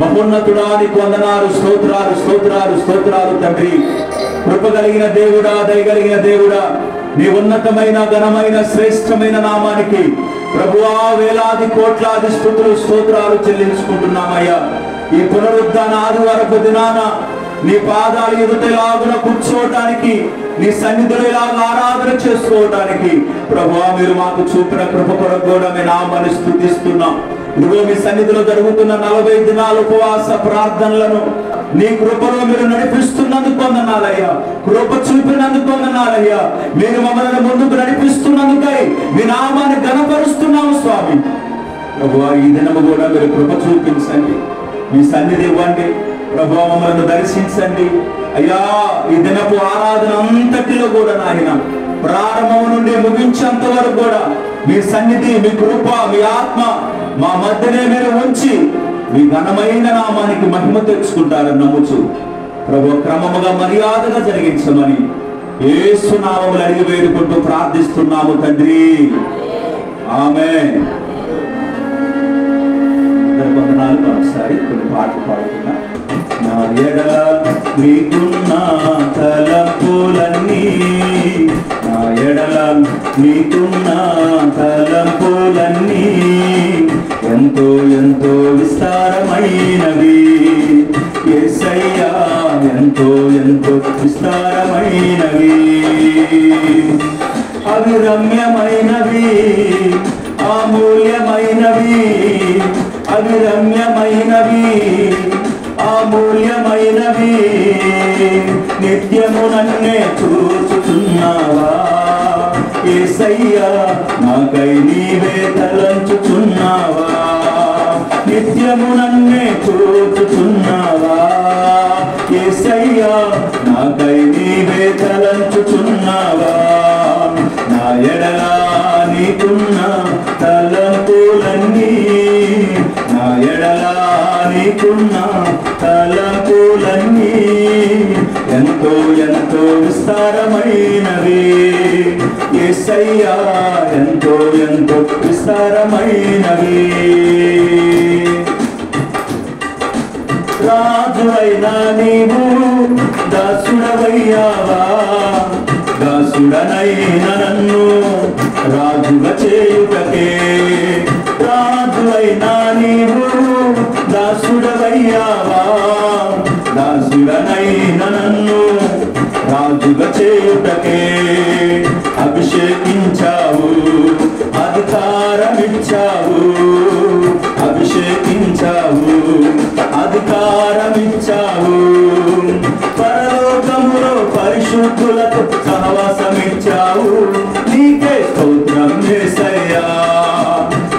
మహోన్నతుడా నీకు వందనాలు, స్తోత్రాలు స్తోత్రాలు స్తోత్రాలు తండ్రి. కృప కలిగిన దేవుడా, దయగలిగిన దేవుడా, నీ ఉన్నతమైన ఘనమైన శ్రేష్టమైన నామానికి ప్రభువా వేలాది కోట్లాది స్తుతులు స్తోత్రాలు చెల్లించుకుంటున్నామయ్యా. ఈ పునరుద్ధాన ఆదివారపు దినాన నీ పాదాలు ఎదుటలాగున కూర్చోవటానికి, నీ సన్నిధిలో ఇలాగ ఆరాధన చేసుకోవటానికి ప్రభువా మీరు మాకు చూపిన కృప కొరకు కూడా మీ నామాన్ని స్తుతిస్తున్నాం. ఇదిగో మీ సన్నిధిలో జరుగుతున్న 40 దినాల ఉపవాస ప్రార్థనలను నీ కృపలో మీరు నడిపిస్తున్నందుకు వందనాలయ్యా. కృప చూపినందుకు వందనాలయ్యా. మీరు మమ్మల్ని ముందుకు నడిపిస్తున్నందుకై మీ నామాన్ని ఘనపరుస్తున్నాము స్వామి. ప్రభువా ఈ దినము కూడా మీరు కృప చూపించండి, మీ సన్నిధి ఇవ్వండి ప్రభువా, మమ్మల్ని దర్శించండి అయ్యా. ఈ దినపు ఆరాధన అంతటిలో కూడా నాయన ప్రారంభం నుండి ముగించేంత వరకు కూడా మీ సన్నిధి, మీ కృప, మీ ఆత్మ మా మధ్యనే మీరు ఉంచి మీ ఘనమైన నామానికి మహిమ తెచ్చుకుంటారని నమ్ముచు ప్రభు క్రమముగా మర్యాదగా జరిగించమని యేసు నామములో అడిగి వేడుకుంటూ ప్రార్థిస్తున్నాము తండ్రి, ఆమేన్. వందనాలు. ఒకసారి కొన్ని పాటలు పాడుతున్నా. నా ఎడల నీకున్న తలంపులన్నీ, నా ఎడల నీకున్న తలంపులన్నీ ఎంతో ఎంతో విస్తారమైనవి యేసయ్యా, ఎంతో ఎంతో విస్తారమైనవి. అవి రమ్యమైనవి, అమూల్యమైనవి, అవి రమ్యమైనవి, అమూల్యమైనవి. నిత్యము నన్నే చూచుచున్నావా యేసయ్యా, నాకై నీవే తలంచుచున్నావా. నిత్యము నన్నే చూచుచున్నావా యేసయ్యా, నాకై నీవే తలంచుచున్నావా. నా ఎడల నీకున్న తలంపులన్నీ, నా ఎడల నీకున్న తలంపులన్నీ ఎంతో ఎంతో విస్తారమైనవి యేసయ్యా, ఎంతో ఎంతో విస్తారమైనవి. రాజువైనా నీవు దాసుడవయ్యావా, దాసుడనైన నన్ను రాజుగా చేయుటకే. రాజువైనా నీవు దాసుడవయ్యావా, దాసుడనైన నన్ను రాజుగా చేయుటకే. అభిషేకించావు, అధికారమిచ్చావు, అభిషేకించావు, అధికారమిచ్చావు. పరలోకములో పరిశుద్ధులతో సహవాసమిచ్చావు, నీకే స్తోత్రం యేసయ్యా.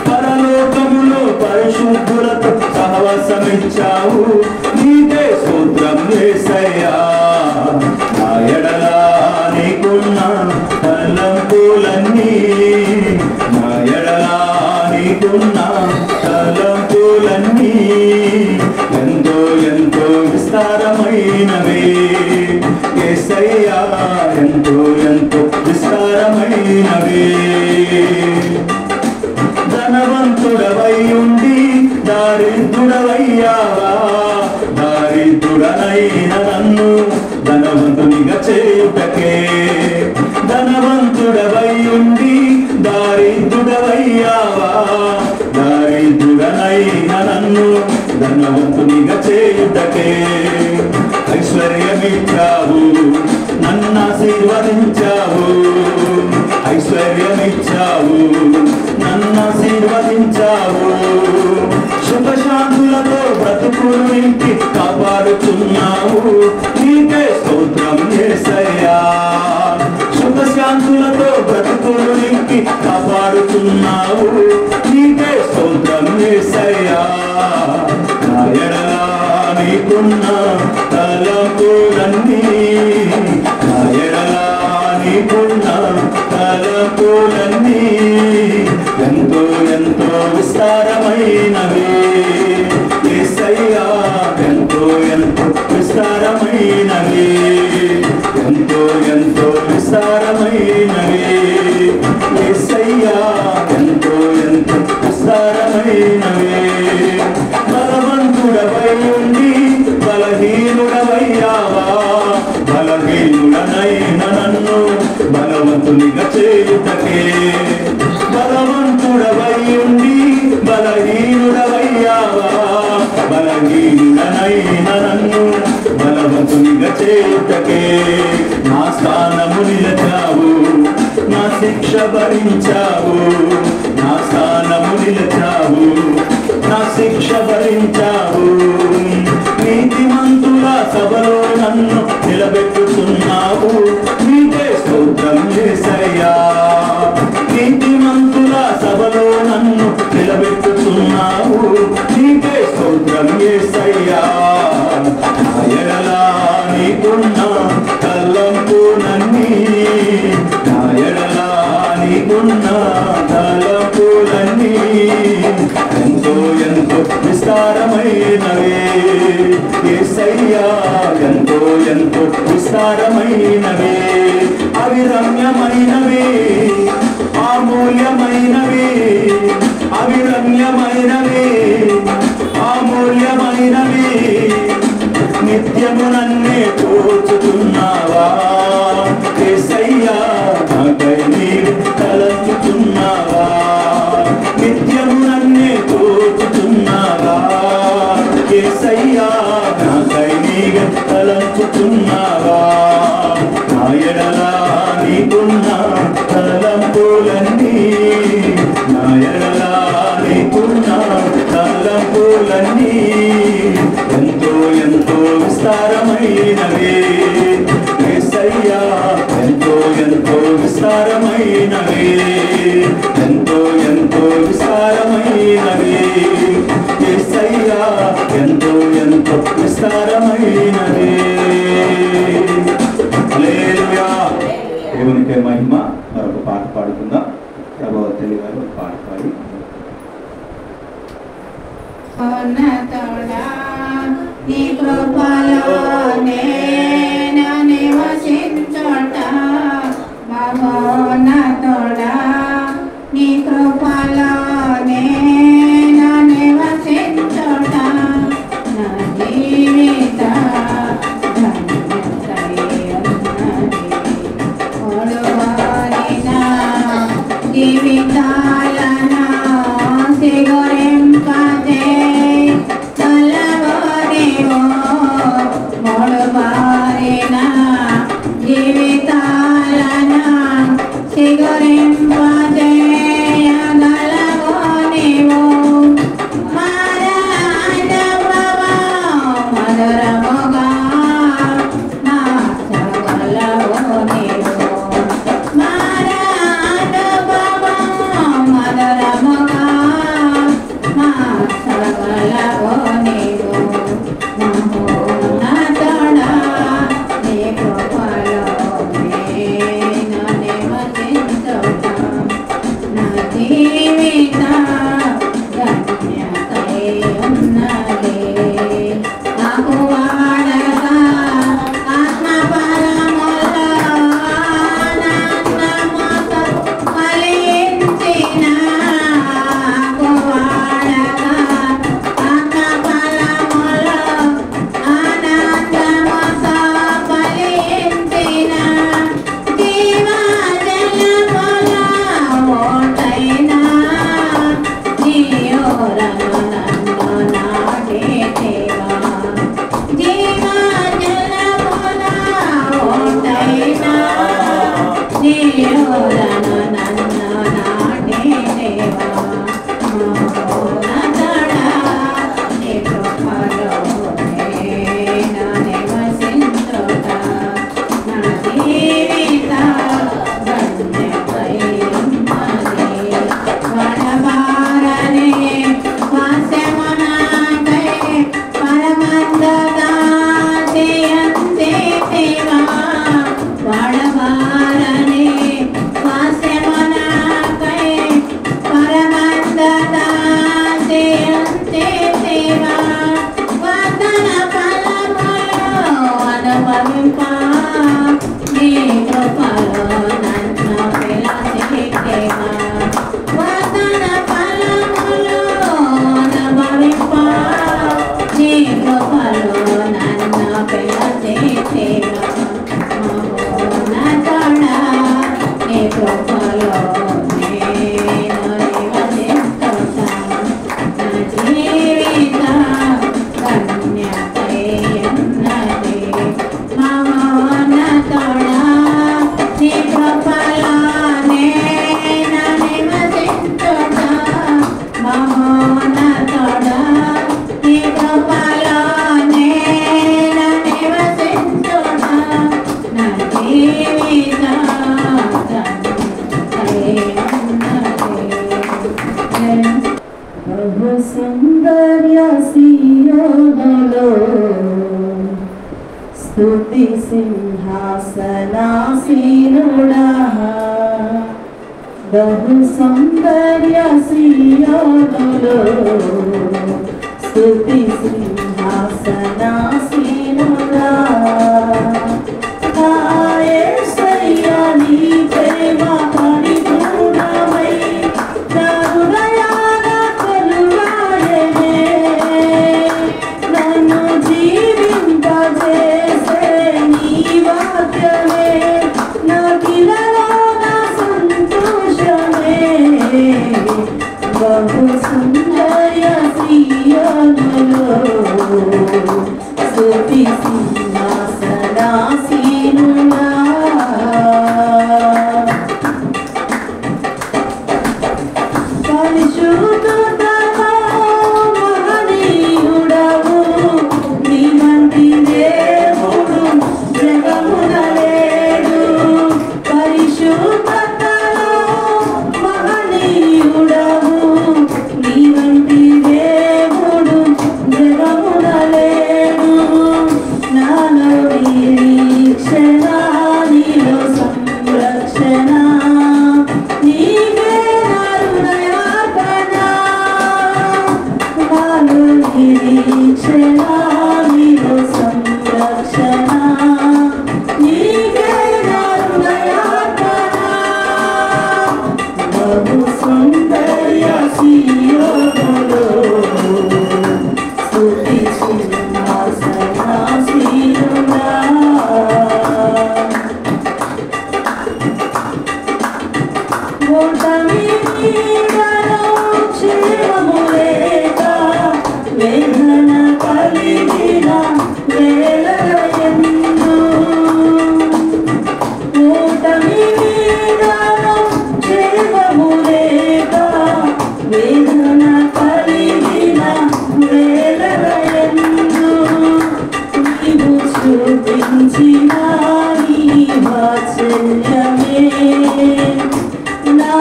పరలోకములో పరిశుద్ధులతో సహవాసమిచ్చావు, నీకే స్తోత్రం యేసయ్యా. నా ఎడల నీకున్న తలంపులన్నీ, నా ఎడల నీకున్న తలంపులన్నీ ఎంతో ఎంతో విస్తారమైనవి యేసయ్యా, ఎంతో ఎంతో విస్తారమైనవి. ధనవంతుడవై ఉండి దారిద్రుడవయ్యావా, దారిద్రుడనైన నన్ను ధనవంతునిగా చేయుటకే. ధనవంతుడవై ఉండి దారిద్రుడవయ్యావా, దారిద్రుడనైన నన్ను ధనవంతునిగా చేయుటకే. ఐశ్వర్యమిచ్చావు, నన్ను ఆశీర్వదించావు, ఐశ్వర్యమిచ్చావు, నన్ను ఆశీర్వదించావు. సుఖశాంతులతో బ్రతుకులు నింపి కాపాడుచున్నావు, నీకే స్తోత్రం యేసయ్యా. సుఖశాంతులతో బ్రతుకులు నింపి కాపాడుచున్నావు, నీకే స్తోత్రం యేసయ్యా. నా ఎడల నీకున్న తలంపులన్నీ, నా ఎడల నీకున్న తలంపులన్నీ ఎంతో ఎంతో విస్తారమైనవి యేసయ్యా, ఎంతో ఎంతో విస్తారమైనవి, ఎంతో ఎంతో విస్తారమైనవి యేసయ్యా, ఎంతో ఎంతో విస్తారమైనవి. బలవంతుడవై బలహీననైన నన్ను బలవంతునిగా చేయుటకే నా స్థానము నిలచావు, నా శిక్ష భరించావు. నా స్థానము నిలచావు, నా శిక్ష భరించావు. నీతిమంతుల సభలో నన్ను నిలబెట్టుతున్నావు, నీకే స్తోత్రం యేసయ్యా. నీతిమంతుల సభలో నన్ను నిలబెట్టుతున్నావు, నీకే స్తోత్రం యేసయ్యా. నా ఎడల నీకున్న తలంపులన్నీ, నా ఎడల నీకున్న తలంపులన్నీ ఎంతో ఎంతో విస్తారమైనవే యేసయ్యా, ఎంతో ఎంతో విస్తారమైనవే. అవి రమ్యమైనవి, అమూల్యమైనవి, అవి రమ్యమైనవి, అమూల్యమైనవి. నిత్యము నన్నే తోచుతున్నావా యేసయ్యా, నాకై నీవు తలంచుతున్నావా. నిత్యము నన్నే తోచుతున్నావా యేసయ్యా, నాకై నీవు తలంచుతున్నావా. నా ఎడల నీకున్న తలంపులన్నీ, నా ఎడల నీకున్న తలంపులన్నీ ఎంతో ఎంతో విస్తారమైనవే యేసయ్యా, ఎంతో ఎంతో విస్తారమైనవే, ఎంతో ఎంతో విస్తారమైనవే యేసయ్యా, ఎంతో ఎంతో విస్తారమైనవే. హల్లెలూయా. దేవునికే మహిమ. మరొక పాట పాడుకుందాం. ప్రభావతి గారు ఒక పాట పాడి. నీ కృపలోనే నివసించుట మహోన్నతుడా, నీ కృపలోనే నివసించుట నా జీవిత జీవితాలనా సిగురింపజే తలవదేవో మొడబారిన జీవితాలనా స్తుతి సింహాసనాసీనుడా బహు సౌందర్య సియోనులో స్తుతి సింహాసనాసీనుడా యేసయ్యా నీ ప్రేమ పరిపూర్ణమై నా హృదయాన కొలువాయనే నన్ను జీవింపజేసే నీ వాక్యమే నాకిలలో నా సంతోషమే బహు సుందర సియోనులో స్తుతి సింహాసనాసీనుడా పరిశుద్ధుడవు మహనీయుడవు నీ వంటి దేవుడు జగమున లేడు పరిశుద్ధతలో మహనీయుడవు నీ వంటి దేవుడు జగమున లేడు నాలో నిరీక్షణ నీలో సంరక్షణ నీకే నా హృదయార్పణ నాలో నిరీక్షణ నీలో సంరక్షణ నీకే నా హృదయార్పణ బహు సౌందర్య సియోనులో స్తుతి సింహాసనాసీనుడా ఓటమి నీడలో క్షేమము లేక వేదన కలిగిన వేళయందు ఓటమి నీడలో క్షేమము లేక వేదన కలిగిన వేళయందు నీవు చూపించిన నీ వాత్సల్యమే నా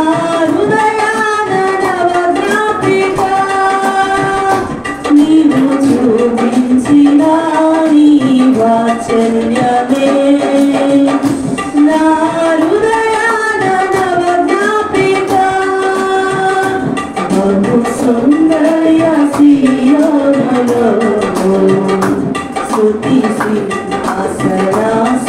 హృదయాన నవజ్ఞాపిక నీవు చూపించిన నీ వాత్సల్యమే నా హృదయాన నవజ్ఞాపిక బహు సౌందర్య సియోనులో స్తుతి సింహాసనాసీనుడా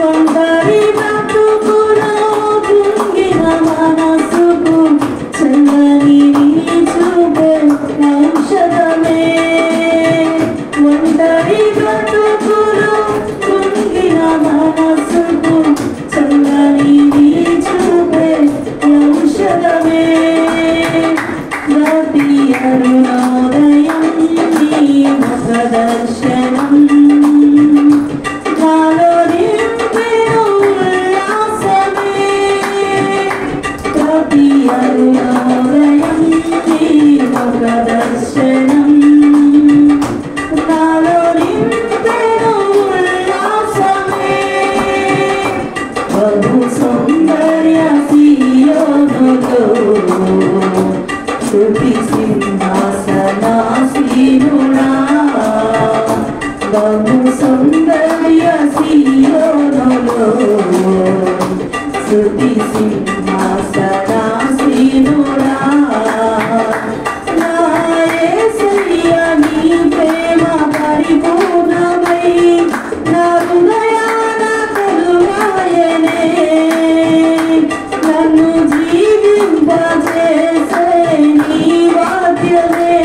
ఒంటరి బ్రతుకులో కృంగిన మనసుకు చల్లని నీ చూపే ఔషధమే ఒంటరి బ్రతుకులో కృంగిన మనసుకు చల్లని నీ చూపే ఔషధమే ప్రతి అరుణోదయం నీ ముఖ దర్శనం నాలో నింపెను ఉల్లాసమే ప్రతి అరుణోదయం నీ ముఖ దర్శనం నాలో నింపెను ఉల్లాసమే బహు సౌందర్య సియోనులో స్తుతి సింహాసనాసీనుడా బహు సౌందర్య సియోనులో స్తుతి సింహాసనాసీనుడా నా యేసయ్యా నీ ప్రేమ పరిపూర్ణమై నా హృదయాన కొలువాయనే నన్ను జీవింపజేసే నీ వాక్యమే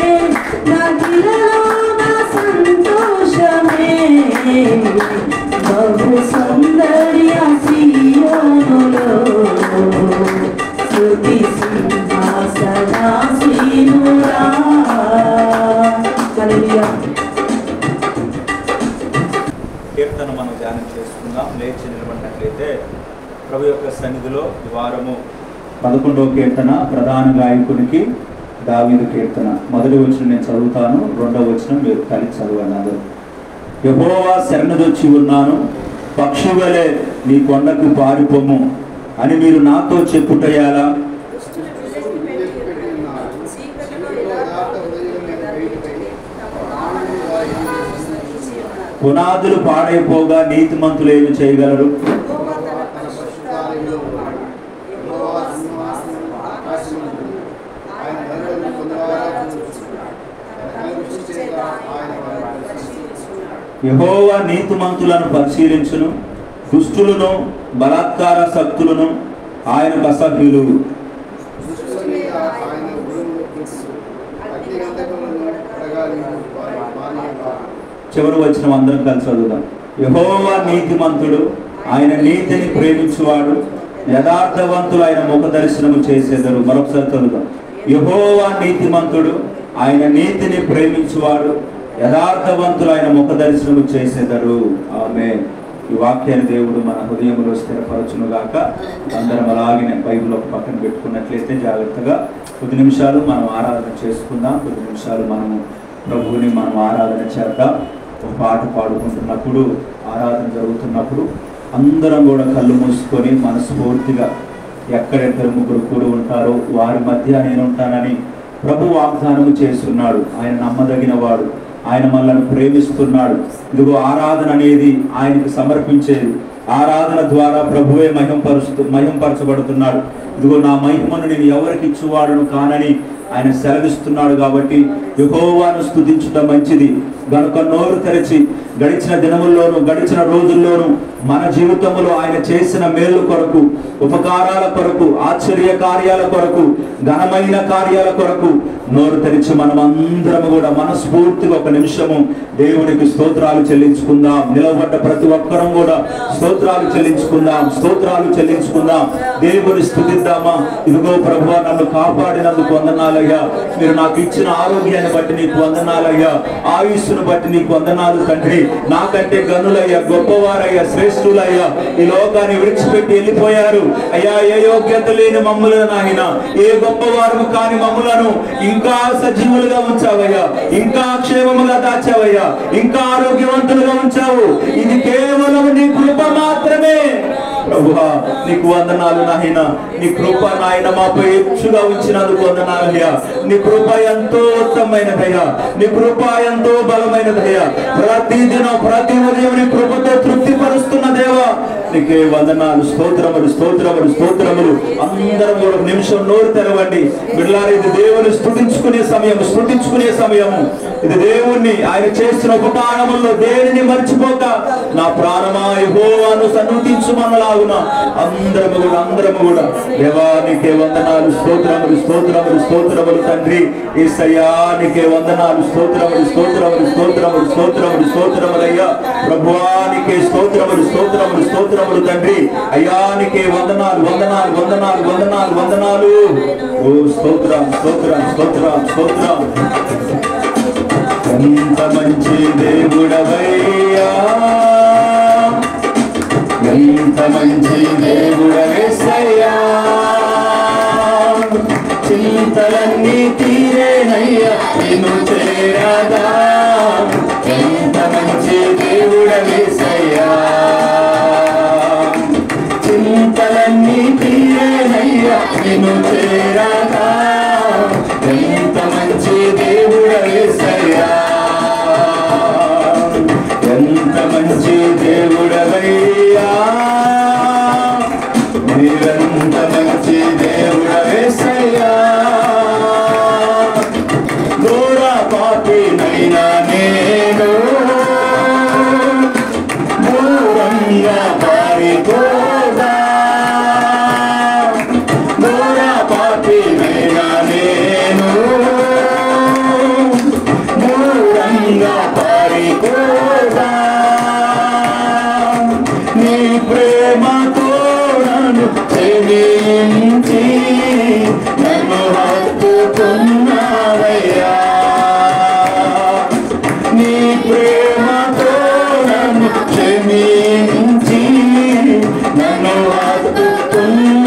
నాకిలలో నా సంతోషమే బహు సౌందర్య సియోనులో స్తుతి సింహాసనాసీనుడా హల్లెలూయా. కీర్తన మనం ధ్యానం చేసుకుందాం. లేచి నిలబడినట్లయితే ప్రభు యొక్క సన్నిధిలో ఈ వారము 11వ కీర్తన ప్రధాన గాయకునికి దావీదు కీర్తన. మొదటి వచనం నేను చదువుతాను, 2వ వచనం మీరు కలిసి చదవండి. యెహోవా శరణుదొచ్చి ఉన్నాను, పక్షి వలె నీ కొండకు పారిపోము అని మీరు నాతో చెప్పుటయాలా? పునాదులు పాడైపోగా నీతిమంతులు ఏమి చేయగలరు? యెహోవా నీతిమంతులను పరిశీలించును, దుష్టులను బలాత్కార శక్తులను ఆయనకు అసహ్యులు. చివరి వచ్చిన అందరం కలిసి చదువుదాం. యెహోవా నీతిమంతుడు, ఆయన నీతిని ప్రేమించువాడు, యథార్థవంతులు ఆయన ముఖ దర్శనము చేసేదరు. మరొకసారి చదువుదాం. యెహోవా నీతిమంతుడు, ఆయన నీతిని ప్రేమించువాడు, యథార్థవంతులు ఆయన ముఖ దర్శనము చేసేదరు. ఆమేన్. ఈ వాక్యాన్ని దేవుడు మన హృదయంలో స్థిరపరచును గాక. అందరం అలాగే బైబిల్ ఒక పక్కన పెట్టుకున్నట్లయితే జాగ్రత్తగా కొద్ది నిమిషాలు మనం ఆరాధన చేసుకుందాం. కొద్ది నిమిషాలు మనము ప్రభువుని మనం ఆరాధన చేద్దాం. ఒక పాట పాడుకుంటున్నప్పుడు, ఆరాధన జరుగుతున్నప్పుడు అందరం కూడా కళ్ళు మూసుకొని మనస్ఫూర్తిగా ఎక్కడెక్కడ ముగ్గురు కూడి ఉంటారో వారి మధ్య నేను ఉంటానని ప్రభు వాగ్దానము చేస్తున్నాడు. ఆయన నమ్మదగిన వాడు, ఆయన మనల్ని ప్రేమిస్తున్నాడు. ఇదిగో ఆరాధన అనేది ఆయనకు సమర్పించేది. ఆరాధన ద్వారా ప్రభువే మహింపరచబడుతున్నాడు. ఇదిగో నా మహిమను నేను ఎవరికి ఇచ్చువాడును కానని ఆయన సెలవిస్తున్నాడు. కాబట్టి యెహోవాను స్తుతించుట మంచిది గనుక నోరు తెరచి గడిచిన దినముల్లోనూ గడిచిన రోజుల్లోనూ మన జీవితంలో ఆయన చేసిన మేలు కొరకు, ఉపకారాల కొరకు, ఆశ్చర్య కార్యాల కొరకు, ఘనమైన కార్యాల కొరకు నోరు తెరిచి మనం అందరం కూడా మనస్ఫూర్తిగా ఒక నిమిషము దేవునికి స్తోత్రాలు చెల్లించుకుందాం. నిలబడ్డ ప్రతి ఒక్కరం కూడా స్తోత్రాలు చెల్లించుకుందాం, స్తోత్రాలు చెల్లించుకుందాం. దేవుని స్తుతిద్దామా. ఇదిగో ప్రభువా, నన్ను కాపాడినందుకు వందనాలయ్యా. మీరు నాకు ఇచ్చిన ఆరోగ్యాన్ని బట్టి నీకు వందనాలయ్యా. ఆయుస్సును బట్టి నీకు వందనాలు తండ్రి. నాకంటే గనులయ్యా, గొప్పవారయ్యా, శ్రేష్ఠులయ్యా ఈ లోకాన్ని విడిచిపెట్టి వెళ్ళిపోయారు అయ్యా. ఏ యోగ్యత లేని మమ్ములను నాయన, ఏ గొప్పవారు కాని మమ్ములను ఇంకా సజీవులుగా ఉంచావయ్యా, ఇంకా క్షేమముగా దాచావయ్యా, ఇంకా ఆరోగ్యవంతులుగా ఉంచావు. ఇది కేవలం నీ కృప మాత్రమే ప్రభువా. నీకు వందనాలు నాయన. నీ కృప నాయన మాపై ఎక్కువగా ఉంచినందుకు వందనాలయ్యా. నీ కృప ఎంతో ఉత్తమమైనదయ్యా, నీ కృప ఎంతో బలమైనదయ్యా. ప్రతి దినం ప్రతి ఉదయం నీ కృపతో తృప్తిపరుస్తున్న దేవా, నీకే వందనాలు. స్తోత్రములు, స్తోత్రములు, స్తోత్రములు. అందరం కూడా ఒక నిమిషం నోరు తెరవండి బిడ్డలారా. ఇది దేవుని స్తుతించుకునే సమయం, స్తుతించుకునే సమయము. ఇది దేవుణ్ణి ఆయన చేసిన ఉపకారముల్లో దేనిని మర్చిపోక నా ప్రాణమా యెహోవాను సన్నుతించుమనలాగున అందరము కూడా దేవా నీకే వందనాలు. స్తోత్రములు, స్తోత్రములు, స్తోత్రములు తండ్రి. యేసయ్యా నీకే వందనాలు. స్తోత్రములు, స్తోత్రములు, స్తోత్రములు, స్తోత్రములు, స్తోత్రములయ్యా. ప్రభువా నీకే స్తోత్రములు, స్తోత్రములు, స్తోత్రములు తండ్రి. అయ్యా నీకే వందనాలు, వందనాలు, వందనాలు, వందనాలు, వందనాలు. ఓ స్తోత్రం, స్తోత్రం, స్తోత్రం, స్తోత్రం. ఎంత మంచి దేవుడవయ్యా, ఎంత మంచి దేవుడవేసయ్యా. చింతలన్నీ తీరేనయ్యా నిన్ను చేరగా. ఎంత మంచి దేవుడవేసయ్యా. చింతలన్నీ తీరేనయ్యా నిన్ను చేరగా. ఎంత మంచి దేవుడవేసయ్యా. ఎంత మంచి దేవుడవయ్యా. నీవెంత మంచి దేవుడవేసయ్యా. ఘోర పాపినైనా నేను దూరంగా పారిపోగా. ఘోర పాపినైనా నేను దూరంగా పారిపోగా. నీ ప్రేమతో నన్ను ప్రేమించి నన్ను హత్తుకున్నావయ్యా. నీ ప్రేమతో నన్ను ప్రేమించి నన్ను హత్తుకున్నావయ్యా.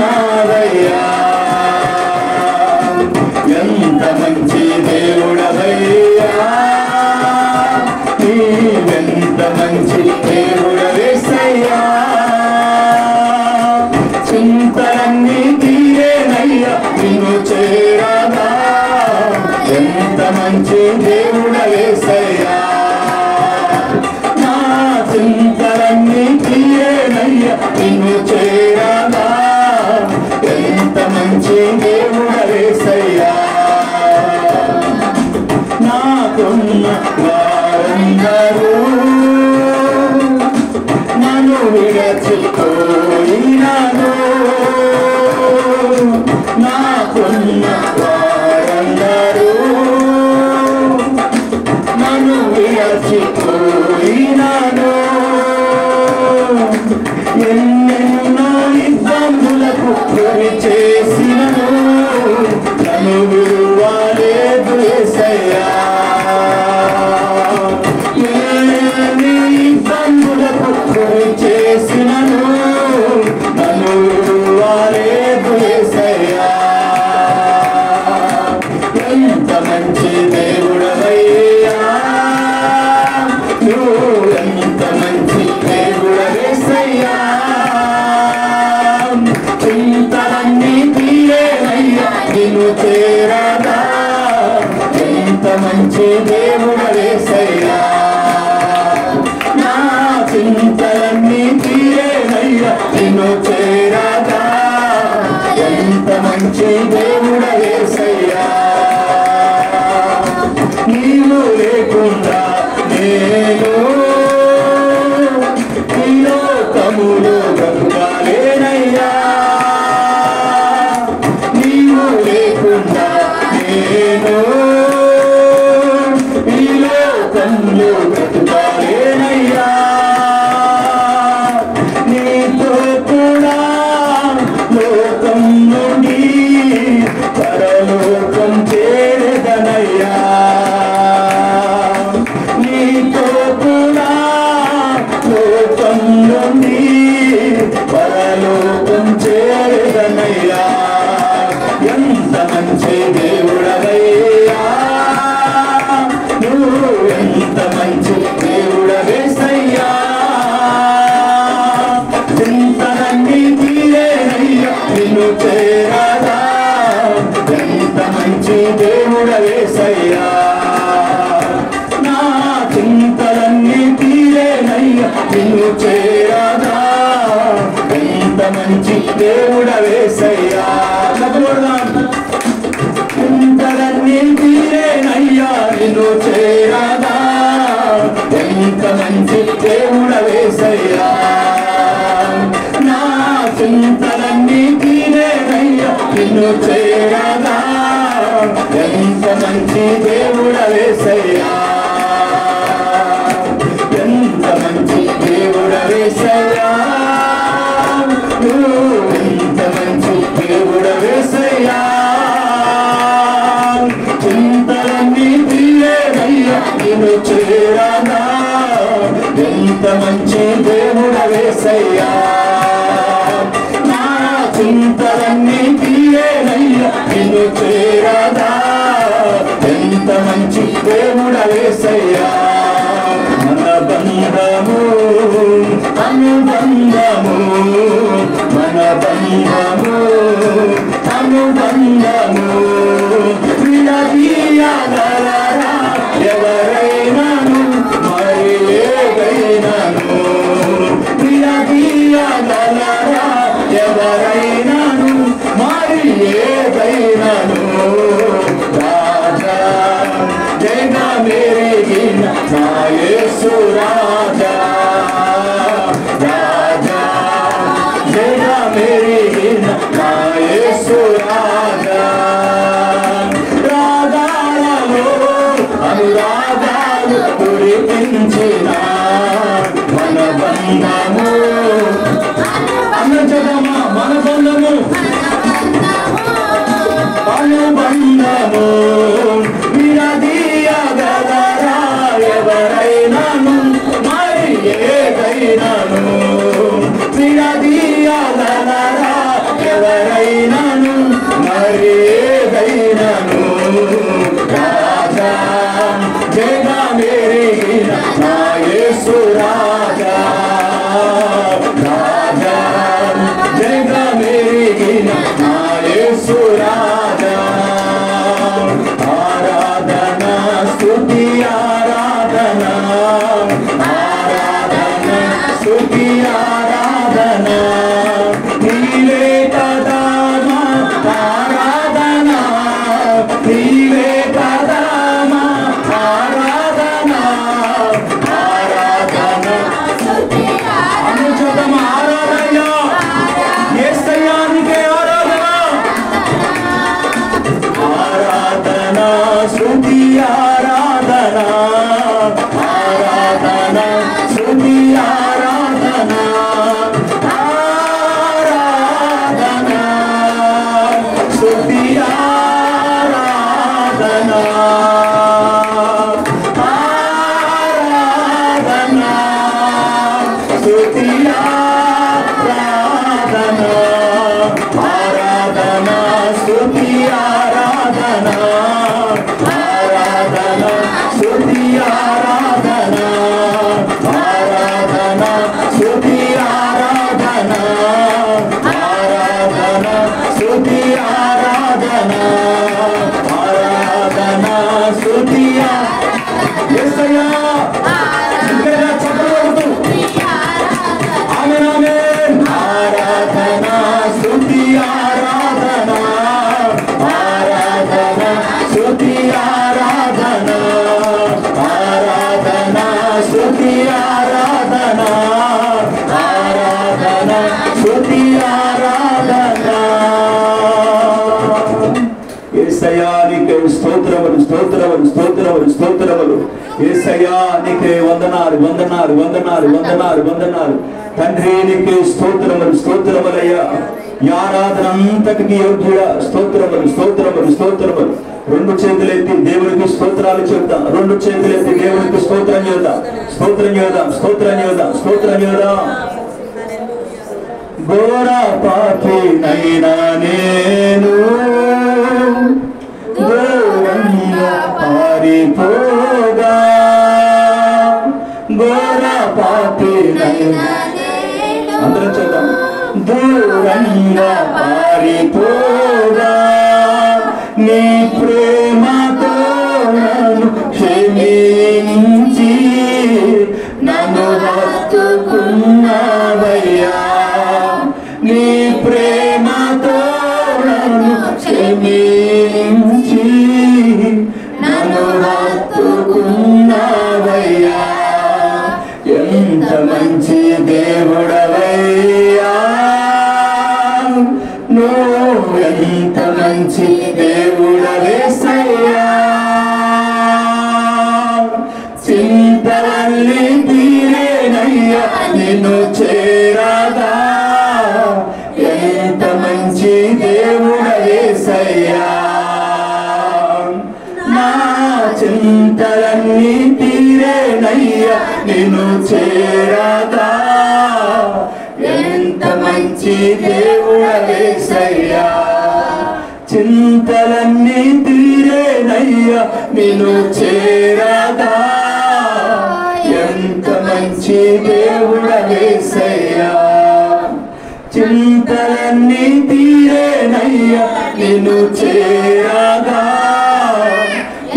ఎంత మంచి దేవుడవయ్యా. నీవెంత మంచి దేవుడవేసయ్యా. చింతలన్నీ తీరేనయ్యా నిన్ను చేరగా. ఎంత మంచి దేవుడవేసయ్యా. నా యేసయ్యా నాకున్న వారందరూ నన్ను విడచిపోయినాను నాకున్న వారందరూ నన్ను విడచిపోయినాను ఎన్నెన్నో ఇబ్బందులకు గురి చేసినను నన్ను విడువలేదు యేసయ్యా ఎన్ని ఇబ్బందులకు గురి చేసినను నన్ను విడువలేదు యేసయ్యా ఎంత మంచి దేవుడవయ్యా నువ్వు ఎంత మంచి దేవుడవేసయ్యా చింతలన్నీ తీరేనయ్యా నిన్ను చేరగా ఎంత మంచి దేవుడవేసయ్యా నా చింతలన్నీ తీరేనయ్యా నిన్ను చేరగా ఎంత మంచి దేవుడవేసయ్యా నీవు లేకుండా నేను ఈ లోకములో బ్రతకలేనయ్యా నీవు లేకుండా నేను ఈ లోకంలో బ్రతకలేనయ్యా నీతో కూడా లోకం నుండి పరలోకం చేరదనయ్యా నీతో కూడా లోకం నుండి పరలోకం చేరదనయ్యా ఎంత మంచి దేవుడవయ్యా నువ్వు ఎంత మంచి దేవుడవేసయ్యా చింతలన్నీ తీరేనయ్యా నిన్ను చేరగా ఎంత మంచి దేవుడవేసయ్యా నా చింతలన్నీ తీరేనయ్యా నిన్ను చేరగా ఎంత మంచి దేవుడవేసయ్యా చింతలన్నీ తీరేనయ్యా నిన్ను చేరగా ఎంత మంచి దేవుడవేసయ్యా నా చింతలన్నీ తీరేనయ్యా నిన్ను చేరగా ఎంత మంచి దేవుడవేసయ్యా ఎంత మంచి దేవుడవేసయ్యా ఎంత మంచి దేవుడవేసయ్యా చింతలన్నీ తీరేనయ్యా నిన్ను చేరగా ఎంత మంచి దేవుడవేసయ్యా నా చింతలన్నీ తీరేనయ్యా నిన్ను చేరగా ఎంత మంచి దేవుడవేసయ్యా మన బంధము అనుబంధము మన బంధము అనుబంధము విడదీయగలరా ఎవరైనాను మరి ఏదైనాను విడదీయగలరా ఎవరైనాను మరి ఏదైనాను రాజా జగ మెరిగిన నా యేసు రాజా రాజా జగ మెరిగిన నా యేసు రాజా రాగాలలో అనురాగాలు కురిపించిన మన బంధము అన్నజగమా మన బంధము అనుబంధము విడదీయగలరా ఎవరైనాను మరి ఏదైనాను విడదీయగలరా ఎవరైనాను మరి ఏదైనాను రాజా జగ మెరిగిన నా యేసు రాజా రాజా జగ మెరిగిన నా యేసు రాజా ఆరాధన స్తుతి ఆరాధన ఆరాధన స్తుతి ఆరాధన నీవే కదా ఆరాధన ఆరాధన ఆరాధన స్తుతి ఆరాధన ఆరాధన స్తుతి ఆరాధన ఆరాధన స్తుతి ఆరాధన ఆరాధన స్తుతి యేసయ్యా ఇంకా చప్పట్లు ఆమేన్ ఆమేన్ ఆరాధన స్తుతి ఆరాధన ఆరాధన స్తుతి ఆరాధన ఆరాధన స్తుతి ఆరాధన ఆరాధన స్తుతి ఆరాధన యేసయ్యా నీకే స్తోత్రములు స్తోత్రములు స్తోత్రములు స్తోత్రములు యేసయ్యా నీకే వందనాలు వందనాలు వందనాలు వందనాలు వందనాలు తండ్రి నీకే స్తోత్రములు స్తోత్రములయ్యా ఈ ఆరాధన అంతటికి యోగ్యుడా స్తోత్రములు స్తోత్రములు స్తోత్రములు రెండు చేతులెత్తి దేవునికి స్తోత్రాలు చెప్తాం రెండు చేతులెత్తి దేవునికి స్తోత్రం చేద్దాం స్తోత్రం చేద్దాం స్తోత్రం చేద్దాం స్తోత్రం చేద్దాం ఘోర పాపినైనా నేను ఘోరంగా పారిపోగా ఘోర పాపినైనా అందరం చేద్దాం దూరంగా పారిపోగా నీ ప్రేమతో నన్ను క్షమించి నన్ను హత్తుకున్నావయ్యా నీ ప్రేమతో నన్ను క్షమించి నన్ను హత్తుకున్నావయ్యా ఎంత మంచి దేవుడవయ్యా నువ్వు ఎంత మంచి దేవుడవేసయ్యా చింతలన్నీ తీరేనయ్యా నిన్ను చేరగా ఎంత మంచి దేవుడవేసయ్యా నా చింతలన్నీ తీరేనయ్యా నిన్ను చేరగా ఎంత మంచి దేవుడవేసయ్యా చింతలన్నీ తీరేనయ్యా నిన్ను చేరగా ఎంత మంచి దేవుడవేసయ్యా చింతలన్నీ తీరేనయ్యా నిన్ను చేరగా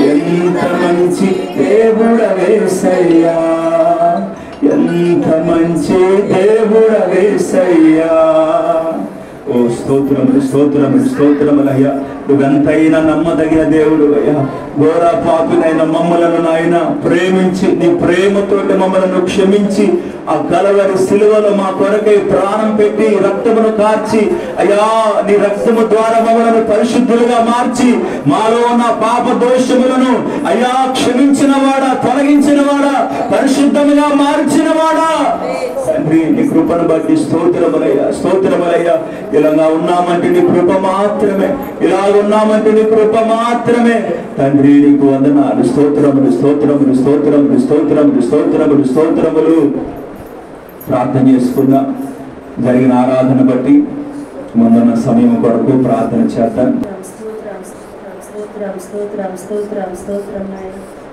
ఎంత మంచి దేవుడవేసయ్యా ఎంత మంచి దేవుడవేసయ్యా ఓ స్తోత్రములు స్తోత్రములు స్తోత్రములయ్యా నువ్వెంతైనా నమ్మదగిన దేవుడు అయ్యా ఘోర పాపినైన మమ్మలను నాయన ప్రేమించి నీ ప్రేమతోటి మమ్మలను క్షమించి ఆ కలవరి సిలువలో మా కొరకై ప్రాణం పెట్టి రక్తమును కార్చి అయ్యా నీ రక్తము ద్వారా మమ్మలను పరిశుద్ధులుగా మార్చి మాలో ఉన్న పాప దోషములను అయ్యా క్షమించిన వాడా తొలగించిన వాడా పరిశుద్ధముగా మార్చిన వాడా తండ్రి నీ కృపను బట్టి స్తోత్రములయ్యా స్తోత్రములయ్యా ఇలాగా ఉన్నామంటే నీ కృప మాత్రమే ఇలాగ ఉన్నామంటే నీ కృప మాత్రమే తండ్రి నీకు వందనాలు స్తోత్రములు స్తోత్రములు స్తోత్రములు స్తోత్రములు స్తోత్రములు స్తోత్రములు ప్రార్థన చేసుకున్నా జరిగిన ఆరాధన బట్టి ముందున్న సమయం కొరకు ప్రార్థన చేద్దాం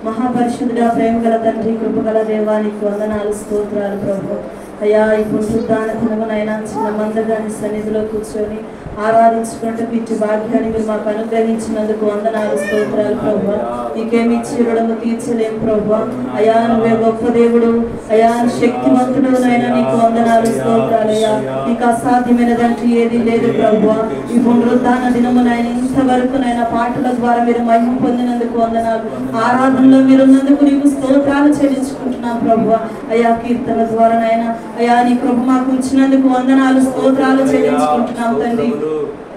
మహాపరిశుద్ధుడా ప్రేమ గల తండ్రి కృపగల దేవానికి వందనాలు స్తోత్రాలు ప్రభు అయ్యా ఈ పునరుద్ధాన దినమునైనా చిన్న మందగాని సన్నిధిలో కూర్చొని ఆరాధించుకుంటూ ఇచ్చి భాగ్యాన్ని మీరు మాకు అనుగ్రహించినందుకు వందనాలు స్తోత్రాలు ప్రభు నీకేమి ఇచ్చి రుణము తీర్చలేము ప్రభు అయ్యా నువ్వే గొప్ప దేవుడు అయ్యా శక్తివంతుడు నైనా నీకు వందనాలు స్తోత్రాలు అయ్యా నీకు అసాధ్యమైనదంటూ ఏది లేదు ప్రభు ఈ పునరుద్ధాన దినమునైనా ఇంతవరకునైనా పాటల ద్వారా మీరు మహిమ పొందినందుకు వందనాలు ఆరాధనలో మీరు ఉన్నందుకు నీకు స్తోత్రాలు చెల్లించుకుంటున్నాం ప్రభు అయ్యా కీర్తన ద్వారానైనా అయ్యా నీ కృప మాకు ఇచ్చినందుకు వందనాలు స్తోత్రాలు చెల్లించుకుంటున్నాం తండ్రి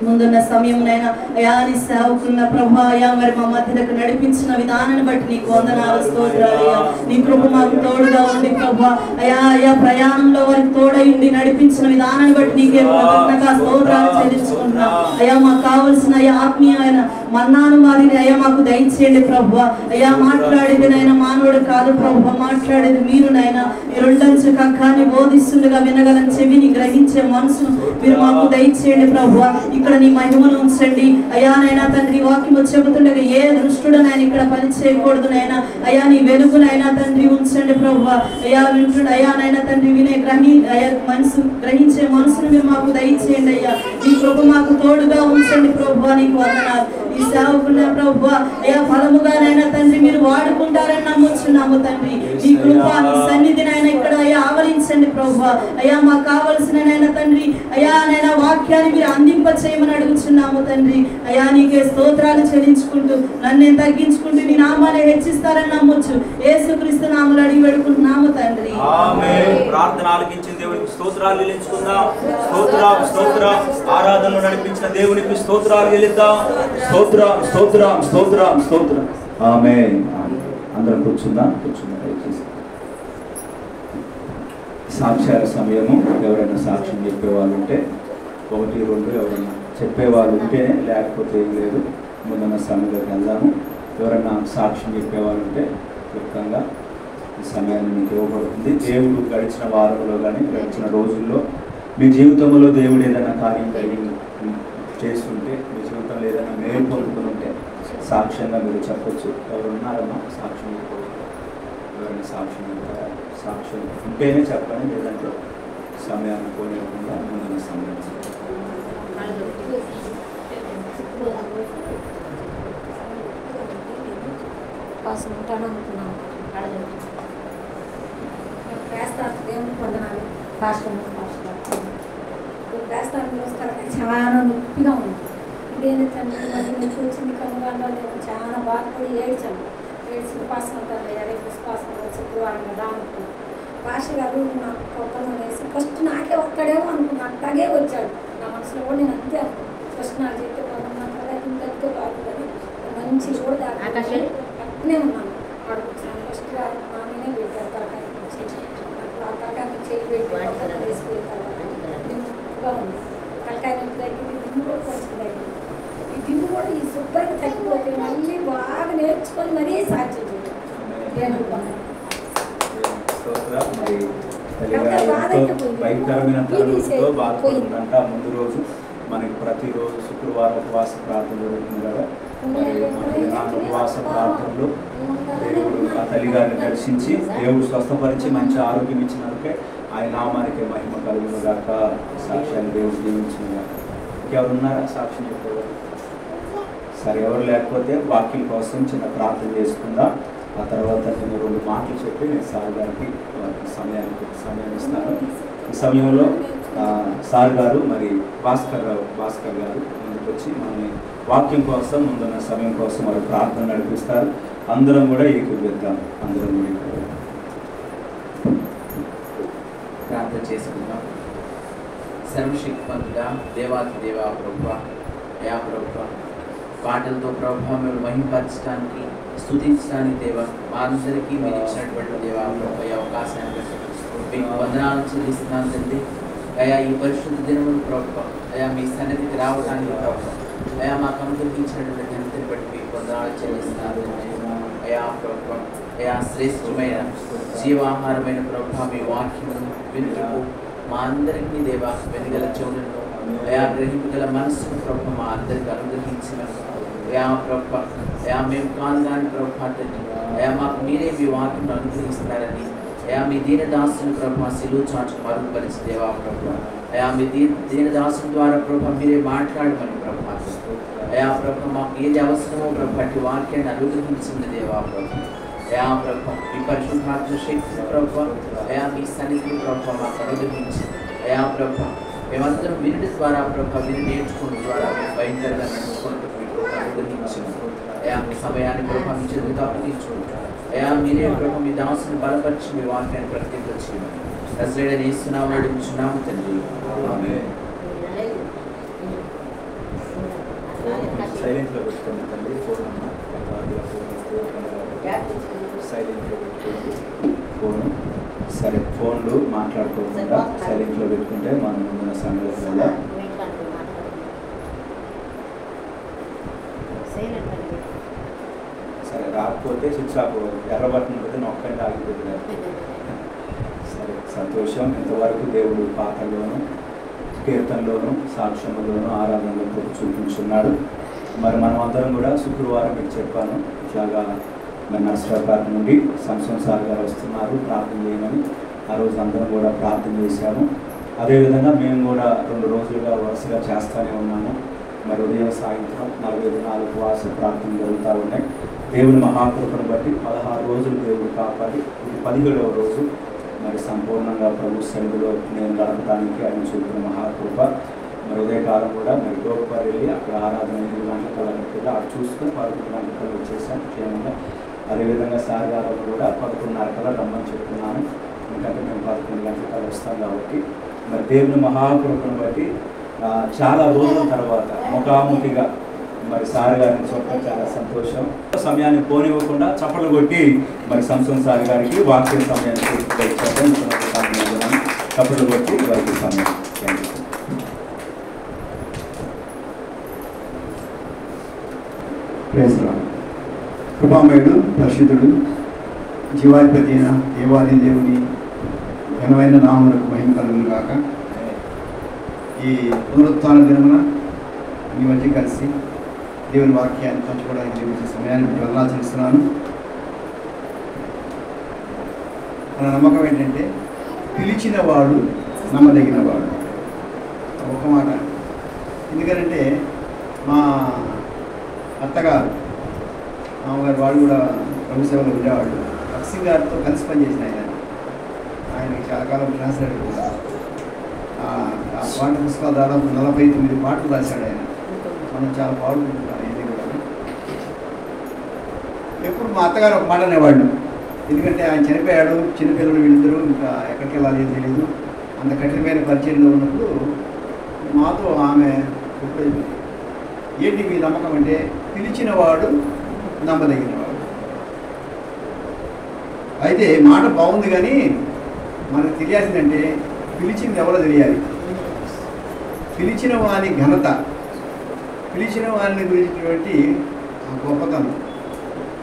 ముందున్న సమయంనైనా అయా నీ సేవకున్న ప్రభా అయా మరి మా మధ్యలకు నడిపించిన విధానాన్ని బట్టి నీకు వందనాలు స్తోత్రాలు అయ్యా నీ కృప మాకు తోడుగా ఉండి ప్రభా అయా అయా ప్రయాణంలో వారికి తోడైండి నడిపించిన విధానాన్ని బట్టి నీకే కృతజ్ఞతగా స్తోత్రాలు చెల్లించుకుంటున్నాం అయ్యా మాకు కావలసిన అయ్యా ఆత్మీయమైన మన్నాను మాదిరి అయ్యా మాకు దయచేయండి ప్రభా అయ్యా మాట్లాడేది నైనా మానవుడు కాదు ప్రభా మాట్లాడేది మీరు నైనా రెండంచు కక్కాన్ని బోధిస్తుండగా వినగలని చెవిని గ్రహించే మనసును మీరు మాకు దయచేయండి ప్రభా ఇక ఇక్కడ నీ మహిమను ఉంచండి అయ్యా నైనా తండ్రి వాక్యము చెబుతుండగా ఏ దృష్టుడు నాయన ఇక్కడ పని చేయకూడదు నాయన అయ్యా నీ వెలుగునైనా తండ్రి ఉంచండి ప్రభువా అయ్యా వింటుడు అయ్యా నైనా తండ్రి వినే అయ్యా మనసు గ్రహించే మనసును మీరు మాకు దయచేయండి అయ్యా నీ కృప మాకు తోడుగా ఉంచండి ప్రభువా నీకు వందనాలు ఈ సేవకున్న ప్రభువా అయ్యా ఫలముగానైనా తండ్రి మీరు వాడుకుంటారని నమ్ముచున్నాము తండ్రి నీ కృప నీ సన్నిధినైనా ఇక్కడ అయ్యా ఆవరించండి ప్రభువా అయ్యా మాకు కావలసినైనా తండ్రి అయ్యా నైనా వాక్యాన్ని మీరు అందింప చేయమని అడుగుచున్నాము తండ్రి అయ్యా నీకే స్తోత్రాలు చెల్లించుకుంటూ నన్ను తగ్గించుకుంటూ నీ నామాన్ని హెచ్చిస్తారని నమ్మొచ్చు యేసుక్రీస్తు నామములో అడిగి వేడుకుంటున్నాము తండ్రి ఆమేన్. ప్రార్థన ఆలకించిన దేవునికి స్తోత్రాలు చెల్లించుకుందాం. స్తోత్రం ఆరాధనలో నడిపించిన దేవునికి స్తోత్రాలు చెల్లిద్దాం. స్తోత్రం. ఆమేన్. అందరం కూర్చుందాం. దయచేసి సాక్ష్యాల సమయము. ఎవరైనా సాక్ష్యం చెప్పేవాళ్ళు ఉంటే 1, 2 ఎవరైనా చెప్పేవాళ్ళు ఉంటేనే, లేకపోతే ఏం లేదు. ముందున్న సమయంలోకి వెళ్దాము. ఎవరైనా సాక్ష్యం చెప్పేవాళ్ళు ఉంటే క్లుప్తంగా ఈ సమయాన్ని మీకు ఇవ్వబడుతుంది. దేవుడు గడిచిన వారంలో కానీ గడిచిన రోజుల్లో మీ జీవితంలో దేవుడు ఏదైనా కార్యం కలిగి చేస్తుంటే, మీ జీవితంలో ఏదైనా మేలు పొందుకుని ఉంటే సాక్ష్యంగా మీరు చెప్పొచ్చు. ఎవరు ఉన్నారమ్మా సాక్ష్యం చెప్పవచ్చు? ఎవరైనా సాక్ష్యం చెప్తారా? సాక్ష్యం ఉంటేనే చెప్పండి, లేదంటే సమయాన్ని పోలేకుండా ముందున్న సమయం. చాలా నొప్పిగా ఉంది. ఇదేంటి తండ్రి మరి నుంచి వచ్చింది కనుగొండా చాలా బాధపడి ఏడ్చాను. ఏడ్చి ఉపాసన ఉపాసన శుక్రవారం కదా అనుకున్నాను. భాష గారు నాకు కొత్తలో వేసి ఫస్ట్ నాకే ఒక్కడేమో అనుకున్నా. అట్లాగే వచ్చాడు నా మనసులో కూడా. నేను అంతే ఫస్ట్ నాకు చెప్పే పదన్నట్టుగా ఇంతగా బాగుంటుంది మంచి కూడా అట్నే ఉన్నాను. అడుగుతున్నాను ఫస్ట్ మా నేనే పెట్టారు తలకాయ ఆ తలకాయ చేయి పెట్టి వేసుకెళ్తాను. ఉంది తలకాయ తగ్గింది. దిమ్ము కూడా కొంచెం తగ్గింది. ఈ దిమ్ము కూడా ఈ శుభ్రంగా తగ్గిపోతే మళ్ళీ బాగా నేర్చుకొని మరీ సాధ్యం భయంకరమైన తరగతితో బాధపడుతుందంట. ముందు రోజు మనకి ప్రతిరోజు శుక్రవారం ఉపవాస ప్రార్థన జరుగుతుంది కదా. మరి ఉపవాస ప్రార్థనలు దేవుడు ఆ తల్లిగారిని దర్శించి దేవుడు స్వస్థపరిచి మంచి ఆరోగ్యం ఇచ్చినందుకే ఆయన నామానికి మహిమ కలుగును గాక. సాక్ష్యాన్ని దేవుడు దీవించిన గాక. ఇంకెవరున్నారా సాక్ష్యం చెప్పేవారు? సరే, ఎవరు లేకపోతే వాక్యం కోసం చిన్న ప్రార్థన చేసుకుందాం. ఆ తర్వాత నేను 2 మాటలు చెప్పి నేను సార్ గారికి సమయం ఇస్తాను. ఈ సమయంలో సార్ గారు మరి భాస్కర్ గారు ముందుకు వచ్చి మనల్ని వాక్యం కోసం ముందున్న సమయం కోసం మరి ప్రార్థన నడిపిస్తారు. అందరం కూడా ఏకీభవిద్దాం. అందరం కూడా ప్రార్థన చేసుకుందాం. సర్వశక్తిమంతుడా దేవాతి దేవా ప్రభువా, అయా ప్రభువా, పాటలతో ప్రభువా మేము మహిమపరచడానికి స్తుతించడానికి దేవా మా అందరికీ మీరు ఇచ్చినటువంటి దేవా ప్రభువా ఈ అవకాశాన్ని మీకు వందనాలు చెల్లిస్తున్నాను తండ్రి. అయా ఈ పరిశుద్ధ దినములు ప్రభువా అయా మీ సన్నిధికి రావడానికి ప్రభువా అయా మాకు అనుగ్రహించినటువంటి ఘనతని బట్టి మీకు వందనాలు చెల్లిస్తున్నాను తండ్రి. అయా ప్రభువా అయా శ్రేష్టమైన జీవాహారమైన ప్రభువా మీ వాక్యమును వినుటకు మా అందరికీ దేవా వెనుగల చెవులను అయా గ్రహింపగల మనస్సును ప్రభువా మా అందరికీ అనుగ్రహించిన అయా ప్రభువా అయా మేము కాదు కానీ ప్రభువా తండ్రి అయా మాకు మీరే మీ వాక్యం అనుగ్రహిస్తున్నారని అయా మీ దీనదాసుని ప్రభువా సిలువ చాటుకు మరుగుపరిచి దేవా ప్రభువా అయా మీ దీనదాసుని ద్వారా ప్రభువా మీరే మాట్లాడమని ప్రభువా అయా ప్రభువా మాకు ఏది అవసరమో ప్రభువా అట్టి వాక్యాన్ని అనుగ్రహించింది దేవా ప్రభువా అయా ప్రభువా మీ పరిశుద్ధాత్మ శక్తిని ప్రభువా అయా మీ సన్నిధిని ప్రభువా మాకు అనుగ్రహించి అయా ప్రభువా మేమందరం వినడం ద్వారా ప్రభువా విని నేర్చుకోవడం ద్వారా మేము భయంకరంగా నడుచుకుంటూ మీకు అనుగ్రహించింది. అయా మీ సమయాన్ని ప్రభువా మీ చేతులతో అప్పగించుకుంటాం. అయా మీరే ప్రభువా మీ దాసుని బలపరిచి మీ వాక్యాన్ని ప్రత్యేకించింది. నజరేయుడైన యేసు నామములో అడుగుచున్నాము తండ్రి. ఆమేన్. సైలెంట్లో పెట్టుకోండి తండ్రి. ఫోన్ సైలెంట్లో పెట్టుకోండి. సరే, ఫోన్లు మాట్లాడుకోకుండా సైలెంట్లో పెట్టుకుంటే మనం ముందున్న సమయంలో వల్ల సరే, రాకపోతే స్విచ్ ఆఫ్ ఎర్ర బటన్ పెడితే నొక్కండి ఆగిపోతుంది. సరే, సంతోషం. ఇంతవరకు దేవుడు పాటల్లోనూ కీర్తనలోను సాక్ష్యంలోను ఆరాధనలో చూపించున్నాడు. మరి మనం అందరం కూడా శుక్రవారం మీకు చెప్పాను, ఇట్లాగా మరి నర్సరావుపేట నుండి సంసోన్ సార్ గారు వస్తున్నారు ప్రార్థన చేయమని. ఆ రోజు అందరం కూడా ప్రార్థన చేశాము. అదేవిధంగా మేము కూడా 2 రోజులుగా వరుసగా చేస్తూనే ఉన్నాము. మరి ఉదయం సాయంత్రం 40 దినాలు ఉపవాస ప్రార్థన జరుగుతూ ఉన్నాయి. దేవుని మహాకృపను బట్టి 16 రోజులు దేవుడు కాపాడి ఇది 17వ రోజు మరి సంపూర్ణంగా ప్రభు సన్నిధిలో నేను గడపడానికి ఆయన చూపిన మహాకృప. మరి ఉదయకాలం కూడా మరి గోపాల్ వెళ్ళి అక్కడ ఆరాధన 8 గంటల కల్లా అక్కడ చూసుకొని 11 గంటలకు వచ్చేసాను క్షేమంగా. అదేవిధంగా సార్ గారు కూడా 11:30 కల్లా రమ్మని చెప్తున్నాను, ఎందుకంటే మేము 11 గంటలకు వస్తాం కాబట్టి. మరి దేవుని మహాకృపను బట్టి చాలా రోజుల తర్వాత ముఖాముఖిగా మరి సార్ గారిని చూడటం చాలా సంతోషం. సమయాన్ని పోనివ్వకుండా చప్పట్లు కొట్టి మరి సంసోన్ సార్ గారికి వాక్య సమయాన్ని పూర్తిగా ఇచ్చారు. చప్పట్లు కొట్టి వారికి సమయం. కృపామయుడు పరిశుద్ధుడు జీవాధిపతి అయిన దేవాది దేవుని ఘనమైన నామములకు మహిమ కలుగును గాక. ఈ పునరుత్థాన దినమున మీ మధ్య కలిసి దేవుని వాక్యాన్ని పంచుకోవడానికి జీవించే సమయాన్ని వందనాలు చేస్తున్నాను. మన నమ్మకం ఏంటంటే పిలిచిన వాడు నమ్మదగిన వాడు. ఒక మాట, ఎందుకంటే మా అత్తగారు మామగారు వాళ్ళు కూడా ప్రభు సేవలో ఉండేవాళ్ళు. అక్సింగ్ గారితో కలిసి పనిచేసిన ఆయనకి చాలా కాలం ట్రాన్స్లేటర్ కూడా. ఆ పాట పుస్తకాలు దాదాపు 49 పాటలు రాశాడు ఆయన. మనం చాలా పాడుకుంటున్నాం ఇది కూడా. ఎప్పుడు మా అత్తగారు ఒక మాట అనేవాళ్ళు, ఎందుకంటే ఆయన చనిపోయాడు, చిన్నపిల్లలు వీళ్ళిద్దరూ ఇంకా ఎక్కడికి వెళ్ళాలి ఏం తెలియదు. అంత కఠినమైన పరిచయంలో ఉన్నప్పుడు మాతో ఆమె ఏంటి మీ నమ్మకం అంటే పిలిచిన వాడు నమ్మదగినవాడు. అయితే మాట బాగుంది, కానీ మనకు తెలియాల్సిందంటే పిలిచింది ఎవరో తెలియాలి. పిలిచిన వాని ఘనత, పిలిచిన వారిని గురించినటువంటి గొప్పతనం,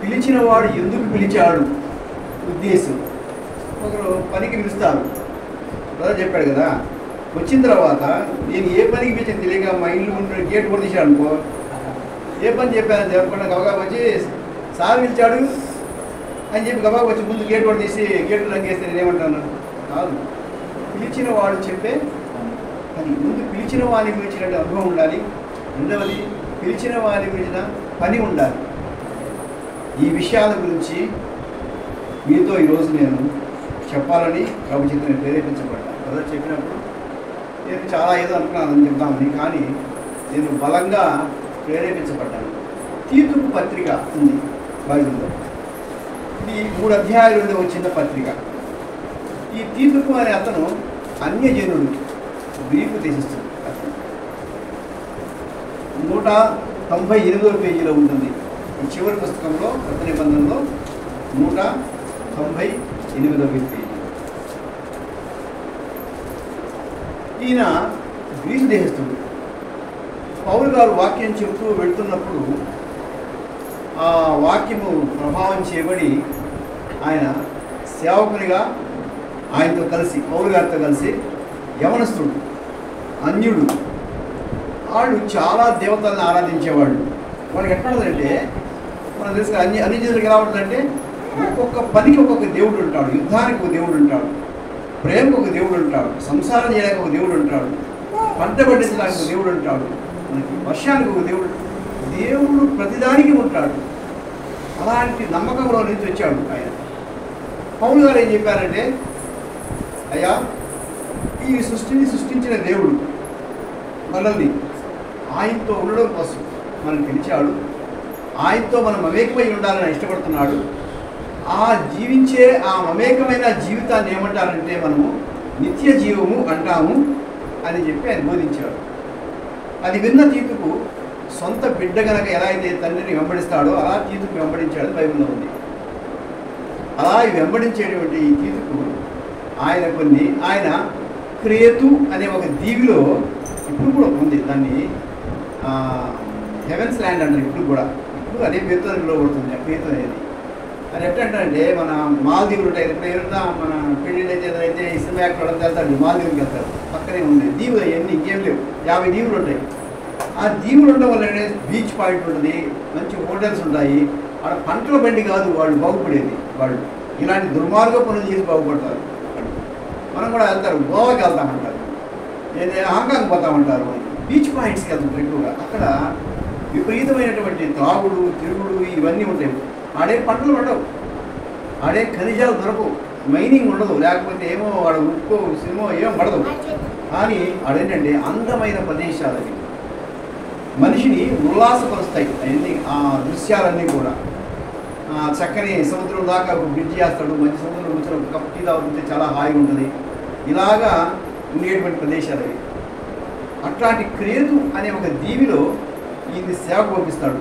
పిలిచిన వాడు ఎందుకు పిలిచాడు ఉద్దేశం. ఒకరు పనికి పిలుస్తారు, బ్రదర్ చెప్పాడు కదా, వచ్చిన తర్వాత నేను ఏ పనికి పిలిచాను తెలియక మా ఇల్లు ఉంటే గేట్ కూడా తీశాడు అనుకో, ఏ పని చెప్పాను చెప్పకుండా గబగా వచ్చి సార్ పిలిచాడు అని చెప్పి గబగా వచ్చి ముందు గేట్ కూడా తీసి గేట్ రంగేస్తే నేనేమంటాను కాదు. పిలిచిన వాడు చెప్పే పని, ముందు పిలిచిన వాని గురించిన అనుభవం ఉండాలి, రెండవది పిలిచిన వాని గురించిన పని ఉండాలి. ఈ విషయాల గురించి మీతో ఈరోజు నేను చెప్పాలని ప్రభు చేత నేను ప్రేరేపించబడ్డాను. బ్రదర్ చెప్పినప్పుడు నేను చాలా ఏదో అనుకున్నాను చెప్తామని, కానీ నేను బలంగా ప్రేరేపించబడ్డాను. తీతుకు పత్రిక ఉంది బైబిల్లో. ఇది 3 అధ్యాయాలు ఉండే వచ్చిన పత్రిక. ఈ తీతుకు అనే అతను అన్యజనుడు, గ్రీకు దేశస్థుడు. 198వ పేజీలో ఉంటుంది ఈ చివరి పుస్తకంలో, కొత్త నిబంధనలో 198వ పేజీ. ఈయన గ్రీకు దేశస్థుడు. పౌలు గారు వాక్యం చెబుతూ వెళ్తున్నప్పుడు ఆ వాక్యము ప్రభావం చేయబడి ఆయన సేవకునిగా ఆయనతో కలిసి, పౌలు గారితో కలిసి, యవనస్తుడు, అన్యుడు, వాళ్ళు చాలా దేవతలను ఆరాధించేవాళ్ళు. వాళ్ళకి ఎట్లా ఉంటుందంటే, మనం తెలుసు అన్ని జనులకు ఎలా ఉంటుందంటే, ఒక్కొక్క పనికి ఒక్కొక్క దేవుడు ఉంటాడు. యుద్ధానికి ఒక దేవుడు ఉంటాడు, ప్రేమకు ఒక దేవుడు ఉంటాడు, సంసారం చేయడానికి ఒక దేవుడు ఉంటాడు, పంట పండించడానికి ఒక దేవుడు ఉంటాడు, మనకి వర్షానికి ఒక దేవుడు. దేవుడు ప్రతిదానికి ఉంటాడు. అలాంటి నమ్మకంలో నుంచి వచ్చాడు ఆయన. పౌలు గారు ఏం చెప్పారంటే, అయ్యా ఈ సృష్టిని సృష్టించిన దేవుడు మనల్ని ఆయనతో ఉండడం కోసం మనం పిలిచాడు. ఆయనతో మనం మమేకమై ఉండాలని ఇష్టపడుతున్నాడు. ఆ జీవించే ఆ మమేకమైన జీవితాన్ని ఏమంటారంటే మనము నిత్య జీవము అంటాము అని చెప్పి ఆయన బోధించాడు. అది విన్న తీతుకు సొంత బిడ్డ గనక ఎలా అయితే తండ్రిని వెంబడిస్తాడో అలా తీతుకు వెంబడించాడు బైబిల్లో ఉంది. అలా వెంబడించేటువంటి ఈ తీతుకు ఆయన క్రేతు అనే ఒక దీవిలో ఇప్పుడు కూడా ఉంది, దాన్ని హెవెన్స్ ల్యాండ్ అంటారు. ఇప్పుడు అదే పేరుతో పిలువబడుతుంది క్రేతు అనేది. అది ఎట్లంటే మన మాల్దీవులు ఉంటాయి. ఇప్పుడు ఏమన్నా మన పెళ్ళిళ్ళు అయితే ఈ సినిమా యాక్టర్ అంతా వెళ్తాడు, మాల్దీవులకి వెళ్తారు. పక్కనే ఉంది దీవులు, అవన్నీ ఇంకేం లేవు, 50 దీవులు ఉంటాయి. ఆ దీవులు ఉండడం వల్ల బీచ్ పాయింట్ ఉంటుంది, మంచి హోటల్స్ ఉంటాయి. ఆడ పంటల బండి కాదు వాళ్ళు బాగుపడేది, వాళ్ళు ఇలాంటి దుర్మార్గ పనులు చేసి బాగుపడతారు. మనం కూడా వెళ్తారు, గోవాకి వెళ్తామంటారు, హాంకాంగ్ పోతామంటారు, బీచ్ పాయింట్స్కి వెళ్తాం ఎక్కువగా. అక్కడ విపరీతమైనటువంటి త్రాగుడు తిరుగుడు ఇవన్నీ ఉంటాయి. ఆడే పంటలు ఉండవు, ఆడే ఖనిజాలు దొరకవు, మైనింగ్ ఉండదు, లేకపోతే ఏమో వాడు ఉప్పు సినిమా ఏమో పడదు. కానీ ఆడేంటంటే అందమైన ప్రదేశాలు అవి మనిషిని ఉల్లాసపరుస్తాయి. అవన్నీ ఆ దృశ్యాలన్నీ కూడా చక్కని సముద్రం దాకా ఒక బ్రిడ్జ్ చేస్తాడు, మంచి సముద్రం కూర్చొని ఒక కప్ టీ తాగుతుంటే చాలా హాయిగా ఉంటుంది. ఇలాగా ఉండేటువంటి ప్రదేశాలు అవి. అట్లాంటి క్రేతు అనే ఒక దీవిలో ఈయన్ని సేవకు పంపిస్తాడు.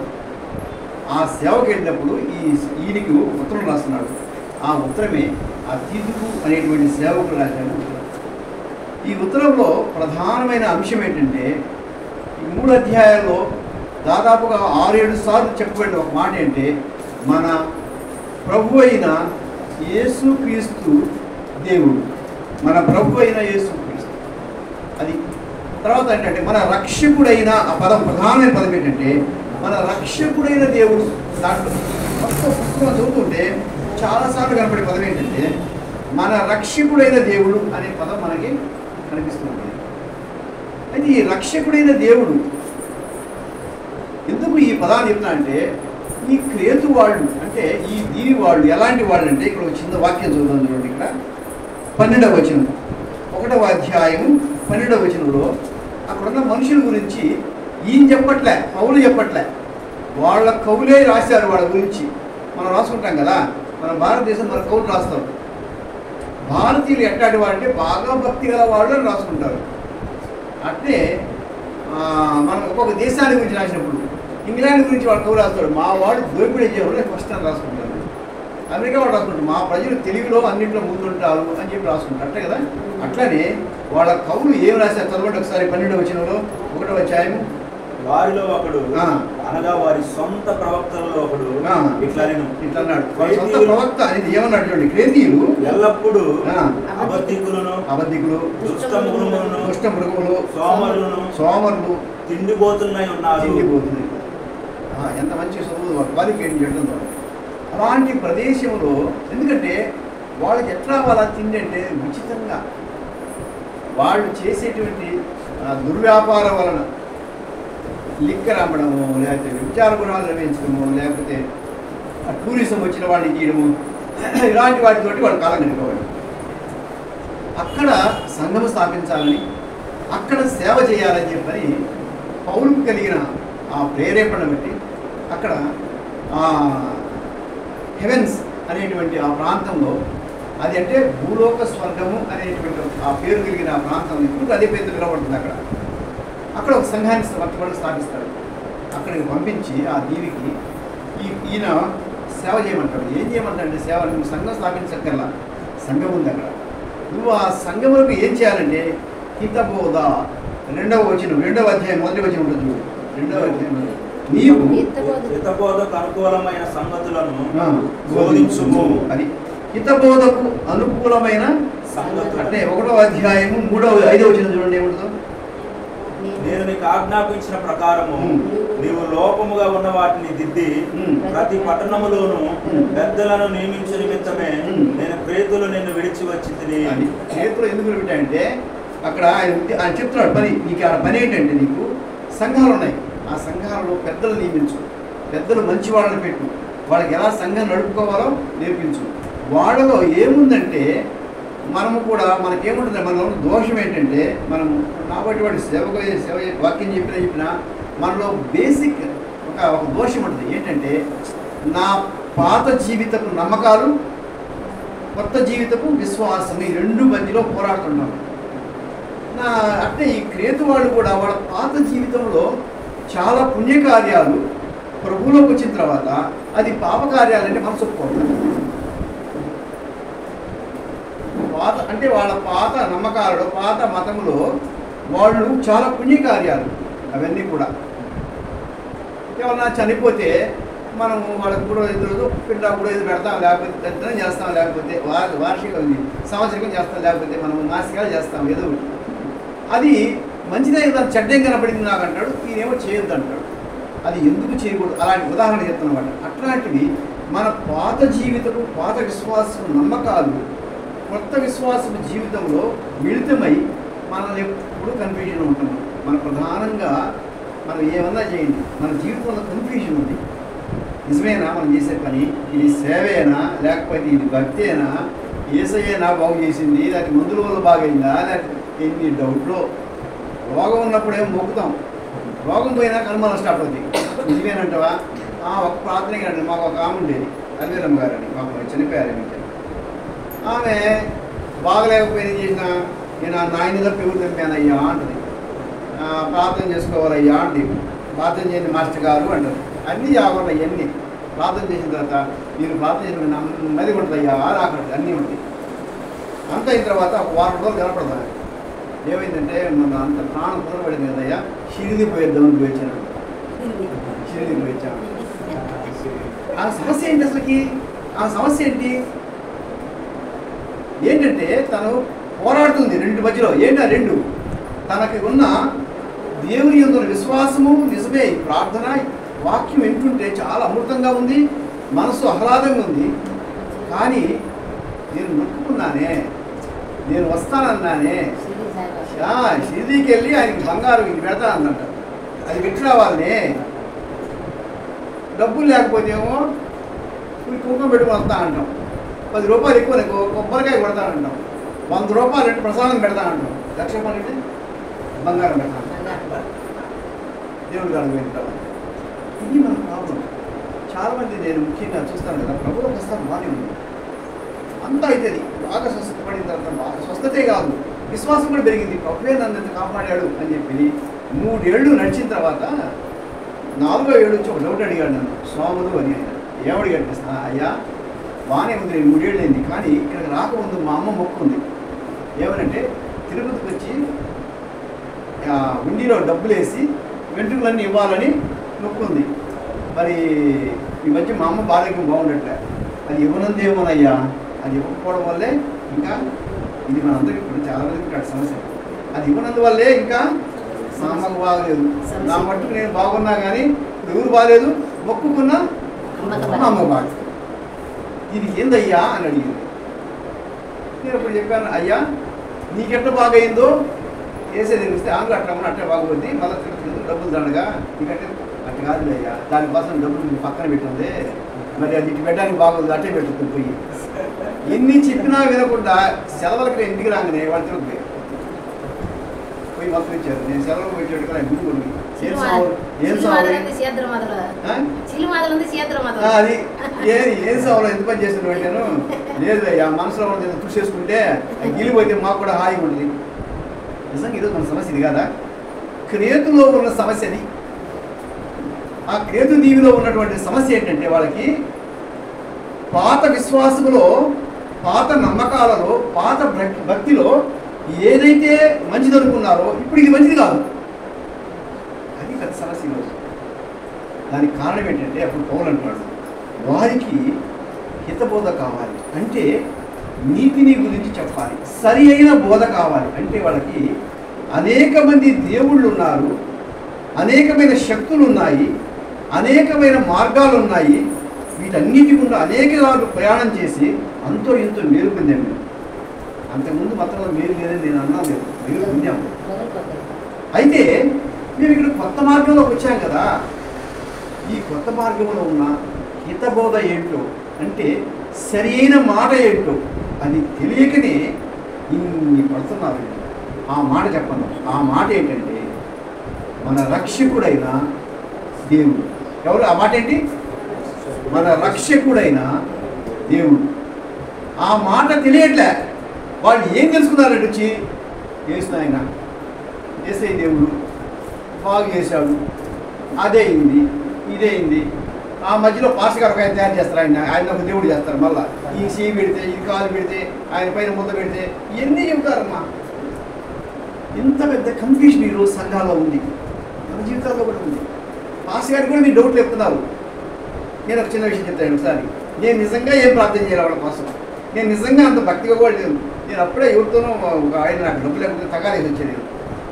ఆ సేవకు వెళ్ళినప్పుడు ఈయనకి ఉత్తరం రాస్తున్నాడు. ఆ ఉత్తరమే ఆ తీతుకు అనేటువంటి సేవకుడు రాశాడు ఉత్తరం. ఈ ఉత్తరంలో ప్రధానమైన అంశం ఏంటంటే ఈ 3 అధ్యాయాల్లో దాదాపుగా 6-7 సార్లు చెప్పబడిన ఒక మాట ఏంటంటే మన ప్రభు అయిన యేసుక్రీస్తు దేవుడు, మన ప్రభు అయిన యేసుక్రీస్తు. అది తర్వాత ఏంటంటే మన రక్షకుడైన, ఆ పదం ప్రధానమైన పదం ఏంటంటే మన రక్షకుడైన దేవుడు. దాంట్లో మొత్తం పుస్తకం చదువుతుంటే చాలాసార్లు కనపడే పదం ఏంటంటే మన రక్షకుడైన దేవుడు అనే పదం మనకి కనిపిస్తుంది. అయితే ఈ రక్షకుడైన దేవుడు ఎందుకు ఈ పదాన్ని చెప్తా అంటే ఈ క్రేతు వాళ్ళు అంటే ఈ దీవి వాళ్ళు ఎలాంటి వాళ్ళు అంటే ఇక్కడ ఒక చిన్న వాక్యం చదువుతాం చూడండి. ఇక్కడ 12వ వచనం, 1వ అధ్యాయము 12వ వచనంలో అక్కడున్న మనుషుల గురించి ఈయన చెప్పట్లే, కవులు చెప్పట్లే, వాళ్ళ కవులే రాశారు వాళ్ళ గురించి. మనం రాసుకుంటాం కదా, మన భారతదేశం మన కవులు రాస్తారు. భారతీయులు ఎట్లాంటి వాళ్ళంటే బాగా భక్తి గల వాళ్ళు అని రాసుకుంటారు. అంటే మనం ఒక్కొక్క దేశాన్ని గురించి రాసినప్పుడు ఇంగ్లాండ్ గురించి వాళ్ళు కవులు రాస్తారు, మా వాడు దోపిడీ చేయడం ఫస్ట్ అని రాసుకుంటారు. అమెరికా వాళ్ళు రాసుకుంటారు, మా ప్రజలు తెలుగులో అన్నింటిలో ముందుంటారు అని చెప్పి రాసుకుంటారు. అంతే కదా. అట్లనే వాళ్ళ కవులు ఏం రాశారు చదవండి ఒకసారి. 12వ వచనంలో 1వ అధ్యాయము. వారిలో ఒకడు అనగా వారి సొంత ప్రవక్తలలో ఒకడు ఇట్లా అన్నాడు. సొంత ప్రవక్త అనేది ఏమన్నాడు చూడండి. క్రేతీయులు ఎల్లప్పుడూ అబద్ధికులు, దుష్ట మృగములు, సోమరులు, తిండిపోతున్నాయి ఉన్నారు. ఎంత మంచి చదువు క్వాలిఫికేషన్ చేయడం. అలాంటి ప్రదేశంలో ఎందుకంటే వాళ్ళకి ఎట్లా వాళ్ళ తిండి అంటే ఉచితంగా వాళ్ళు చేసేటువంటి దుర్వ్యాపారం వలన లిక్కర్ అమ్మడము, లేకపోతే విచార గుణాలు నిర్వహించడము, లేకపోతే టూరిజం వచ్చిన వాళ్ళని చేయడము, ఇలాంటి వాటితోటి వాళ్ళు కాలం గడిపేవాళ్ళు. అక్కడ సంఘము స్థాపించాలని, అక్కడ సేవ చేయాలని చెప్పని పౌరుకు కలిగిన ఆ ప్రేరేపణ బట్టి అక్కడ హెవెన్స్ అనేటువంటి ఆ ప్రాంతంలో, అది అంటే భూలోక స్వర్గము అనేటువంటి ఆ పేరు కలిగిన ఆ ప్రాంతం ఇప్పుడు అదే పేరు నిలబడుతుంది. అక్కడ ఒక సంఘాన్ని వర్తకుడు స్థాపిస్తాడు. అక్కడికి పంపించి ఆ దీవికి ఈయన సేవ చేయమంటాడు. ఏం చేయమంటాడంటే సేవ, నువ్వు సంఘం స్థాపించక్కర్లా, సంఘం ఉంది అక్కడ. నువ్వు ఆ సంఘములకు ఏం చేయాలంటే హితబోధ 2వ వచనం, 2వ అధ్యాయం 1వ వచనం ఉంటుంది. 2వ అధ్యాయం నీవు హితబోధకు అనుకూలమైన సంగతులను బోధించుము. అది హితబోధకు అనుకూలమైన సంగతులు అంటే 1వ అధ్యాయము 5వ వచనం చూడండి ఏముంటుందో. నేను నీకు ఆజ్ఞాపించిన ప్రకారము నీవు లోపముగా ఉన్న వాటిని దిద్ది ప్రతి పట్టణములోను పెద్దలను నియమించే నిమిత్తమే నేను ప్రేతులు నిన్ను విడిచి వచ్చింది. చేతులు ఎందుకు పెట్టాయంటే అక్కడ ఆయన చెప్తున్నాడు పని. నీకు ఆ పని ఏంటంటే నీకు సంఘాలు ఉన్నాయి, ఆ సంఘాలలో పెద్దలు నియమించు, పెద్దలు మంచి వాళ్ళని పెట్టు, వాళ్ళకి ఎలా సంఘం నడుపుకోవాలో నేర్పించు. వాళ్ళలో ఏముందంటే మనము కూడా మనకేముంటుంది, మనలో దోషం ఏంటంటే మనం కాబట్టి వాడి సేవ వాక్యం చెప్పినా మనలో బేసిక్ ఒక దోషం ఉంటుంది. ఏంటంటే నా పాత జీవితపు నమ్మకాలు, కొత్త జీవితపు విశ్వాసం, ఈ రెండు మధ్యలో పోరాడుతున్నాం. అంటే ఈ క్రేతు వాళ్ళు కూడా వాళ్ళ పాత జీవితంలో చాలా పుణ్యకార్యాలు ప్రభువులోకి వచ్చిన తర్వాత అది పాపకార్యాలంటే మనసు ఒప్పుకోవట్లేదు. పాత అంటే వాళ్ళ పాత నమ్మకాలలో, పాత మతములో వాళ్ళు చాలా పుణ్యకార్యాలు అవన్నీ కూడా. ఎవరన్నా చనిపోతే మనము వాళ్ళకి కూడా ఎదురు పిల్ల కూడా ఏదో పెడతాం, లేకపోతే దర్శనం చేస్తాం, లేకపోతే వార్షిక సంవత్సరికం చేస్తాం, లేకపోతే మనం మాసికాలు చేస్తాం, ఏదో అది మంచిదే కదా, చెడ్డం కనపడింది నాకు అంటాడు, ఈయనేమో చేయొద్దు అంటాడు. అది ఎందుకు చేయకూడదు? అలాంటి ఉదాహరణ చెప్తున్నమాట. అట్లాంటివి మన పాత జీవితము, పాత విశ్వాసము, నమ్మకాలు కొత్త విశ్వాసము జీవితంలో మిళితమై మనల్ని ఎప్పుడు కన్ఫ్యూజన్ ఉంటున్నాం. మన ప్రధానంగా మనం ఏమన్నా చేయండి, మన జీవితంలో కన్ఫ్యూజన్ ఉంది. నిజమేనా మనం చేసే పని? ఇది సేవేనా, లేకపోతే ఇది భక్తేనా, ఏసయ్యేనా బాగు చేసింది, లేకపోతే మందుల వల్ల బాగైందా, లేకపోతే ఎన్ని డౌట్లో. రోగం ఉన్నప్పుడేమో మొక్కుతాం, రోగం పోయినా అనుమానం స్టార్ట్ అవుతుంది. నిజమేనంటవా? ఒక ప్రార్థనకి రండి. మాకు ఒక ఆమె ఉండేది, అల్వీరమ్మ గారు అని, మాకు చనిపోయారు. ఆమె బాగలేకపోయినా చేసిన నేను ఆ నాయన తప్ప ఎవరు తెంపానయ్యా అంటుంది. ప్రార్థన చేసుకోవాలయ్యా అండి. ప్రార్థన చేయండి మాస్టర్ గారు అంటారు. అన్నీ జాగ్రత్త అవన్నీ ప్రార్థన చేసిన తర్వాత మీరు ప్రార్థన చేసిన నెమ్మది ఉంటుందయ్యా రాకూడదు, అన్నీ ఉంటాయి. అంత అయిన తర్వాత ఒక వారం రోజులు కనపడతాను. ఏమైందంటే మన అంత ప్రాణం కుదరబడింది కదయ్యా, షిరిడి పోయేద్దామని పోయించాను. షిరిడి పోయించాను. ఆ సమస్య ఏంటి అసలుకి? ఆ సమస్య ఏంటంటే తను పోరాడుతుంది రెండు మధ్యలో. ఏంటి ఆ రెండు? తనకి ఉన్న దేవుని యందు విశ్వాసము నిజమే, ప్రార్థన వాక్యం వింటుంటే చాలా అమృతంగా ఉంది, మనసు ఆహ్లాదంగా ఉంది. కానీ నేను మొక్కుకున్నానే, నేను వస్తానన్నానే, షిరిడీకి వెళ్ళి ఆయనకి బంగారం ఇది పెడతానంట, అది పెట్టి రావాలనే, డబ్బులు లేకపోతేమో కుంకుమ పెట్టుకుని వస్తా అంటాం, 10 రూపాయలు ఎక్కువ నీకు కొబ్బరికాయ కొడతానంటాం, 100 రూపాయలు అంటే ప్రసాదం పెడతానంటాం, 1,00,000 రూపాయలు అంటే బంగారం పెడతాను, దేవుడు గారు వింటాం. ఇది మన ప్రాబ్లం. చాలామంది నేను ముఖ్యంగా చూస్తాను కదా, ప్రభుత్వం వస్తాను బాగానే ఉంది, అంతా అవుతుంది, బాగా స్వస్థత పడిన తర్వాత బాగా స్వస్థతే కాదు విశ్వాసం కూడా పెరిగింది. ప్రభువే నన్ను ఎంత కాపాడాడు అని చెప్పి 3 ఏళ్ళు నడిచిన తర్వాత 4వ ఏడు వచ్చి ఒక డౌట్ అడిగాడు నన్ను, స్వాములు అని. ఏమడిగాడు? అయ్యా బాగానే ఉంది, 3 ఏళ్ళు అయింది, కానీ ఇక్కడికి రాకముందు మా అమ్మ మొక్కుంది. ఏమనంటే తిరుపతికి వచ్చి ఉండిలో డబ్బులు వేసి వెంట్రుకలన్నీ ఇవ్వాలని మొక్కుంది. మరి ఈ మధ్య మా అమ్మ బాధ్యత బాగుండట్లే, అది ఇవ్వనందేమోనయ్యా, అది ఇవ్వకపోవడం వల్లే ఇంకా ఇది మనందరికీ ఇప్పుడు చాలా మందికి ఇక్కడ సమస్య. అది ఇవ్వనందువల్లే ఇంకా మా అమ్మకు బాగలేదు, నా మట్టుకు నేను బాగున్నా కానీ ఎవరు బాగాలేదు, మొక్కుకున్నా మా అమ్మ బాగలేదు. ఇది ఏందయ్యా అని అడిగింది. నేను ఇప్పుడు చెప్పాను, అయ్యా నీకెట్లా బాగయిందో వేసే తెలిస్తే ఆంగ్ల అట్లా అట్టే బాగుపోద్ది, మళ్ళీ తిరుగుతుంది డబ్బులు దండగా, నీకంటే అట్లా కాదు అయ్యా, దానికోసం డబ్బులు పక్కన పెట్టింది, మరి అది ఇటు పెట్టడానికి బాగోదు, అట్టే పెట్టుతుంది. పోయి ఎన్ని చెప్పినా వినకుండా సెలవులకి నేను ఇంటికి రాగానే వాళ్ళు తిరుగుతాయి పోయి మొత్తం ఇచ్చారు. నేను సెలవులకు పెట్టాడు కదా ముందు ఏం సాగు అది ఏం సాగులో ఎంత పని చేసిన పెట్టాను. లేదు అయ్యా మనసులో ఉన్న చూసేసుకుంటే గిలిపోతే మాకు కూడా హాయిగా ఉంటుంది. నిజంగా ఈరోజు మన సమస్య ఇది కాదా? క్రేతులో ఉన్న సమస్యది. ఆ క్రేతు దీవిలో ఉన్నటువంటి సమస్య ఏంటంటే వాళ్ళకి పాత విశ్వాసములో, పాత నమ్మకాలలో, పాత భక్తిలో ఏదైతే మంచిది అనుకున్నారో ఇప్పుడు ఇది మంచిది కాదు. అది పెద్ద సమస్య ఈరోజు. దానికి కారణం ఏంటంటే అప్పుడు పౌలు అంటున్నాడు, వారికి హితబోధ కావాలి అంటే నీతిని గురించి చెప్పాలి, సరి అయిన బోధ కావాలి అంటే వాళ్ళకి అనేక మంది దేవుళ్ళు ఉన్నారు, అనేకమైన శక్తులు ఉన్నాయి, అనేకమైన మార్గాలు ఉన్నాయి, వీటన్నిటి గుండా అనేక సార్లు ప్రయాణం చేసి అంతో ఎంతో మేలు పొందాము. అంతకుముందు మొత్తంలో మేలు లేదని నేను అన్నాను, లేదు మేలు పొందాము. అయితే మేము ఇక్కడ కొత్త మార్గంలోకి వచ్చాం కదా, ఈ కొత్త మార్గంలో ఉన్న హితబోధ ఏంటో అంటే సరి అయిన మాట ఏంటో అది తెలియకనే ఇన్ని పడుతున్నారు. ఆ మాట చెప్పను. ఆ మాట ఏంటంటే మన రక్షకుడైన దేవుడు. ఎవరు ఆ మాట ఏంటి? మన రక్షకుడైన దేవుడు. ఆ మాట తెలియట్లే. వాళ్ళు ఏం తెలుసుకున్నారంటే వచ్చి చేసిన చేసే దేవుడు బాగు చేశాడు, అదే అయింది, ఇదే అయింది. ఆ మధ్యలో పాస్టర్ గారు ఒక ఆయన తయారు చేస్తారు, ఆయన ఒక దేవుడు చేస్తారు. మళ్ళీ ఈ సీ పెడితే, ఈ కాలు పెడితే, ఆయన పైన ముద్ద పెడితే ఇవన్నీ చెబుతారమ్మా. ఇంత పెద్ద కన్ఫ్యూషన్ ఈరోజు సంఘాల్లో ఉంది, మన జీవితాల్లో కూడా ఉంది. పాస్టర్ గారికి కూడా మీరు డౌట్లు చెప్తున్నారు. నేను ఒక చిన్న విషయం చెప్తాను ఒకసారి. నేను నిజంగా ఏం ప్రార్థన చేయాలి వాళ్ళ కోసం, నేను నిజంగా అంత భక్తిగా కూడా లేదు. నేను అప్పుడే ఎవరితోనో ఒక ఆయన నాకు డబ్బు లేకపోతే తగాలేసి వచ్చాను.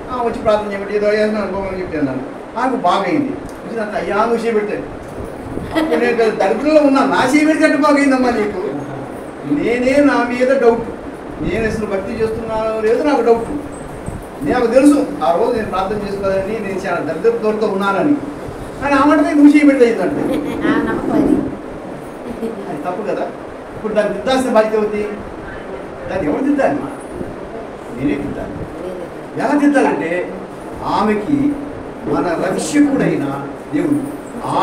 నేను వచ్చి ప్రార్థన చేయబట్టి ఏదో చేసిన అనుకోమని చెప్పాను. నాకు బాగైంది. వచ్చినంత అయ్యా నువ్వు చేపెడతాను. నేను దరిద్రంలో ఉన్నా, నా చేపెడితే బాగైందమ్మా నీకు. నేనే నా మీద డౌట్, నేను అసలు భక్తి చేస్తున్నానో లేదో నాకు డౌట్. నాకు తెలుసు ఆ రోజు నేను ప్రార్థన చేసుకోవాలని, నేను చాలా దరిద్రతో ఉన్నానని. కానీ ఆ మాటనే నువ్వు చేయబెట్టేదంటే అది తప్పు కదా. ఇప్పుడు దాన్ని దిద్దాల్సిన బాధ్యత అవుతుంది. దాన్ని ఎవరు దిద్దాలి? నేనే దిద్దాలి. ఎలా దిద్దాలంటే ఆమెకి మన రక్షకుడైన దేవుడు,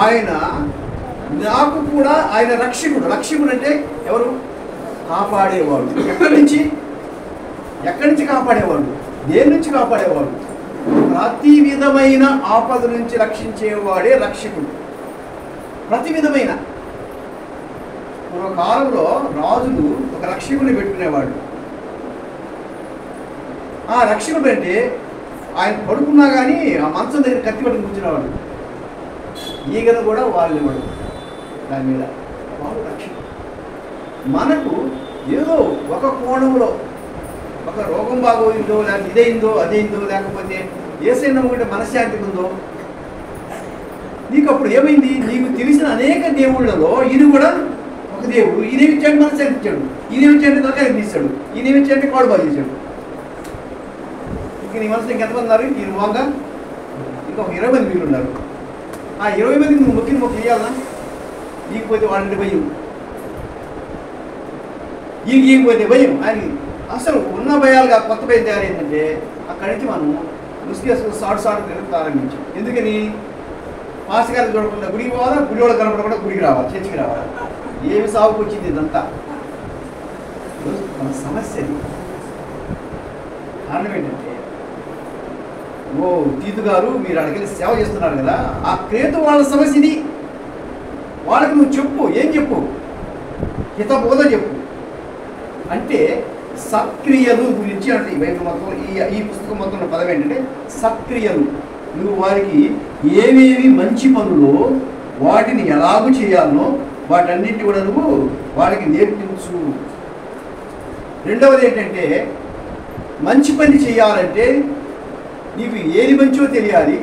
ఆయన నాకు కూడా ఆయన రక్షకుడు. రక్షకుడు అంటే ఎవరు? కాపాడేవాడు. ఎక్కడి నుంచి కాపాడేవాడు? దేని నుంచి కాపాడేవాడు? ప్రతి విధమైన ఆపద నుంచి రక్షించేవాడే రక్షకుడు. ప్రతి విధమైన. పూర్వకాలంలో రాజులు ఒక రక్షకుని పెట్టుకునేవాడు. ఆ రక్షకుడు అంటే ఆయన పడుకున్నా కానీ ఆ మంచం దగ్గర కత్తి పట్టుకుని కూర్చునేవాడు. ఈగను కూడా వాళ్ళు ఇవ్వడు దాని మీద. వాడు రక్షకుడు. మనకు ఏదో ఒక కోణంలో ఒక రోగం బాగోయిందో, లేకపోతే ఇదైందో అదైందో, లేకపోతే ఏసైనా ఒకటి మనశ్శాంతి ఉందో, నీకు అప్పుడు ఏమైంది? నీకు తెలిసిన అనేక దేవుళ్ళలో ఇది కూడా ఒక దేవుడు. ఈయనేమిచ్చాడు? మనశ్శాంతి ఇచ్చాడు. ఈయనేమిచ్చాడంటే తలకాయ తీశాడు. ఈయనేమిచ్చాడంటే కాడు బాగా చేశాడు. ఇంక నీ మనసులో ఇంకెంతమంది ఉన్నారు? ఈయన బాగా ఇంకా ఒక 20 మంది మీరు ఉన్నారు. ఆ 20 మందికి నువ్వు మొక్కిన మొక్క ఇవ్వాలా? ఈగిపోతే వాళ్ళంటే భయం, ఈగిపోతే భయం. ఆయన అసలు ఉన్న భయాలుగా కొత్త భయం తయారైందంటే అక్కడి నుంచి మనం ముసుగేసుకుని సాడు తిరగడం ప్రారంభించాం. ఎందుకని? మాస్టర్ గారిని చూడకుండా గుడికి పోవాలా, గుడి వాళ్ళకి కనపడకుండా గుడికి రావాలి, చర్చికి రావాలి. ఏమి సాగుకు వచ్చింది ఇదంతా? మన సమస్య. కారణం ఏంటంటే, ఓ తీతు గారు మీరు అడిగి సేవ చేస్తున్నారు కదా, ఆ క్రేతు వాళ్ళ సమస్య ఇది. వాళ్ళకి నువ్వు చెప్పు. ఏం చెప్పు? హితబోధ చెప్పు. అంటే సక్రియలు గురించి అంటే ఈ బైబిల్ మొత్తం ఈ పుస్తకం మొత్తం పదం ఏంటంటే సక్రియలు. నువ్వు వారికి ఏమేమి మంచి పనులు వాటిని ఎలాగూ చేయాలనో వాటన్నింటి కూడా నువ్వు వారికి నేర్పించు. రెండవది ఏంటంటే, మంచి పని చేయాలంటే నీకు ఏది మంచో తెలియాలి.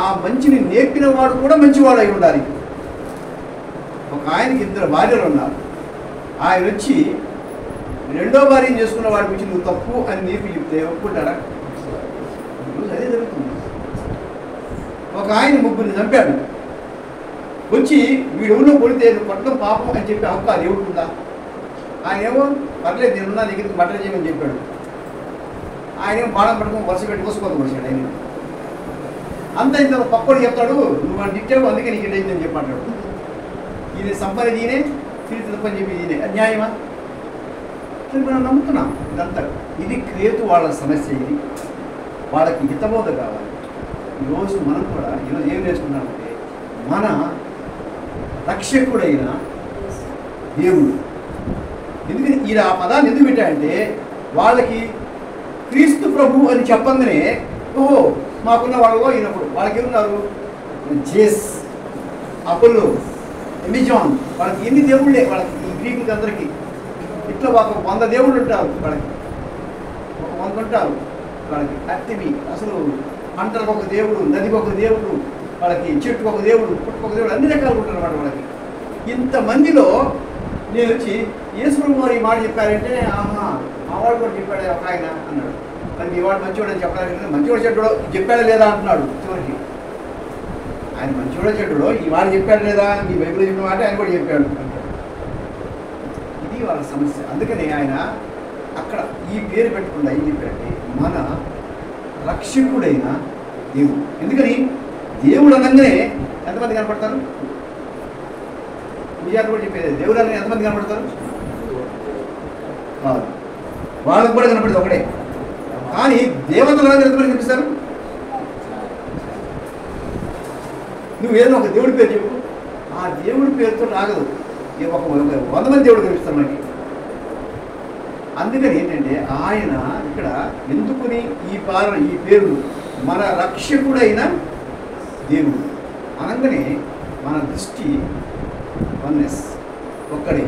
ఆ మంచిని నేర్పిన వాడు కూడా మంచివాడు అయి ఉండాలి. ఒక ఆయనకి 2 భార్యలు ఉన్నారు. ఆయన వచ్చి రెండో భార్యను చేసుకున్న వాడి గురించి నువ్వు తప్పు అని నీకు చెప్తే ఒప్పుకుంటారా? అదే జరుగుతుంది. ఒక ఆయన 3 చంపాడు. వచ్చి వీడు ఎవరిలో కొడితే నువ్వు కొట్టడం పాపం అని చెప్పి హక్కు అది ఎవరుందా? ఆయన ఏమో పర్లేదు నేనున్నా నీకు బట్టలు చేయమని చెప్పాడు. ఆయన ఏమో బాణం పట్టుకొని వరుస పెట్టి కోసుకోవద్దు వచ్చాడు. ఆయన అంత ఇంత పక్కడు చెప్తాడు, నువ్వు వాడిని తిట్టావు అందుకే నీకు ఇదైందని చెప్పంటాడు. ఈయన సంపద ఈయనే, తిరిగి తప్పని చెప్పి ఈయనే. అన్యాయమా? మనం నమ్ముతున్నాం ఇదంతా. ఇది క్రేతు వాళ్ళ సమస్య. ఇది వాళ్ళకి హితబోధ కావాలి. ఈరోజు మనం కూడా ఈరోజు ఏం నేర్చుకున్నామంటే, మన రక్షకుడైన దేవుడు. ఎందుకని ఈయన ఆ పదాన్ని ఎందుకు పెట్టాడంటే, వాళ్ళకి క్రీస్తు ప్రభు అని చెప్పంగానే ఓహో మాకున్న వాళ్ళలో ఈయనప్పుడు వాళ్ళకి ఏమున్నారు? జేస్, అపోలో, ఎమిజాన్, వాళ్ళకి ఎన్ని దేవుళ్ళే వాళ్ళకి. ఈ గ్రీకులకి అందరికీ ఇట్లా ఒక 100 దేవుళ్ళు ఉంటారు వాళ్ళకి. ఒక 100 ఉంటారు వాళ్ళకి. అత్తివి అసలు పంటలకు ఒక దేవుడు, నదికి ఒక దేవుడు, వాళ్ళకి చెట్టుకు ఒక దేవుడు, పుట్టుకు ఒక దేవుడు, అన్ని రకాలు ఉంటారు అన్నమాట వాళ్ళకి. ఇంతమందిలో నేను వచ్చి యేసు వారు ఈ మాట చెప్పారంటే, ఆహా మా వాడు కూడా చెప్పాడు ఒక ఆయన అన్నాడు. మరి మీ వాడు మంచివాడు అని చెప్పడానికి మంచివాడు చెడ్డో చెప్పాడా లేదా అంటున్నాడు చివరికి. ఆయన మంచివాడో చెడ్డో ఈ మాట చెప్పాడు లేదా? మీ బైబిల్లో చెప్పిన మాట ఆయన కూడా చెప్పాడు. ఇది వాళ్ళ సమస్య. అందుకని ఆయన అక్కడ ఈ పేరు పెట్టకుండా ఏం చెప్పారంటే, మన రక్షకుడైన దేవుడు. ఎందుకని దేవుడు అనగానే ఎంతమంది కనపడతారు? పూజారు కూడా చెప్పేది దేవుడు అనగానే ఎంతమంది కనపడతారు? వాళ్ళకు కూడా కనపడేది ఒకటే. కానీ దేవతలు అనగానే ఎంతమంది కనిపిస్తారు? నువ్వు ఏదైనా ఒక దేవుడి పేరు చెప్పు, ఆ దేవుడి పేరుతో రాగదు. ఒక 100 మంది దేవుడు కనిపిస్తారు మనకి. అందుకని ఏంటంటే ఆయన ఇక్కడ ఎందుకుని ఈ పేరు మన రక్షకుడైన దేవుడు అనగానే మన దృష్టి వన్నెస్, ఒక్కడే.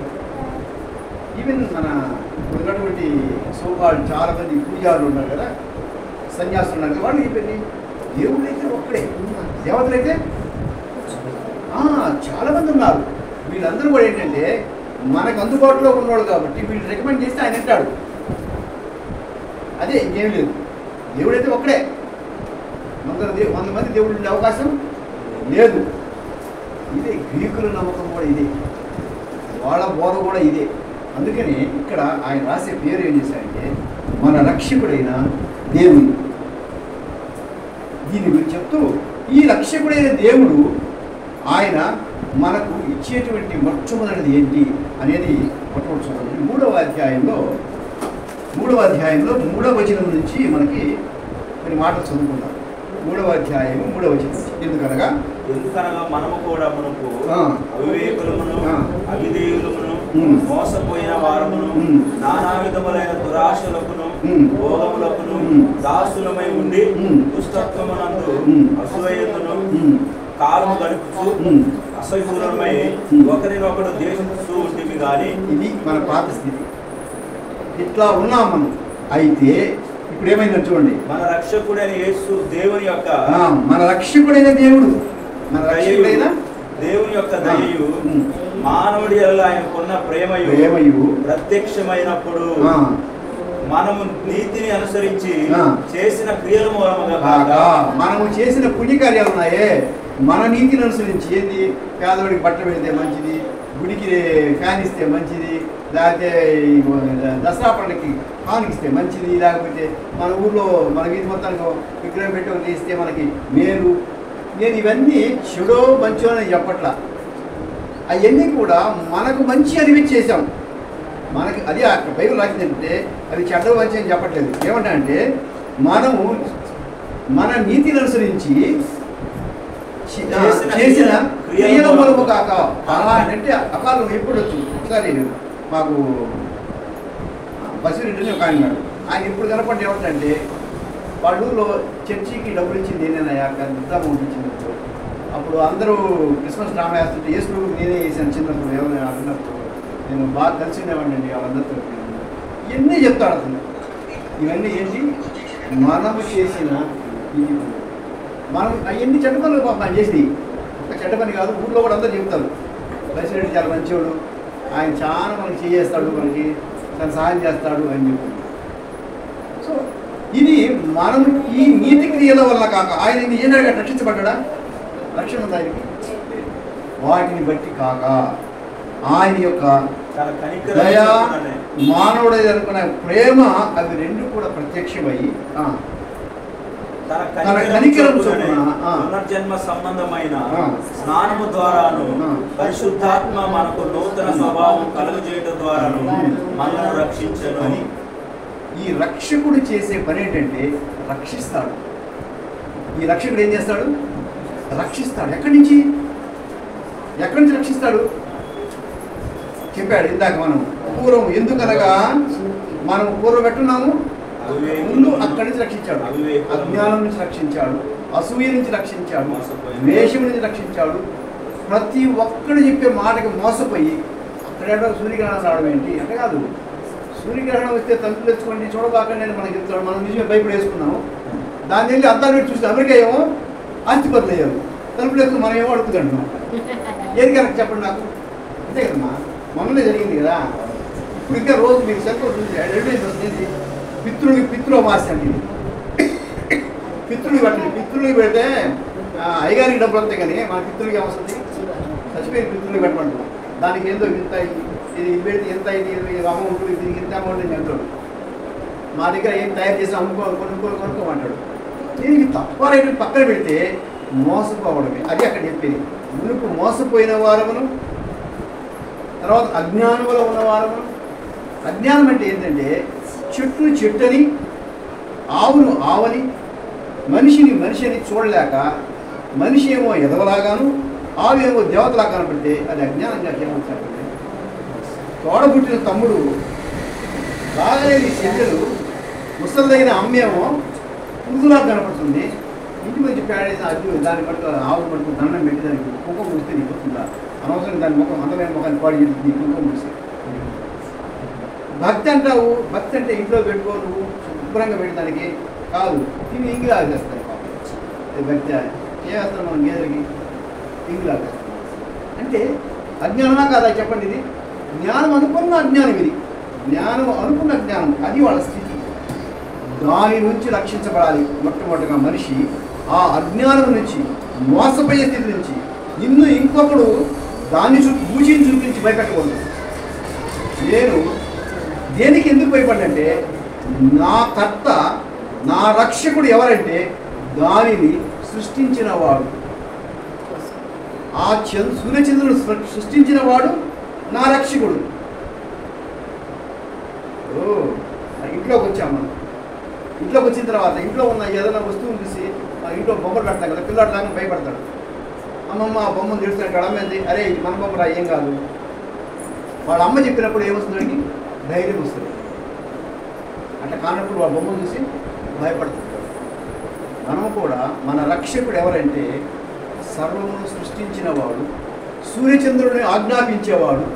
ఈవెన్ మన ఉన్నటువంటి సోకాళ్ళు చాలామంది పూజారులు ఉన్నారు కదా, సన్యాసులు ఉన్నారు కదా, వాళ్ళు చెప్పింది దేవుడైతే ఒక్కడే, దేవతలైతే చాలామంది ఉన్నారు. వీళ్ళందరూ కూడా ఏంటంటే మనకు అందుబాటులో ఉన్నవాడు కాబట్టి వీళ్ళు రికమెండ్ చేస్తే ఆయన అంటాడు, అదే ఇంకేం లేదు. దేవుడైతే ఒక్కడే, 100 మంది దేవుడు ఉండే అవకాశం లేదు. ఇదే గ్రీకుల నమ్మకం కూడా ఇదే, వాళ్ళ బోధ కూడా ఇదే. అందుకని ఇక్కడ ఆయన రాసే పేరు ఏం చేశారంటే మన రక్షకుడైన దేవుడు. దీని గురించి చెప్తూ ఈ రక్షకుడైన దేవుడు ఆయన మనకు ఇచ్చేటువంటి మొట్టమొదటిది ఏంటి అనేది మొట్టమొదటి చూడండి. 3వ అధ్యాయంలో 3వ వచనం నుంచి మనకి కొన్ని మాటలు చదువుకుందాం. 3వ అధ్యాయం 3వ వచనం. ఎందుకనగా మనము కూడా మునుపు అవివేకులమును అవిధేయులమును మోసపోయిన వారమును నానా విధములైన దురాశలకును భోగములకును దాసులమై ఉండి దుష్టత్వమునందు అసూయతను కాలము గడుపుతూ అసహ్యులమై ఒకరినొకడు ద్వేషిస్తూ ఉంటుంది. కానీ ఇది మన పాత స్థితి, ఇట్లా ఉన్నాం మనం. అయితే ఇప్పుడు ఏమైందో చూడండి, మన రక్షకుడైన యేసు దేవుని యొక్క మన రక్షకుడైన దేవుడు, మన రక్షకుడైన దేవుని యొక్క దయయు మానవుడి వల్ల ఆయనకున్న ప్రేమయు ప్రత్యక్షమైనప్పుడు మనము నీతిని అనుసరించి చేసిన క్రియల మూలముగా మనము చేసిన పుణ్యకార్యాలు ఉన్నాయే, మన నీతిని అనుసరించి ఏంది, పేదవాడికి బట్ట పెడితే మంచిది, గుడికి ఫ్యాన్ ఇస్తే మంచిది, లేకపోతే దసరా పండుగకి కానికిస్తే మంచిది, లేకపోతే మన ఊళ్ళో మన వీధి మొత్తానికి విగ్రహం పెట్టి ఇస్తే మనకి మేలు. నేను ఇవన్నీ చెడో మంచో అని చెప్పట్లా, అవన్నీ కూడా మనకు మంచి అనిపించేసాం. మనకి అది అక్కడ బైబిల్ రాసిందంటే అది చెడ్డ మంచి అని చెప్పట్లేదు. ఏమంటే మనము మన నీతిని అనుసరించి చేసిన క్రియల మూలము కాక. అలా అంటే అకాలం ఎప్పుడు వచ్చింది. ఒకసారి మాకు బసిరెడ్డిని ఒక ఆయన ఇప్పుడు కనపడి ఏమంటే వాళ్ళ ఊళ్ళో చర్చికి డబ్బులు ఇచ్చింది నేనేనయ్యా, పెద్ద అమౌంట్ ఇచ్చినప్పుడు. అప్పుడు అందరూ క్రిస్మస్ డ్రామా వేస్తుంటే యేసు ప్రభువుకి నేనే వేసాను చిన్నప్పుడు, ఎవరైనా అడిగినప్పుడు నేను బాగా కలిసి ఉండేవాడిని అండి వాళ్ళందరితో. ఇవన్నీ చెప్తాడు అతను. ఇవన్నీ ఏంటి, మనము చేసిన ఇది, మనం అవన్నీ చెడ్డ పనులు పాపం చేసి, ఒక చెడ్డ పని కాదు, ఊళ్ళో కూడా అందరూ చెప్తారు ప్రెసిడెంట్ చాలా మంచివాడు, ఆయన చాలా మనకి చేస్తాడు, మనకి తను సహాయం చేస్తాడు అని చెప్పి. సో ఇది మనం ఈ నీతి క్రియల వల్ల కాక, ఆయన ఏనాడు రక్షించబడ్డా, రక్షణ ఉంది ఆయనకి, వాటిని బట్టి కాక ఆయన యొక్క దయా మానవుడు అనుకున్న ప్రేమ, అవి రెండు కూడా ప్రత్యక్షమై తన కనికరం పునర్జన్మ సంబంధమైన స్నానము ద్వారాను పరిశుద్ధాత్మ మనకు నూతన స్వభావం కలుగజేయడం ద్వారాను మనల్ని రక్షించను. ఈ రక్షకుడు చేసే పని ఏంటంటే రక్షిస్తాడు. ఈ రక్షకుడు ఏం చేస్తాడు, రక్షిస్తాడు. ఎక్కడి నుంచి రక్షిస్తాడు చెప్పాడు ఇందాక. మనం పూర్వం ఎందుకనగా మనం పూర్వం ఎట్టున్నాము, ముందు అక్కడి నుంచి రక్షించాడు, అజ్ఞానం నుంచి రక్షించాడు, అసూయ నుంచి రక్షించాడు, ద్వేషం నుంచి రక్షించాడు. ప్రతి ఒక్కడు చెప్పే మాటకి మోసపోయి అక్కడ సూర్యగ్రహణం రావడం ఏంటి అంటే కాదు. సూర్యగ్రహణం వస్తే తలుపులు తెచ్చుకోండి చూడబాకండి అని మనకి చెప్తాడు. మనం నిజమే భయపడి వేసుకున్నాము. దాన్ని వెళ్ళి అద్దాలు పెట్టి చూస్తే అమెరికా ఏమో ఆస్తిపతులు అయ్యారు, తలుపులు వేసుకుని మనం ఏమో అడుగుతుంటున్నాం. ఏది కరెక్ట్ చెప్పండి నాకు, అంతే కదమ్మా. మొన్ననే జరిగింది కదా. ఇప్పుడు ఇంకా రోజు మీకు సెల్ఫోన్ చూసి అడ్వర్టైజ్ వస్తుంది, పితృమాస్య అండి. పితృలు పెట్టండి, పితృలు పెడితే అయ్యగారికి డబ్బులు వస్తాయి, కానీ మన పితృలకి ఏమొస్తుంది, చచ్చిపోయిన పితృలు పెట్టమంటాం. దానికి ఏందో ఇంత ఇది పెడితే ఎంత ఇది అమౌంట్, దీనికి ఇంత అమౌంట్ అని చెప్తాడు. మా దగ్గర ఏం తయారు చేసి కొనుక్కోమంటాడు. దీనికి తప్ప రేటు పక్కన పెడితే మోసపోవడమే, అది అక్కడ చెప్పేది. మునుపు మోసపోయిన వారమును, తర్వాత అజ్ఞానంలో ఉన్న వారమును. అజ్ఞానం అంటే ఏంటంటే చెట్టుని చెట్టని, ఆవును ఆవని, మనిషిని మనిషి అని చూడలేక మనిషి ఏమో ఎదవలాగాను ఆవు ఏమో దేవతలా కనపడితే అది అజ్ఞానంగా ఏమవుతాడు. తోడబుట్టిన తమ్ముడు, బాగలేని చెల్లెలు, ముసలిదైన అమ్మేమో పురుగులా కనపడుతుంది. ఇంటి మంచి పేడేసిన అజ్జు దాన్ని పట్టు ఆవు పట్టు దండం పెట్టి దానికి కుక్క ముడితే నిలుపుతుందా అనవసరం దాని ముఖం అందమైన ముఖాన్ని పాడు చేసి నీ కుంకుమ పూసి. భక్తి అంటావు, భక్తి అంటే ఇంట్లో పెట్టుకో నువ్వు శుభ్రంగా పెట్టడానికి కాదు, ఇవి ఇంగిలాగా చేస్తాయి పాపం. భక్తి ఏమేస్తాం మనం గేదెలకి ఇంగిలాగా చేస్తాం. అంటే అజ్ఞానమా కాదా చెప్పండి? ఇది జ్ఞానం అనుకున్న అజ్ఞానం, ఇది జ్ఞానం అనుకున్న జ్ఞానం, అది వాళ్ళ స్థితి. దాని నుంచి రక్షించబడాలి. మొట్టమొదటిగా మనిషి ఆ అజ్ఞానం నుంచి, మోసపోయే స్థితి నుంచి నిన్ను ఇంకొకడు దాన్ని భూషిని చూపించి భయపెట్టకూడదు. నేను దేనికి ఎందుకు భయపడ్డంటే, నా కర్త నా రక్షకుడు ఎవరంటే దానిని సృష్టించిన వాడు, ఆ సూర్యచంద్రుడు సృష్టించిన వాడు నా రక్షకుడు. ఇంట్లోకి వచ్చాము, ఇంట్లోకి వచ్చిన తర్వాత ఇంట్లో ఉన్న ఏదైనా వస్తువుని చూసి ఇంట్లో బొమ్మలు పెడతాం కదా, పిల్లాడు దాకా భయపడతాడు. అమ్మమ్మ ఆ బొమ్మను తెలుస్తాడు, అమ్మేది అరే ఇది మన బొమ్మరా ఏం కాదు. వాళ్ళ అమ్మ చెప్పినప్పుడు ఏమొస్తుందండి? ధైర్యం వస్తుంది. అట్లా కానప్పుడు వాళ్ళ బొమ్మను చూసి భయపడుతుంది. మనం కూడా మన రక్షకుడు ఎవరంటే సర్వమును సృష్టించిన వాడు, సూర్యచంద్రుడిని ఆజ్ఞాపించేవాడు,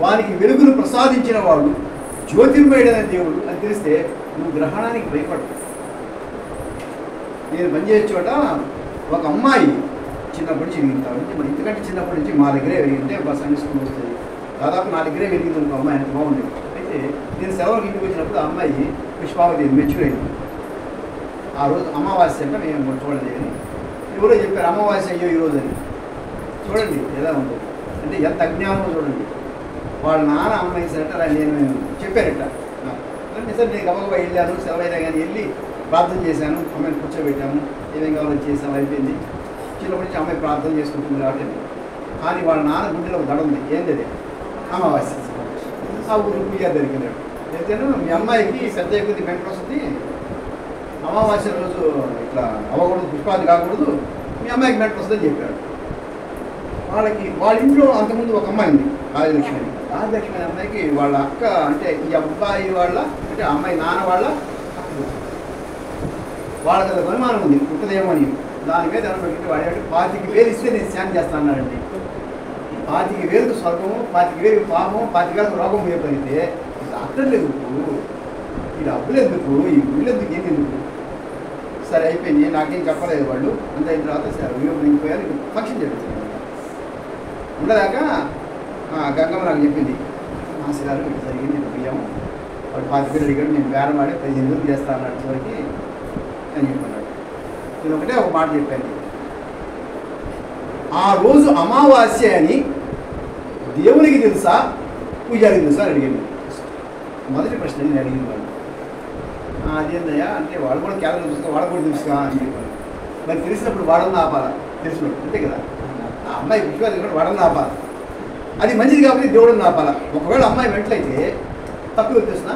వానికి వెలుగును ప్రసాదించిన వాడు, జ్యోతిర్మయుడైన దేవుడు అని తెలిస్తే నువ్వు గ్రహణానికి భయపడవు. నేను పనిచేసే చోట ఒక అమ్మాయి చిన్నప్పటి నుంచి వెలిగింది. మరి ఇంతకంటే చిన్నప్పటి నుంచి మా దగ్గరే వెలిగింటే మా సండే స్కూల్ వస్తుంది, దాదాపు నా దగ్గరే వెలిగింది ఒక అమ్మాయి. అంటే బాగుండేది. అయితే నేను సెలవుకి ఇంటికి వచ్చినప్పుడు ఆ అమ్మాయి పుష్పావతి మెచ్యూర్ అయింది. ఆ రోజు అమావాస్య అంటే మేము చూడలేదు అని ఎవరో చెప్పారు, అమావాస్య అయ్యో ఈరోజు అని. చూడండి ఎలా ఉంటుంది అంటే ఎంత అజ్ఞానమో చూడండి. వాళ్ళ నాన్న అమ్మాయి సరే నేను చెప్పారట. సార్ నేను గబగబా వెళ్ళాను, సెలవైనా కానీ వెళ్ళి ప్రార్థన చేశాను, అమ్మాయిని కూర్చోబెట్టాము, ఏమేం కావాలో చేసాము, అయిపోయింది. చిన్నప్పటి నుంచి అమ్మాయి ప్రార్థన చేసుకుంటుంది కాబట్టి. కానీ వాళ్ళ నాన్న గుండెలో దడ ఉంది. ఏంది అది? అమావాస్య. ఆ ఊరు పూజ దొరికినాడు. అయితేను మీ అమ్మాయికి పెద్ద ఎక్కువ మెంటర్ వస్తుంది, అమావాస్య రోజు ఇట్లా అవ్వకూడదు, పుష్పాది కాకూడదు, మీ అమ్మాయికి మెంటర్ వస్తుందని చెప్పాడు. వాళ్ళ ఇంట్లో అంతకుముందు ఒక అమ్మాయి ఉంది, రాజలక్ష్మి. రాజలక్ష్మి అనే అమ్మాయికి వాళ్ళ అక్క అంటే ఈ అబ్బాయి వాళ్ళ అంటే అమ్మాయి నాన్న వాళ్ళకి అది అనుమానం ఉంది, పుట్టదేమో అని. దాని మీద పెట్టి వాడు 25,000 ఇస్తే నేను స్నాన్ చేస్తాను అన్నాడండి. 25,000 స్వర్గము, 25,000 పాపం, 25,000 రోగం అయిపోయితే డాక్టర్లు ఎందుకు, ఈ డబ్బులు ఎందుకు, ఈ గుళ్ళు ఎందుకు, ఏం ఎందుకు? సరే అయిపోయింది, నాకేం చెప్పలేదు వాళ్ళు. అంత అయిన తర్వాత సరే దిగిపోయారు. ఫంక్షన్ జరుగుతుంది. ఉండదాకా గంగమ్మ నాకు చెప్పింది, మాసి గారు ఇట్లా జరిగింది, నేను పోయాము, వాడు 25,000 అడిగాడు, నేను బేరం ఆడి 15,000 చేస్తా అన్నాడు చివరికి అని చెప్పన్నాడు. నేను ఒకటే ఒక మాట చెప్పాను, ఆ రోజు అమావాస్య అని దేవునికి తెలుసా, పూజారికి తెలుసా అని అడిగాను. మొదటి ప్రశ్న నేను అడిగింది వాళ్ళు. అదేందయ్యా అంటే వాళ్ళు కూడా క్యాలెండర్ చూస్తే వాడు కూడా తెలుసుగా అని చెప్పాను. మరి తెలిసినప్పుడు వాడన్నా ఆపాలా, తెలిసినప్పుడు అంతే కదా. ఆ అమ్మాయి విశ్వాసం కూడా వాడన్నా ఆపాలి, అది మంచిది కాబట్టి దేవుడిని ఆపాలా. ఒకవేళ అమ్మాయి వెంటలైతే తక్కువ తెలిసిన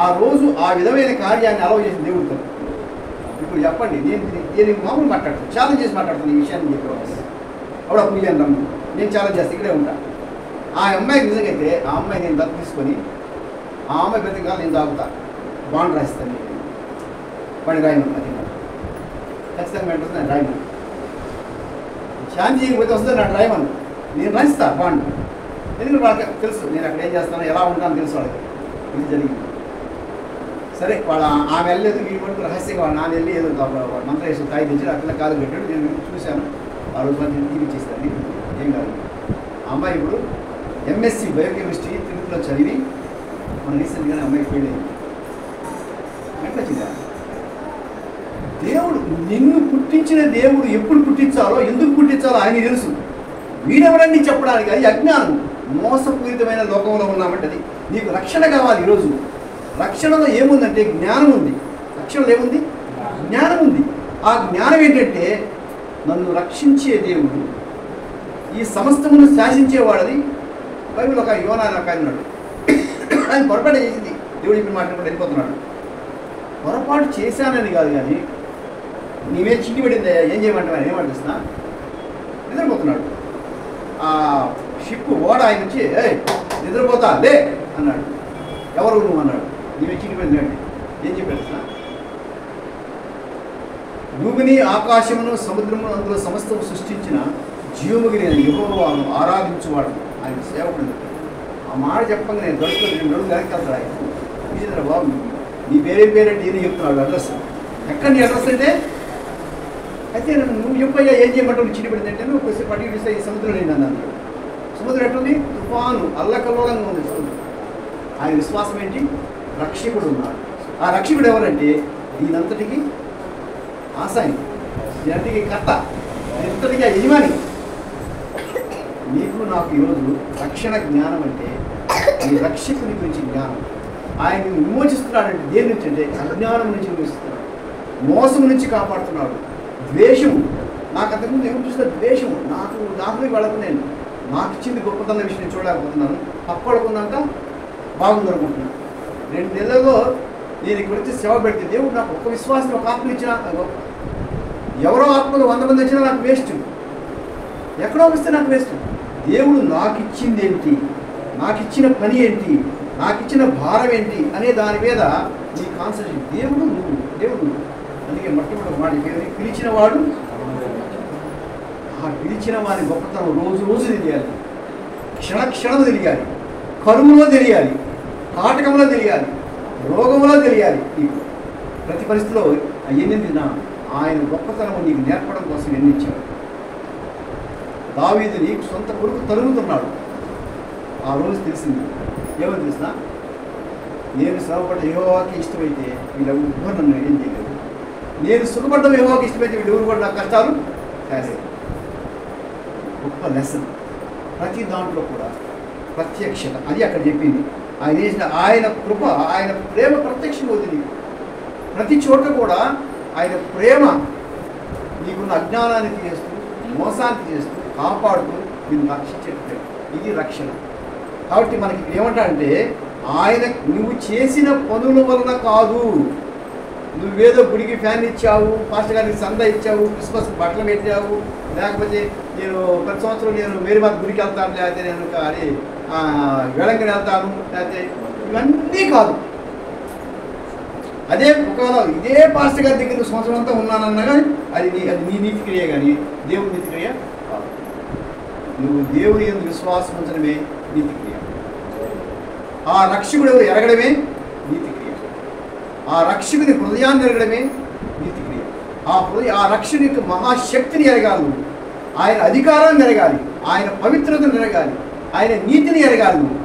ఆ రోజు ఆ విధమైన కార్యాన్ని అలవ చేసిన దేవుడితో. ఇప్పుడు చెప్పండి, నేను మామూలు మాట్లాడుతాను, ఛాలెంజ్ చేసి మాట్లాడుతాను ఈ విషయాన్ని చెప్పేవాళ్ళు. అప్పుడు పూజ అంటాము, నేను ఛాలెంజ్ చేస్తే ఇక్కడే ఉంటాను. ఆ అమ్మాయికి నిజంగా ఆ అమ్మాయి నేను దత్తు తీసుకొని ఆ అమ్మాయి ప్రతిగా నేను తాగుతా, బాండ్ రాయిస్తాను. వాడిని రాయను, అది ఖచ్చితంగా వెంటనే నేను రాయను. శాంతి చేయకపోతే వస్తుంది నాకు రాయమను, నేను రాయిస్తా బాండ్. ఎందుకంటే వాళ్ళకి తెలుసు నేను అక్కడ ఏం చేస్తాను, ఎలా ఉంటాను తెలుసు వాళ్ళకి. ఇది జరిగింది. సరే వాళ్ళ ఆమె వెళ్ళలేదు, వీడి వరకు రహస్యంగా వాళ్ళ నాన్న వెళ్ళి ఏదో మంత్రం వేసి తాయి తెచ్చాడు, అట్లా కాదు పెట్టాడు. నేను చూశాను, ఆ రోజు నేను తీపిచ్చేస్తాను, ఏం కాదు. ఆ అమ్మాయి ఇప్పుడు ఎంఎస్సి బయోకెమిస్ట్రీ తిరుపతిలో చదివి మన రీసెంట్గానే అమ్మాయి పెళ్ళింది. ఎట్లా దేవుడు నిన్ను పుట్టించిన దేవుడు ఎప్పుడు పుట్టించాలో, ఎందుకు పుట్టించాలో ఆయన తెలుసు. వీడెవడని చెప్పడానికి అది అజ్ఞానం. మోసపూరితమైన లోకంలో ఉన్నామంటే అది నీకు రక్షణ కావాలి. ఈరోజు రక్షణలో ఏముందంటే జ్ఞానం ఉంది. రక్షణలో ఏముంది? జ్ఞానం ఉంది. ఆ జ్ఞానం ఏంటంటే నన్ను రక్షించే దేవుడు, ఈ సమస్తమును శాసించేవాడని బైబిల్ ఒక యోనా ఒక ఆయన ఉన్నాడు. ఆయన పొరపాటు చేసింది, దేవుడు ఇప్పుడు మాట్లాడుకుంటూ వెళ్ళిపోతున్నాడు. పొరపాటు చేశానని కాదు, కానీ నీవే చిట్టి పడింది, ఏం చేయమంటావు, ఏమంటున్నా నిద్రపోతున్నాడు. ఆ షిప్ ఓడ ఆయన వచ్చి నిద్రపోతా లే అన్నాడు. ఎవరు నువ్వు అన్నాడు. నీవే చిట్టి పడింది అంటే ఏం చెప్పాడు? భూమిని, ఆకాశమును, సముద్రమును, అందులో సమస్తము సృష్టించిన జీవముగిరిన యెహోవాను ఆరాధించువాడు ఆయన సేవకుడు. ఆ మాట చెప్పంగా నేను దొరికి 2 రోజులు వెనక్కి వెళ్తాడు ఆయన. ఏంటంటే బాబు నీ పేరేంటి ఈయన చెప్తున్నాడు అడ్రస్. ఎక్కడ నీ అడ్రస్ అంటే అయితే నువ్వు చెప్పయ్యా ఏం చేయమంటావు నీ చిన్న పెడితే నువ్వు కొంచెం పట్టి ఈ సముద్రం నేను అన్నాను. సముద్రం ఎట్లుంది? తుఫాను అల్లకల్లోలంగా ఉంది సముద్రం. ఆయన విశ్వాసం ఏంటి? రక్షకుడు ఉన్నాడు. ఆ రక్షకుడు ఎవరంటే దీనంతటికి ఆసాయి, దీనంతటికి కర్త, దీనంతటికి యజమాని. నీకు నాకు ఈరోజు రక్షణ జ్ఞానం అంటే ఈ రక్షకుని గురించి జ్ఞానం. ఆయన విమోచిస్తున్నాడంటే దేని నుంచి అంటే అజ్ఞానం నుంచి విమోచిస్తున్నాడు, మోసం నుంచి కాపాడుతున్నాడు. ద్వేషం నాకు అంతకుముందు ఏమి చూసిన ద్వేషం నాకు వెళ్ళకు నేను నాకు ఇచ్చింది గొప్పతన్న విషయం నేను చూడలేకపోతున్నాను. పక్కడుకుందంట బాగుంది అనుకుంటున్నాను. 2 నెలల్లో నేను ఇక్కడ వచ్చి సేవ పెడితే దేవుడు నాకు ఒక విశ్వాసం ఒక ఆత్మ ఇచ్చినా గొప్ప. ఎవరో ఆత్మలు 100 మంది వచ్చినా నాకు వేస్ట్, ఎక్కడో వస్తే నాకు వేస్ట్. దేవుడు నాకు ఇచ్చింది ఏంటి, నాకు ఇచ్చిన పని ఏంటి, నాకు ఇచ్చిన భారం ఏంటి అనే దాని మీద నీ కాన్సన్ట్రేషన్. దేవుడు నువ్వు. అందుకే మొట్టమొదటి మాట పిలిచిన వాడు, ఆ పిలిచిన వారి గొప్పతనం రోజు తెలియాలి, క్షణం తెలియాలి, కరువులో తెలియాలి, కాటకంలో తెలియాలి, రోగంలో తెలియాలి. నీకు ప్రతి పరిస్థితిలో ఎన్నింటినా ఆయన గొప్పతనం నీకు నేర్పడం కోసం ఎన్నిచ్చాడు. దావీదుని సొంత కొడుకు తరుగుతున్నాడు. ఆ రోజు తెలిసింది. ఏమని తెలిసిన? నేను శ్రమపడ్డ యెహోవాకి ఇష్టమైతే వీళ్ళెవ్వరు నన్ను ఏం చేయలేదు. నేను సుఖపడ్డం యెహోవాకి ఇష్టమైతే వీళ్ళెవరు కూడా నాకు కష్టాలు కాలేదు. గొప్ప లెసన్. ప్రతి దాంట్లో కూడా ప్రత్యక్షత అది అక్కడ చెప్పింది. ఆయన చేసిన ఆయన కృప, ఆయన ప్రేమ ప్రత్యక్షంగా ఉంది నీకు. ప్రతి చోట కూడా ఆయన ప్రేమ నీకున్న అజ్ఞానాన్ని తీస్తూ, మోసాన్ని తీస్తూ, కాపాడుతూ నిన్ను రక్షించే ఇది రక్షణ. కాబట్టి మనకి ఏమంటారంటే ఆయన నువ్వు చేసిన పనుల వలన కాదు. నువ్వేదో గుడికి ఫ్యాన్ ఇచ్చావు, పాస్టర్ గారికి సంద ఇచ్చావు, క్రిస్మస్ బట్టలు పెట్టావు, లేకపోతే నేను ప్రతి సంవత్సరం నేను మేరీమాత గుడికి వెళ్తాను, లేకపోతే నేను అది వేళంగిని వెళ్తాను, లేకపోతే ఇవన్నీ కాదు. అదే ఒకవేళ ఇదే పాస్టర్ గారి దగ్గర సంవత్సరం అంతా ఉన్నానన్నగా అది నీ నీతి క్రియ, కానీ దేవుడి నీతి క్రియ కాదు. నువ్వు దేవుడి యందు విశ్వాసం ఉంచడమే నీతి క్రియ. ఆ రక్షకుడు ఎరగడమే నీతి క్రియ. ఆ రక్షకుని హృదయాన్ని ఎరగడమే నీతి క్రియ. ఆ రక్షకుని యొక్క మహాశక్తిని ఎరగాలి నువ్వు. ఆయన అధికారాన్ని ఎరగాలి, ఆయన పవిత్రతను ఎరగాలి, ఆయన నీతిని ఎరగాలి. నువ్వు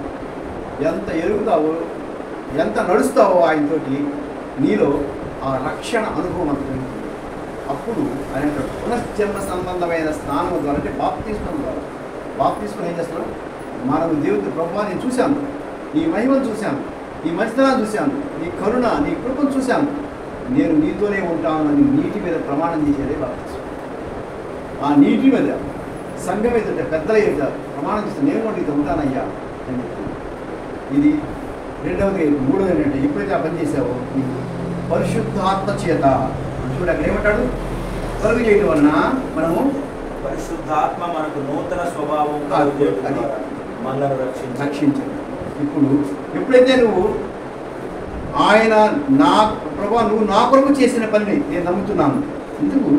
ఎంత ఎరుగుతావో, ఎంత నడుస్తావో ఆయనతోటి నీలో ఆ రక్షణ అనుభవం అంత పెరుగుతుంది. అప్పుడు ఆయన పునశ్జన్మ సంబంధమైన స్నానం ద్వారా, అంటే బాప్తిస్మం ద్వారా. బాప్తిస్మం ఏం చేస్తున్నాడు? మనం దేవుడి ప్రభువా నేను చూశాను, నీ మహిమను చూశాను, నీ మంచితనాన్ని చూశాను, నీ కరుణ, నీ కృపను చూశాను, నేను నీతోనే ఉంటానని నీటి మీద ప్రమాణం చేసేదే బాప్తిస్మం. ఆ నీటి మీద సంఘం మీద పెద్దల మీద ప్రమాణం చేస్తాను, నేను కూడా నీతో ఉంటానయ్యా అని చెప్తాను. ఇది రెండవది. మూడవది ఏంటంటే ఎప్పుడైతే ఆ పని చేసావో పరిశుద్ధాత్మ చేత చూడు అక్కడ ఏమంటాడు? కలుగు చేయడం వలన మనము పరిశుద్ధాత్మ మనకు నూతన స్వభావం మనల్ని రక్షించాడు. ఇప్పుడు ఎప్పుడైతే నువ్వు ఆయన నా ప్రభా నువ్వు నా కొరకు చేసిన పనిని నేను నమ్ముతున్నాను. ఎందుకు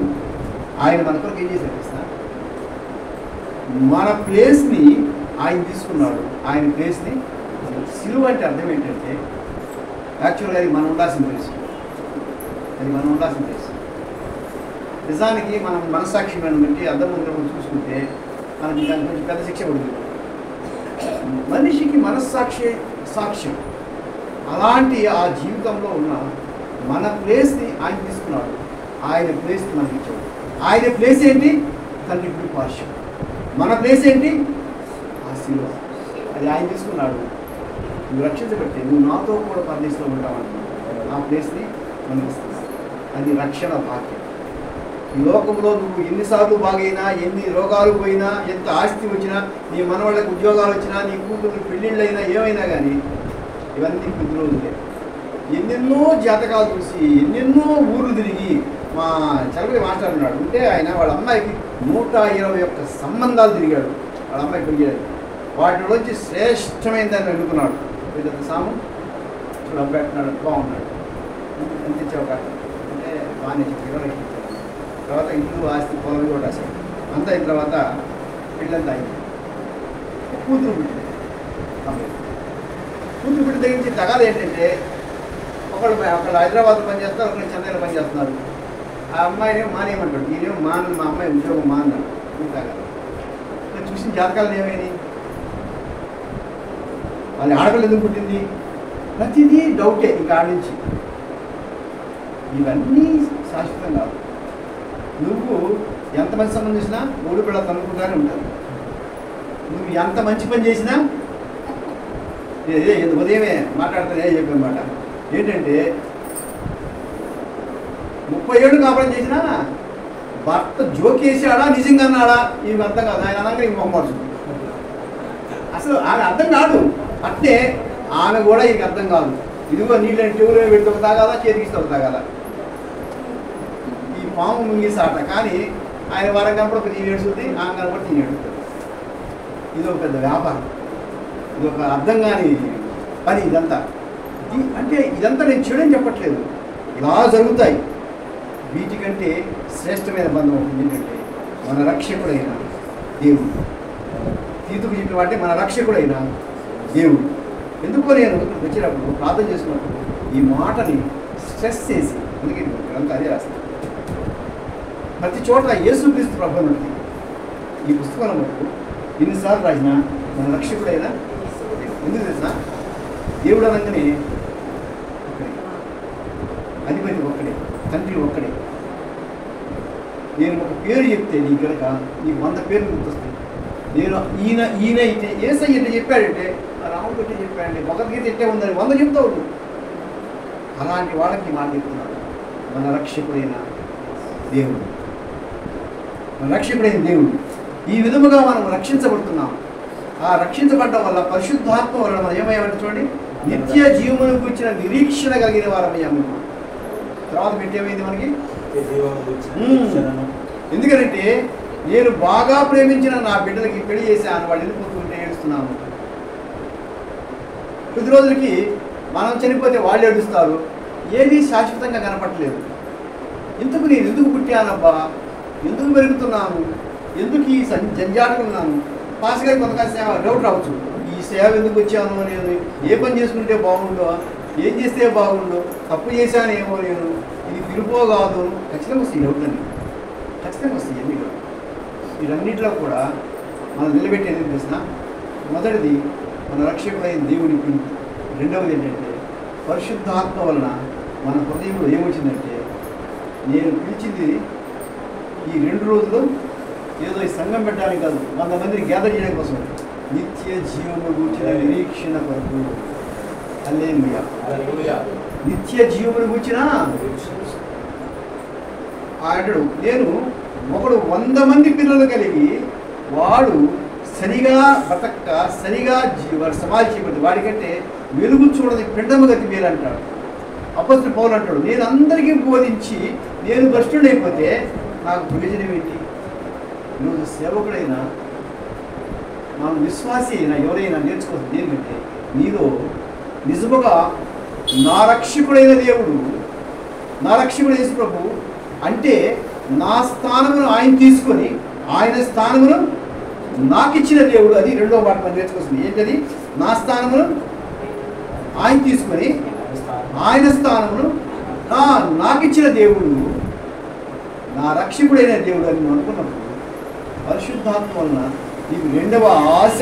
ఆయన మన కొరకు ఏం చేశాడు తెలుసా? మన ప్లేస్ని ఆయన తీసుకున్నాడు. ఆయన ప్లేస్ని సిలువ అంటే అర్థం ఏంటంటే యాక్చువల్గా అది మనం ఉండాల్సిన ప్లేస్. నిజానికి మనం మనస్సాక్షి మనం పెట్టి అర్థం ముందు చూసుకుంటే మనకి దాని గురించి పెద్ద శిక్ష పడుతుంది. మనిషికి మనస్సాక్షి సాక్ష్యం. అలాంటి ఆ జీవితంలో ఉన్న మన ప్లేస్ని ఆయన తీసుకున్నాడు. ఆయన ప్లేస్ని మనకి ఇచ్చాడు. ఆయన ప్లేస్ ఏంటి? తండ్రి కుడి పార్శ్వం. మన ప్లేస్ ఏంటి? ఆ సిలువ. అది ఆయన తీసుకున్నాడు. నువ్వు రక్షించబట్టి నువ్వు నాతో కూడా పరదేశంలో ఉంటావని ఆ ప్లేస్ని మనకి ఇస్తున్నాడు. అది రక్షణ భాగ్యం. ఈ లోకంలో నువ్వు ఎన్నిసార్లు బాగైనా, ఎన్ని రోగాలు పోయినా, ఎంత ఆస్తి వచ్చినా, నీ మనవాళ్ళకి ఉద్యోగాలు వచ్చినా, నీ కూతురు పెళ్ళిళ్ళైనా ఏమైనా కానీ ఇవన్నీ కొద్ది రోజులే. ఎన్నెన్నో జాతకాలు చూసి ఎన్నెన్నో ఊర్లు తిరిగి మా చలపతి మాస్టర్ ఉన్నాడు ఉంటే ఆయన వాళ్ళ అమ్మాయికి 121 సంబంధాలు తిరిగాడు. వాళ్ళ అమ్మాయి పెరిగాడు. వాటిలోంచి శ్రేష్టమైనదాన్ని అనుకున్నాడు. పెద్ద సాము చూడు అబ్బాయి అంటున్నాడు, బాగున్నాడు, ఎంత ఇచ్చావు కాదు అంటే బాగానే చెప్పి తర్వాత ఇల్లు ఆస్తి పొలం కూడా రాశాడు. అంతా అయిన తర్వాత పెళ్ళంతా అయింది. కూతురు పుట్టింది. కూతురు పుట్టిన దగ్గర నుంచి తగాదు ఏంటంటే ఒకళ్ళు హైదరాబాద్లో పనిచేస్తారు, ఒకళ్ళు చెన్నైలో పనిచేస్తున్నారు. ఆ అమ్మాయినేమో మానేయమంటాడు, ఈయనేమో మా అమ్మాయి ఉద్యోగం మాన్నాడు. తగాదు చూసిన జాతకాలను ఏమైనాయి, వాళ్ళ ఆడపిల్ల ఎందుకు పుట్టింది, ప్రతిదీ డౌటే. ఇంకా ఆడ నుంచి ఇవన్నీ శాశ్వతం కాదు. నువ్వు ఎంత మంచి సంబంధం చేసినా మూడు పిల్లలు అనుకుంటానే ఉంటారు. నువ్వు ఎంత మంచి పని చేసినా ఉదయమే మాట్లాడుతానే చెప్పానమాట. ఏంటంటే 30 ఏళ్ళు కాపురం చేసినా భర్త జోకేసాడా నిజంగా అన్నాడా ఇవి అర్థం కాదు. ఆయన అనగా ఇంక మొహమాడుతుంది. అసలు ఆమె అర్థం కాదు. అంటే ఆమె కూడా ఇది అర్థం కాదు. ఇదిగో నీళ్ళని చెవులో పెడితే ఒక తాగాదా, చేతికిస్తే ఒక తాగాదా, ఈ పాము ముంగిసాట. కానీ ఆయన వారం కనపడి 3 ఏడుస్తుంది, ఆమె కనపడి 3 ఏడుస్తుంది. ఇది ఒక పెద్ద వ్యాపారం, ఇది ఒక అర్థం కాని పని ఇదంతా. అంటే ఇదంతా నేను చెడని చెప్పట్లేదు, ఇలా జరుగుతాయి. వీటికంటే శ్రేష్టమైన బంధం ఉంటుంది. ఏంటంటే మన రక్షకుడైన దేవుడు. తీతుకు చెప్పిన వాటి మన రక్షకుడైన దేవుడు. ఎందుకో నేను వచ్చినప్పుడు ప్రార్థన చేసినప్పుడు ఈ మాటని స్ట్రెస్ చేసి, అందుకే అంతా అదే రాస్తాను. ప్రతి చోట యేసుక్రీస్తు ప్రభు ఉంటుంది. ఈ పుస్తకంలో మటుకు ఎన్నిసార్లు రాసిన మన రక్షకుడైన ఎందుకు తెలుసా, దేవుడు అనగానే ఒక్కడే, అధిపతి ఒక్కడే, తండ్రి ఒక్కడే. నేను ఒక పేరు చెప్తే నీకు కనుక నీకు 100 పేర్లు గుర్తొస్తాయి. నేను ఈయన అయితే ఏసయ్య అంటే చెప్పాడంటే రాముడు అంటే చెప్పాడంటే భగవద్గీత ఎట్టే ఉందని 100 చెప్తా ఉండు. అలాంటి వాళ్ళకి మాట చెప్తున్నాడు మన రక్షకుడైన దేవుడు. మన రక్షకుడైన దేవుడు. ఈ విధముగా మనం రక్షించబడుతున్నాం. ఆ రక్షించబడటం వల్ల పరిశుద్ధాత్మ వల్ల మనం ఏమయ్యామంటే చూడండి, నిత్య జీవమును గురించిన నిరీక్షణ కలిగిన వారమయ్యాము. తర్వాత పెట్టేమైంది మనకి, ఎందుకంటే నేను బాగా ప్రేమించిన నా బిడ్డలకి పెళ్లి చేశాను, వాళ్ళు వెళ్ళిపోతుంటే ఏడుస్తున్నాను. కొద్ది రోజులకి మనం చనిపోతే వాళ్ళు ఏడుస్తారు. ఏది శాశ్వతంగా కనపడలేదు. ఎందుకు నేను ఎందుకు పుట్టానబ్బా, ఎందుకు పెరుగుతున్నాను, ఎందుకు ఈ జంజాటలు ఉన్నాను. పాస్ గారికి కొంతకాలం సేవ డౌట్ రావచ్చు, ఈ సేవ ఎందుకు వచ్చాను, నేను ఏ పని చేసుకుంటే బాగుండో, ఏం చేస్తే బాగుండో, తప్పు చేశానేమో, నేను ఇది పిలుపో కాదు. ఖచ్చితంగా వస్తాయి డౌట్ అని, ఖచ్చితంగా వస్తాయి ఎన్ని డౌట్. వీటన్నిటిలో కూడా మనం నిలబెట్టేది ఏం తెలిసిన, మొదటిది మన రక్షకుడైన దేవుని పిలుపు. రెండవది ఏంటంటే పరిశుద్ధాత్మ వలన మన హృదయంలో ఏమొచ్చిందంటే, నేను పిలిచింది ఈ 2 రోజులు ఏదో ఈ సంఘం పెట్టడానికి కాదు, 100 మందిని గ్యాదర్ చేయడం కోసం, నిత్య జీవము గూర్చిన నిరీక్షణ కొరకు. హల్లెలూయా. నిత్య జీవమును గూర్చిన అంటాడు. నేను ఒకడు 100 మంది పిల్లలు కలిగి వాడు సరిగా బతక్క సరిగా వాడు సమాధి చేయబడి వాడికంటే వెలుగు చూడని పిండము గతి మీరు అంటాడు. అపొస్తలుడు పౌలు అంటాడు, నేను అందరికీ బోధించి నేను భ్రష్టుడైపోతే నాకు ప్రయోజనం ఏంటి. ఈరోజు సేవకుడైనా మనం విశ్వాసి అయినా ఎవరైనా నేర్చుకోవచ్చు ఏంటంటే, నీలో నిజముగా నా రక్షకుడైన దేవుడు, నా రక్షకుడు యేసు ప్రభు అంటే నా స్థానమును ఆయన తీసుకొని ఆయన స్థానమును నాకు ఇచ్చిన దేవుడు. అది రెండో మాట మనం నేర్చుకోవచ్చు. ఏంటది, నా స్థానమును ఆయన తీసుకొని ఆయన స్థానమును నాకు ఇచ్చిన దేవుడు నా రక్షకుడైన దేవుడు అని అనుకున్నప్పుడు పరిశుద్ధాత్మ వలన నీకు రెండవ ఆశ,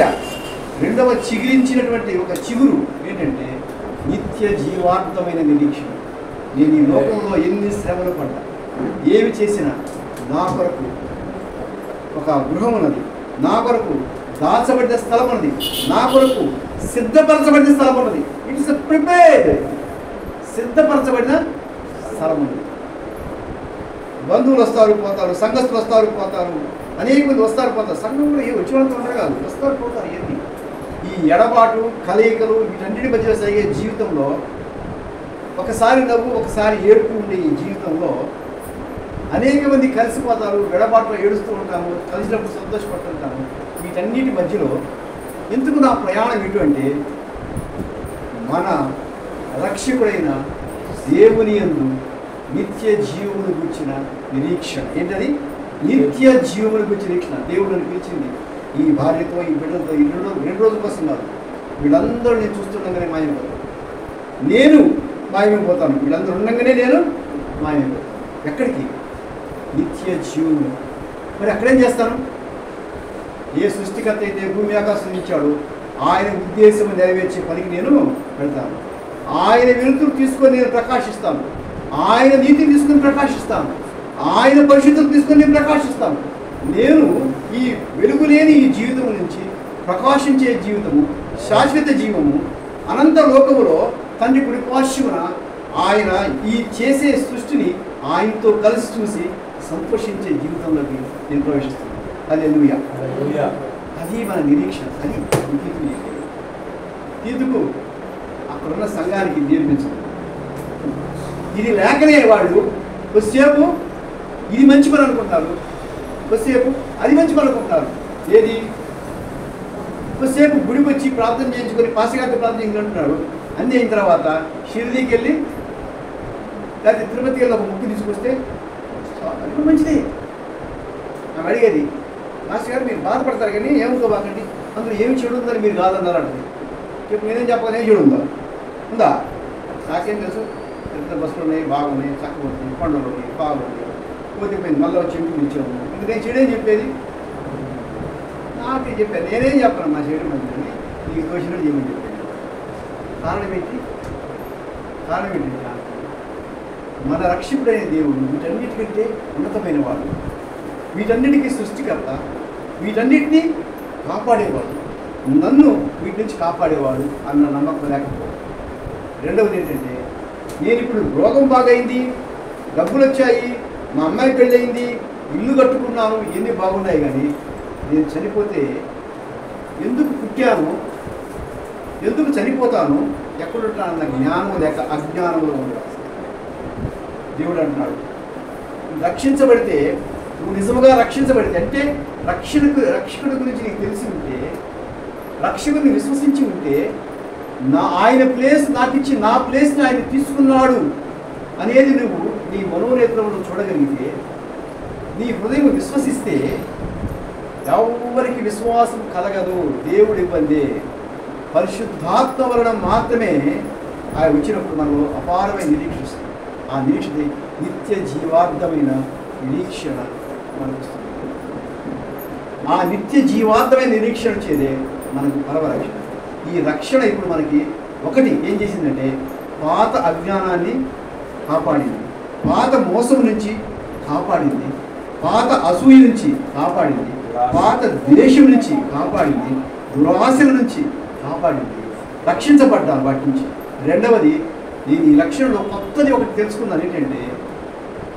రెండవ చిగురించినటువంటి ఒక చిగురు ఏంటంటే నిత్య జీవాంతమైన నిరీక్షణ. నేను ఈ లోకంలో ఎన్ని శ్రమలు పడ్డా, ఏమి చేసినా నా కొరకు ఒక గృహం ఉన్నది, నా కొరకు దాచబడిన స్థలం ఉన్నది, నా కొరకు సిద్ధపరచబడిన స్థలం ఉన్నది. ఇట్స్ ప్రిపేర్డ్, సిద్ధపరచబడిన స్థలం ఉన్నది. బంధువులు వస్తారు పోతారు, సంఘస్థులు వస్తారు పోతారు, అనేక మంది వస్తారు పోతారు. సంఘంలో ఏ వచ్చినంత ఉంటారు కాదు, వస్తారు పోతారు. ఏంటి ఈ ఎడబాటు కలయికలు వీటన్నిటి మధ్య సాగే జీవితంలో ఒకసారి నవ్వు ఒకసారి ఏడుపు ఉండే ఈ జీవితంలో అనేక మంది కలిసిపోతారు. ఎడబాటులో ఏడుస్తూ ఉంటాము, కలిసినప్పుడు సంతోషపడుతుంటాము. వీటన్నిటి మధ్యలో ఎందుకు నా ప్రయాణం ఎటువంటి మన రక్షకుడైన దేవుని యందు నిత్య జీవమును గుర్చిన నిరీక్షణ. ఏంటది, నిత్య జీవమును గుర్చిన నిరీక్షణ. దేవుడిని పిలిచింది ఈ భార్యతో, ఈ బిడ్డలతో, ఈ 2 రోజుల కోసం కాదు. వీళ్ళందరూ నేను చూస్తుండగానే మాయమైపోతాను. నేను మాయమైపోతాను. వీళ్ళందరూ ఉండగానే నేను మాయమైపోతాను. ఎక్కడికి? నిత్య జీవుడు. మరి అక్కడేం చేస్తాను? ఏ సృష్టికర్త అయితే భూమి ఆకాశం ఇచ్చాడో ఆయన ఉద్దేశం నెరవేర్చే పనికి నేను వెళ్తాను. ఆయన వెలుతురు తీసుకొని నేను ప్రకాశిస్తాను. ఆయన నీతిని తీసుకొని ప్రకాశిస్తాను. ఆయన పరిశుద్ధత తీసుకొని నేను ప్రకాశిస్తాను. నేను ఈ వెలుగు లేని ఈ జీవితం నుంచి ప్రకాశించే జీవితము, శాశ్వత జీవము, అనంత లోకములో తండ్రి కుడి పార్శ్వమున ఆయన ఈ చేసే సృష్టిని ఆయనతో కలిసి చూసి సంతోషించే జీవితంలోకి నేను ప్రవేశిస్తున్నాను. హల్లెలూయా. అది మన నిరీక్షణ. అది తీతుకు అక్కడున్న సంఘానికి నేర్పించదు. ఇది లేకనే వాళ్ళు కొద్దిసేపు ఇది మంచి పని అనుకుంటారు, కొద్దిసేపు అది మంచి పని అనుకుంటారు. ఏది? కొద్దిసేపు గుడికి వచ్చి ప్రార్థన చేయించుకొని పాస్టర్గారితో ప్రార్థన చేయించుకుంటున్నాడు. అన్నీ అయిన తర్వాత షిరిడీకి వెళ్ళి లేకపోతే తిరుపతికి వెళ్ళి ఒక ముక్కు తీసుకొస్తే అది మంచిదే. ఆమె అడిగేది, మాస్టర్ గారు మీరు బాధపడతారు కానీ ఏమనుకోబాకండి, అందులో ఏమి చెడు ఉందని మీరు కాదన్నారు అంటుంది. ఇప్పుడు నేనేం చెప్పాలి? ఏం చెడు ఉందా? నాకేం తెలుసు, పెద్ద బస్సులు ఉన్నాయి, బాగున్నాయి, చక్కగా ఉన్నాయి, పండుగలు ఉన్నాయి, బాగున్నాయి, పోతే మళ్ళీ వచ్చి ఇంటికి ఇచ్చాము. ఇంక నేను చెడేం చెప్పేది? నాకే చెప్పాను. నేనేం చెప్పాను మా చెడు మంచిదని, నీకు దోషులు చేయమని చెప్పాను. కారణం ఏంటి? మన రక్షకుడైన దేవుడు వీటన్నిటికంటే ఉన్నతమైన వాడు, వీటన్నిటికీ సృష్టికర్త, వీటన్నిటినీ కాపాడేవాడు, నన్ను వీటి నుంచి కాపాడేవాడు అన్న నమ్మకం లేకపోవడం. రెండవది ఏంటంటే, నేను ఇప్పుడు రోగం బాగైంది, డబ్బులు వచ్చాయి, మా అమ్మాయి పెళ్ళయింది, ఇల్లు కట్టుకున్నాను, ఇవన్నీ బాగున్నాయి, కానీ నేను చనిపోతే ఎందుకు పుట్టాను, ఎందుకు చనిపోతాను, ఎక్కడుంటానన్న జ్ఞానం లేక అజ్ఞానంలో ఉండాలి. దేవుడు అంటున్నాడు, రక్షించబడితే, నువ్వు నిజముగా రక్షించబడితే అంటే రక్షకుడి గురించి నీకు తెలిసి ఉంటే, రక్షకుడిని విశ్వసించి ఉంటే, ఆయన ప్లేస్ నాకు ఇచ్చి నా ప్లేస్ని ఆయన తీసుకున్నాడు అనేది నువ్వు నీ మనోనేత్రంలో చూడగలిగితే, నీ హృదయం విశ్వసిస్తే, ఎవరికి విశ్వాసం కలగదు, దేవుడి ఇబ్బంది. పరిశుద్ధాత్మ వలన మాత్రమే ఆయన వచ్చినప్పుడు మనం అపారమైన నిరీక్షిస్తాం. ఆ నిరీక్షణ నిత్య జీవార్థమైన నిరీక్షణ మనకు. ఆ నిత్య జీవార్థమైన నిరీక్షణ వచ్చేదే మనకు పరమరక్షణ. ఈ రక్షణ ఇప్పుడు మనకి ఒకటి ఏం చేసిందంటే, పాత అజ్ఞానాన్ని కాపాడింది, పాత మోసం నుంచి కాపాడింది, పాత అసూయ నుంచి కాపాడింది, పాత ద్వేషం నుంచి కాపాడింది, దురాశల నుంచి కాపాడింది, రక్షించబడ్డాను వాటి నుంచి. రెండవది, నేను ఈ లక్షణంలో కొత్తది ఒకటి తెలుసుకున్నాను. ఏంటంటే,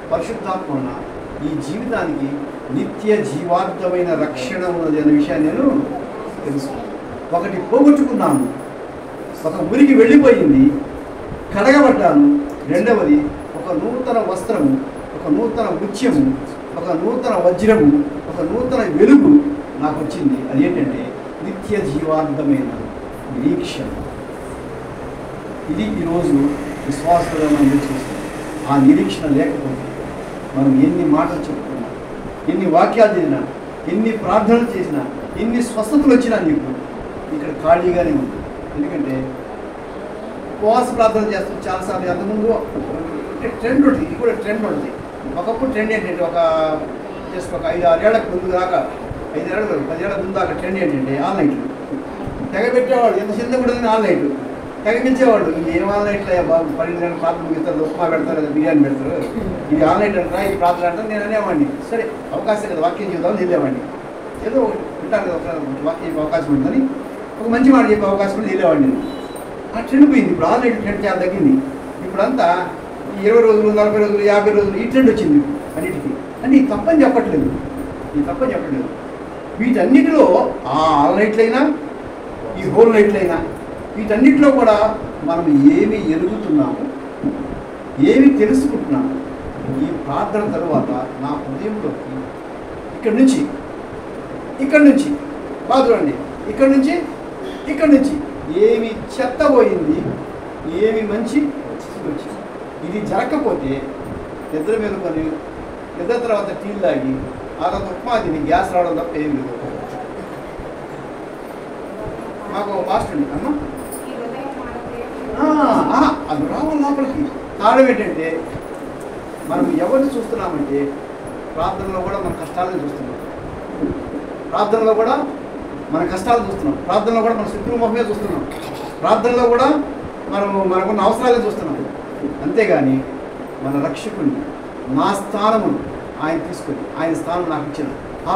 పరిశుద్ధాత్మ ఈ జీవితానికి నిత్య జీవార్థమైన రక్షణ ఉన్నది అనే విషయాన్ని నేను తెలుసుకున్నాను. ఒకటి పోగొట్టుకున్నాను, ఒక ఊరికి వెళ్ళిపోయింది, కడగబడ్డాను. రెండవది, ఒక నూతన వస్త్రము, ఒక నూతన ముత్యము, ఒక నూతన వజ్రము, ఒక నూతన వెలుగు నాకు వచ్చింది. అదేంటంటే నిత్య జీవార్థమైన నిరీక్షణ. ఇది ఈరోజు విశ్వాసంగా మనం చూస్తాం. ఆ నిరీక్షణ లేకపోతే మనం ఎన్ని మాటలు చెప్పుకున్నా, ఎన్ని వాక్యాలు చదివినా, ఎన్ని ప్రార్థనలు చేసినా, ఎన్ని స్వస్థతలు వచ్చినా నీకు ఇక్కడ ఖాళీగానే ఉంది. ఎందుకంటే ఉపవాస ప్రార్థన చేస్తాం చాలాసార్లు. అంతకుముందు ట్రెండ్ ఉంటుంది, ఇది కూడా ట్రెండ్ ఉంటుంది. ఒకప్పుడు ట్రెండ్ ఏంటంటే, జస్ట్ ఒక 5-6 ఏళ్ళకి ముందు దాకా, 5 ఏళ్ళ 10 ఏళ్ళ ముందు దాకా ట్రెండ్ ఏంటంటే ఆన్లైన్లు తెగబెట్టేవాడు. ఎంత చిన్న కూడా ఆన్లైన్లు తెగమించేవాడు. ఇది ఏం ఆన్లైన్లో బాబు, 12 గంటల ప్రార్థన ముగిస్తారు, ఉప్మా పెడతారు, లేదా బిర్యానీ పెడతారు, ఇది ఆన్లైన్ అంటారా, ఈ ప్రార్థన అంటారు. నేను అనేవాడిని, సరే అవకాశం కదా వాక్యం చెబుతామని వెళ్ళేవాడిని. ఏదో ఉంటారు కదా, ఒక వాక్యం అవకాశం ఉంటుందని ఒక మంచి మాట చెప్పే అవకాశం కూడా వెళ్ళేవాడిని. ఆ ట్రెండ్ పోయింది. ఇప్పుడు ఆన్లైన్ ట్రెండ్ చాలా తగ్గింది. ఇప్పుడంతా 20 రోజులు, 40 రోజులు, 50 రోజులు ఈ ట్రెండ్ వచ్చింది అన్నిటికీ. అంటే ఈ తప్పని చెప్పట్లేదు, వీటన్నిటిలో ఆ ఆన్లైట్లైనా, ఈ హోల్ లైట్లైనా, వీటన్నిటిలో కూడా మనం ఏమి ఎరుగుతున్నాము, ఏమి తెలుసుకుంటున్నాము. ఈ ప్రార్థన తరువాత నా హృదయంలోకి ఇక్కడి నుంచి బాగా చూడండి, ఇక్కడి నుంచి ఏమి చెత్త పోయింది, ఏమి మంచి వచ్చింది. ఇది జరగకపోతే నిద్ర మీద కొని, నిద్ర తర్వాత టీలు తాగి, ఆ తర్వాత ఉప్మా తిని గ్యాస్ రావడం తప్ప ఏం లేదు. మాకు ఒక పాస్టర్ ఉంది అమ్మ ఈ హృదయం మానతే అది రావాలి లోపలికి. కారణం ఏంటంటే మనం ఎవరిని చూస్తున్నామంటే ప్రార్థనలో కూడా మన కష్టాలను చూస్తున్నాం, ప్రార్థనలో కూడా మన కష్టాలు చూస్తున్నాం, ప్రార్థనలో కూడా మన శత్రువు ముఖమే చూస్తున్నాం, ప్రార్థనలో కూడా మనకున్న అవసరాలను చూస్తున్నాం. అంతేగాని మన రక్షకుడిని నా స్థానమును ఆయన తీసుకొని ఆయన స్థానం నాకు ఇచ్చిన ఆ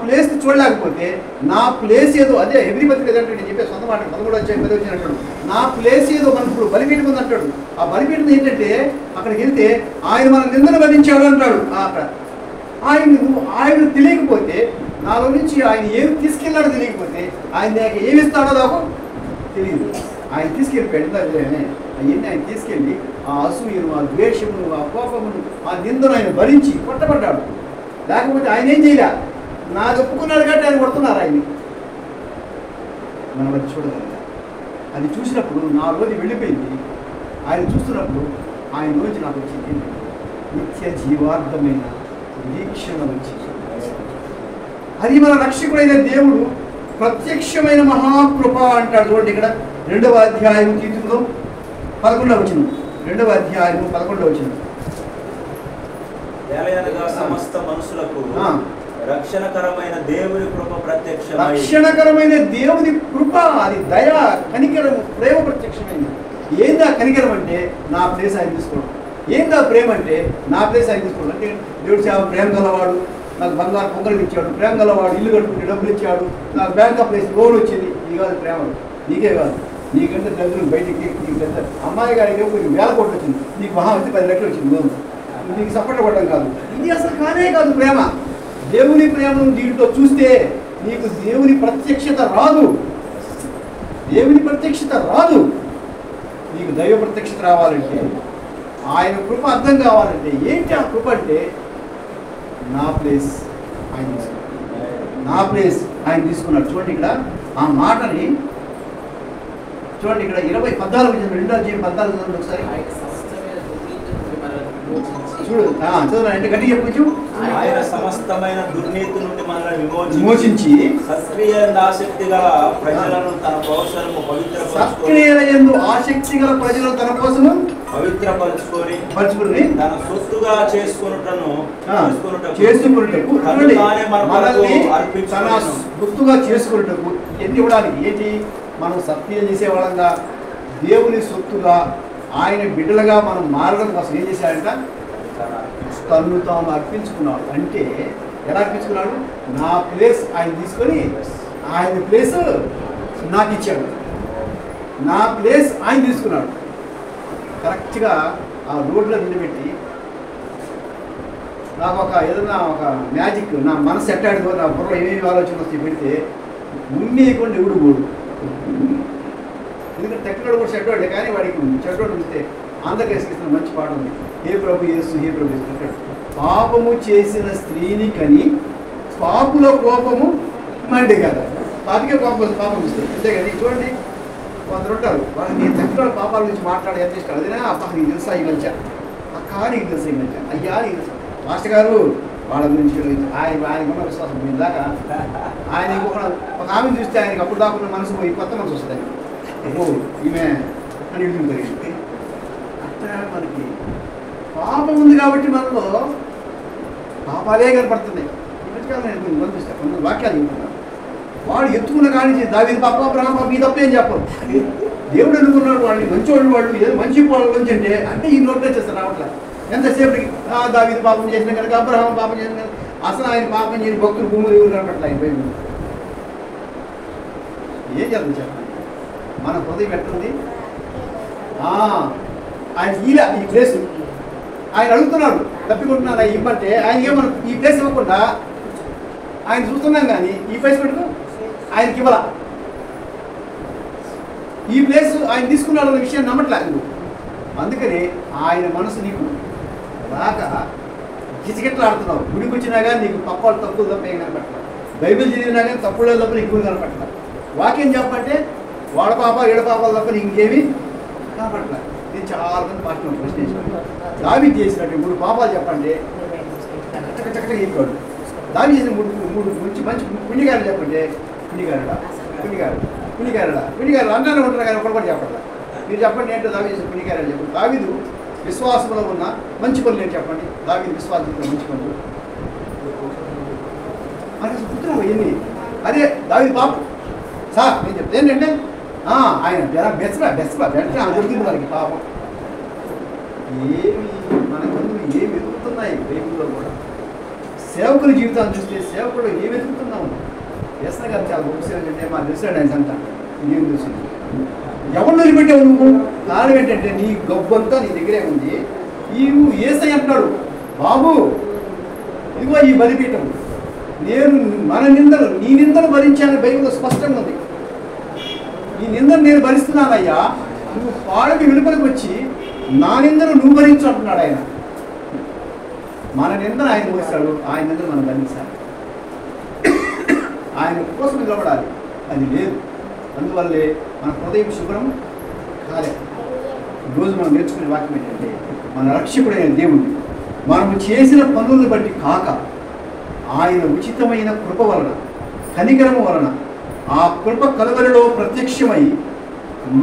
ప్లేస్ని చూడలేకపోతే నా ప్లేస్ ఏదో అదే ఎవ్రీ పత్రిక ఏదంటే నేను చెప్పే సొంత మాట 13 అధ్యాయం 10 వచ్చిన అంటాడు నా ప్లేస్ ఏదో మనకు ఇప్పుడు బలిపీఠం ఉంది అంటాడు. ఆ బలిపీఠం ఏంటంటే అక్కడికి వెళ్తే ఆయన మన నిందను భరించాడు అంటాడు. అక్కడ ఆయన తెలియకపోతే నాలో నుంచి ఆయన ఏమి తీసుకెళ్ళాడో తెలియకపోతే ఆయన ఏమి ఇస్తాడో నాకు తెలియదు. ఆయన తీసుకెళ్ళిపోయాడు అవన్నీ ఆయన తీసుకెళ్ళి ఆ అసూయను ఆ ద్వేషమును ఆ కోపమును ఆ నిందను ఆయన భరించి కొట్టబడ్డాడు. లేకపోతే ఆయన ఏం చేయలే, నాకు ఒప్పుకున్నాడు కాబట్టి ఆయన కొడుతున్నారు ఆయన్ని. మనం అది చూడగలగా అది చూసినప్పుడు నా రోజు వెళ్ళిపోయింది. ఆయన చూస్తున్నప్పుడు ఆయన రోజు నాకు వచ్చింది నిత్య జీవార్థమైన వీక్షణ వచ్చింది. అది మన రక్షకుడైన దేవుడు ప్రత్యక్షమైన మహాకృప అంటాడు. చూడండి ఇక్కడ 2వ అధ్యాయం తీతులో 11వ వచనం, 2వ అధ్యాయం 11వ వచనం. ఏలయనగా సమస్త మనుషులకు రక్షణకరమైన దేవుని కృప ప్రత్యక్షమై, రక్షణకరమైన దేవుని కృప అది దయ కనికరము ప్రేమ ప్రత్యక్షమైంది. ఏందా కనికరం అంటే నా ప్లేస్ ఆయన తీసుకోవడం, ఏందా ప్రేమ అంటే నా ప్లేస్ ఆయన తీసుకోవడం. అంటే దేవుడు చాలా ప్రేమ గలవాడు, నాకు బంగారు పొంగలు ఇచ్చాడు, ప్రేమ గలవాడు, ఇల్లు కట్టుకుంటే డబ్బులు ఇచ్చాడు, నాకు బ్యాంక్ ప్లేస్ లోన్ వచ్చింది. ఇది కాదు ప్రేమ, నీకే కాదు నీకంటే తల్లి బయటికి నీకు పెద్ద అమ్మాయి గారికి కొంచెం 1000 కోట్లు వచ్చింది, నీకు మహా వచ్చి 10 లక్షలు వచ్చింది లోన్, నీకు సపోర్ట్ కొట్టడం కాదు. ఇది అసలు కానే కాదు ప్రేమ. దేవుని ప్రేమను దీంట్లో చూస్తే నీకు దేవుని ప్రత్యక్షత రాదు, దేవుని ప్రత్యక్షత రాదు. నీకు దైవ ప్రత్యక్షత రావాలంటే ఆయన కృప అర్థం కావాలంటే ఏంటి ఆ కృప అంటే నా ప్లేస్ ఆయన తీసుకున్నాడు, నా ప్లేస్ ఆయన తీసుకున్నాడు. చూడండి ఇక్కడ ఆ మాటని చూడండి ఇక్కడ 14 ఒకసారి చూడు చదువు అంటే గట్టి చెప్పచ్చు. ఆయన సమస్తమైన దుర్నీతి నుండి మనల్ని విమోచించి సత్క్రియలందు ఆసక్తి గల ప్రజలను తన కోసము పవిత్రపరచుకొని తన సొత్తుగా చేసుకొనుటకు ఎన్ని ఇవ్వడానికి ఏంటి మనం సత్క్రియ చేసేవాళ్ళంగా దేవుని సొత్తుగా ఆయన బిడ్డలుగా మనం మారడం కోసం ఏం చేశాడంట, తను తాను అర్పించుకున్నాడు. అంటే ఎలా అర్పించుకున్నాడు, నా ప్లేస్ ఆయన తీసుకొని ఆయన ప్లేస్ నాకు ఇచ్చాడు, నా ప్లేస్ ఆయన తీసుకున్నాడు. కరెక్ట్గా ఆ రోడ్లో నిలబెట్టి నాకు ఏదైనా ఒక మ్యాజిక్ నా మనసు ఎట్టాడుకో నా బుర్రలో ఏమేమి ఆలోచన వస్తే పెడితే ఉన్నీయకుండా ఎవడు పోడు. ఎందుకంటే టెక్నాలజీ కూడా చెడ్డోడే, కానీ వాడికి చెడ్డోడు చూస్తే ఆంధ్రప్రదేశ్కి మంచి పాట ఉంది. హే ప్రభు యేసు హే ప్రభు యేసు అంటాడు. పాపము చేసిన స్త్రీని కని పాపుల కోపము మండి కదా, పాపికే పాపం ఇస్తుంది. అంతేగాని చూడండి కొందరు ఉంటారు వాళ్ళని టెక్నాలజీ పాపాల నుంచి మాట్లాడే ఎంత ఇష్టం. అదేనా అబ్బా నీకు తెలుసా ఈ మధ్య, అక్క నీకు తెలుసా ఈ మధ్య, అయ్యా నీకు తెలుసా మాస్టర్ గారు వాళ్ళ గురించి ఆయనకున్న విశ్వాసం పోయిందాకా ఆయన ఇంకొక ఒక ఆమెను చూస్తే ఆయనకి అప్పుడు దాకా మనసు పోయి కొత్త మనసు వస్తుంది. ఓ ఈమె అని జరిగింది. అట్లా మనకి పాపం ఉంది కాబట్టి మనలో పాపాలే కనపడుతున్నాయి. ఈ మధ్యకాలం నేను కనిపిస్తాను కొన్ని వాక్యాలు చెప్తున్నాను. వాడు ఎత్తుకున్న కానీ దావీదు పాప అబ్రహాము పాప మీ తప్పేం చెప్పరు. దేవుడు ఎన్నుకున్నాడు వాడిని, మంచివాళ్ళు వాళ్ళు ఏదో మంచి వాళ్ళ గురించి అంటే ఈ నోట్లే చేస్తారు రావట్లేదు. ఎంతసేపటికి దావీదు పాపం చేసిన కనుక అబ్రహాము పాపం చేసిన కనుక అసలు ఆయన పాపం చేసి భక్తులు భూములు ఎవరు కనపట్లే. ఆయన బయట ఏం జరుగుతుంది చెప్పండి. మన హృదయం ఎట్టుంది, ఆయన ఇలా ఈ ప్లేస్ ఆయన అడుగుతున్నాడు తప్పికుంటున్నాడు ఇవ్వంటే ఆయనకి ఏమన్నా ఈ ప్లేస్ ఇవ్వకుండా ఆయన చూస్తున్నాం కానీ ఈ ప్లేస్ పెట్టుకో ఆయనకి ఇవ్వాల. ఈ ప్లేస్ ఆయన తీసుకున్నాడు అన్న విషయం నమ్మట్లేదు. అందుకని ఆయన మనసు నీకు రాక గిచిగెట్లు ఆడుతున్నావు. గుడికి వచ్చినా కానీ నీకు తప్పులు తప్పులు తప్ప ఏం కనపట్లేదు. బైబిల్ చదివినా కానీ తప్పులే తప్ప నీకు కనపట్లేదు. వాక్యం చెప్పంటే వాడ పాప ఏడ పాపాలు తప్ప నీకు ఇంకేమి కనపట్లేదు. నేను చాలా మంది పాటలు ప్రశ్న దావీదు చేసినట్టు 3 పాపాలు చెప్పండి చక్కగా చెప్పాడు. దావీదు చేసిన 3 మంచి పుణ్యకార్యాలు చెప్పండి పుణ్యకార్యాలు పుణ్యకారుడు అంటానే ఉంటారు కానీ ఒకటి కూడా చెప్పట్లా. మీరు చెప్పండి ఏంటో దావీదు పుణ్యకారుడు చెప్పండి. దావీదు విశ్వాసంలో ఉన్న మంచి పనులు ఏంటి చెప్పండి. దావీదు విశ్వాసంలో మంచి పనులు అని అసలు గుర్తున్నావు ఎన్ని. అదే దావీదు పాపం సార్ నేను చెప్తే ఏంటంటే ఆయన బెస్ట్గా దొరికింది మనకి పాపం. ఏమి మన కన్నులు ఏమి ఎదుగుతున్నాయి బైబిల్లో కూడా. సేవకుల జీవితాన్ని చూస్తే సేవకుడు ఏమి ఎదుగుతున్నాము. వ్యసన గారు చాలా గొప్ప సేవ అంటే మా తెలిసాడు ఆయన అంతా ఏం తెలిసింది. ఎవరు నిలబెట్టావు నువ్వు? కారణం ఏంటంటే నీ గొప్పంతా నీ దగ్గరే ఉంది. నీవు ఏసై అంటున్నాడు, బాబు ఇదిగో ఈ బలిపీఠం నేను మన నిందలు నీ నిందలు భరించాను. బైబిల్లో స్పష్టంగా ఉంది. ఈ నిందను నేను భరిస్తున్నానయ్యా, నువ్వు పాడకి వెలుపలికి వచ్చి నా నిందను నువ్వు భరించు అంటున్నాడు ఆయన. మన నిందను ఆయన మోస్తాడు, ఆయన నిందను మనం భరించాలి. ఆయన కోసం నిలబడాలి. అది లేదు. అందువల్లే మన హృదయం శుభ్రం కాలేదు. ఈరోజు మనం నేర్చుకునే వాక్యం ఏంటంటే మన రక్షకుడైన దేవుడు మనము చేసిన పనులను బట్టి కాక ఆయన ఉచితమైన కృప వలన కనికరము వలన ఆ కృప కలువరిలో ప్రత్యక్షమై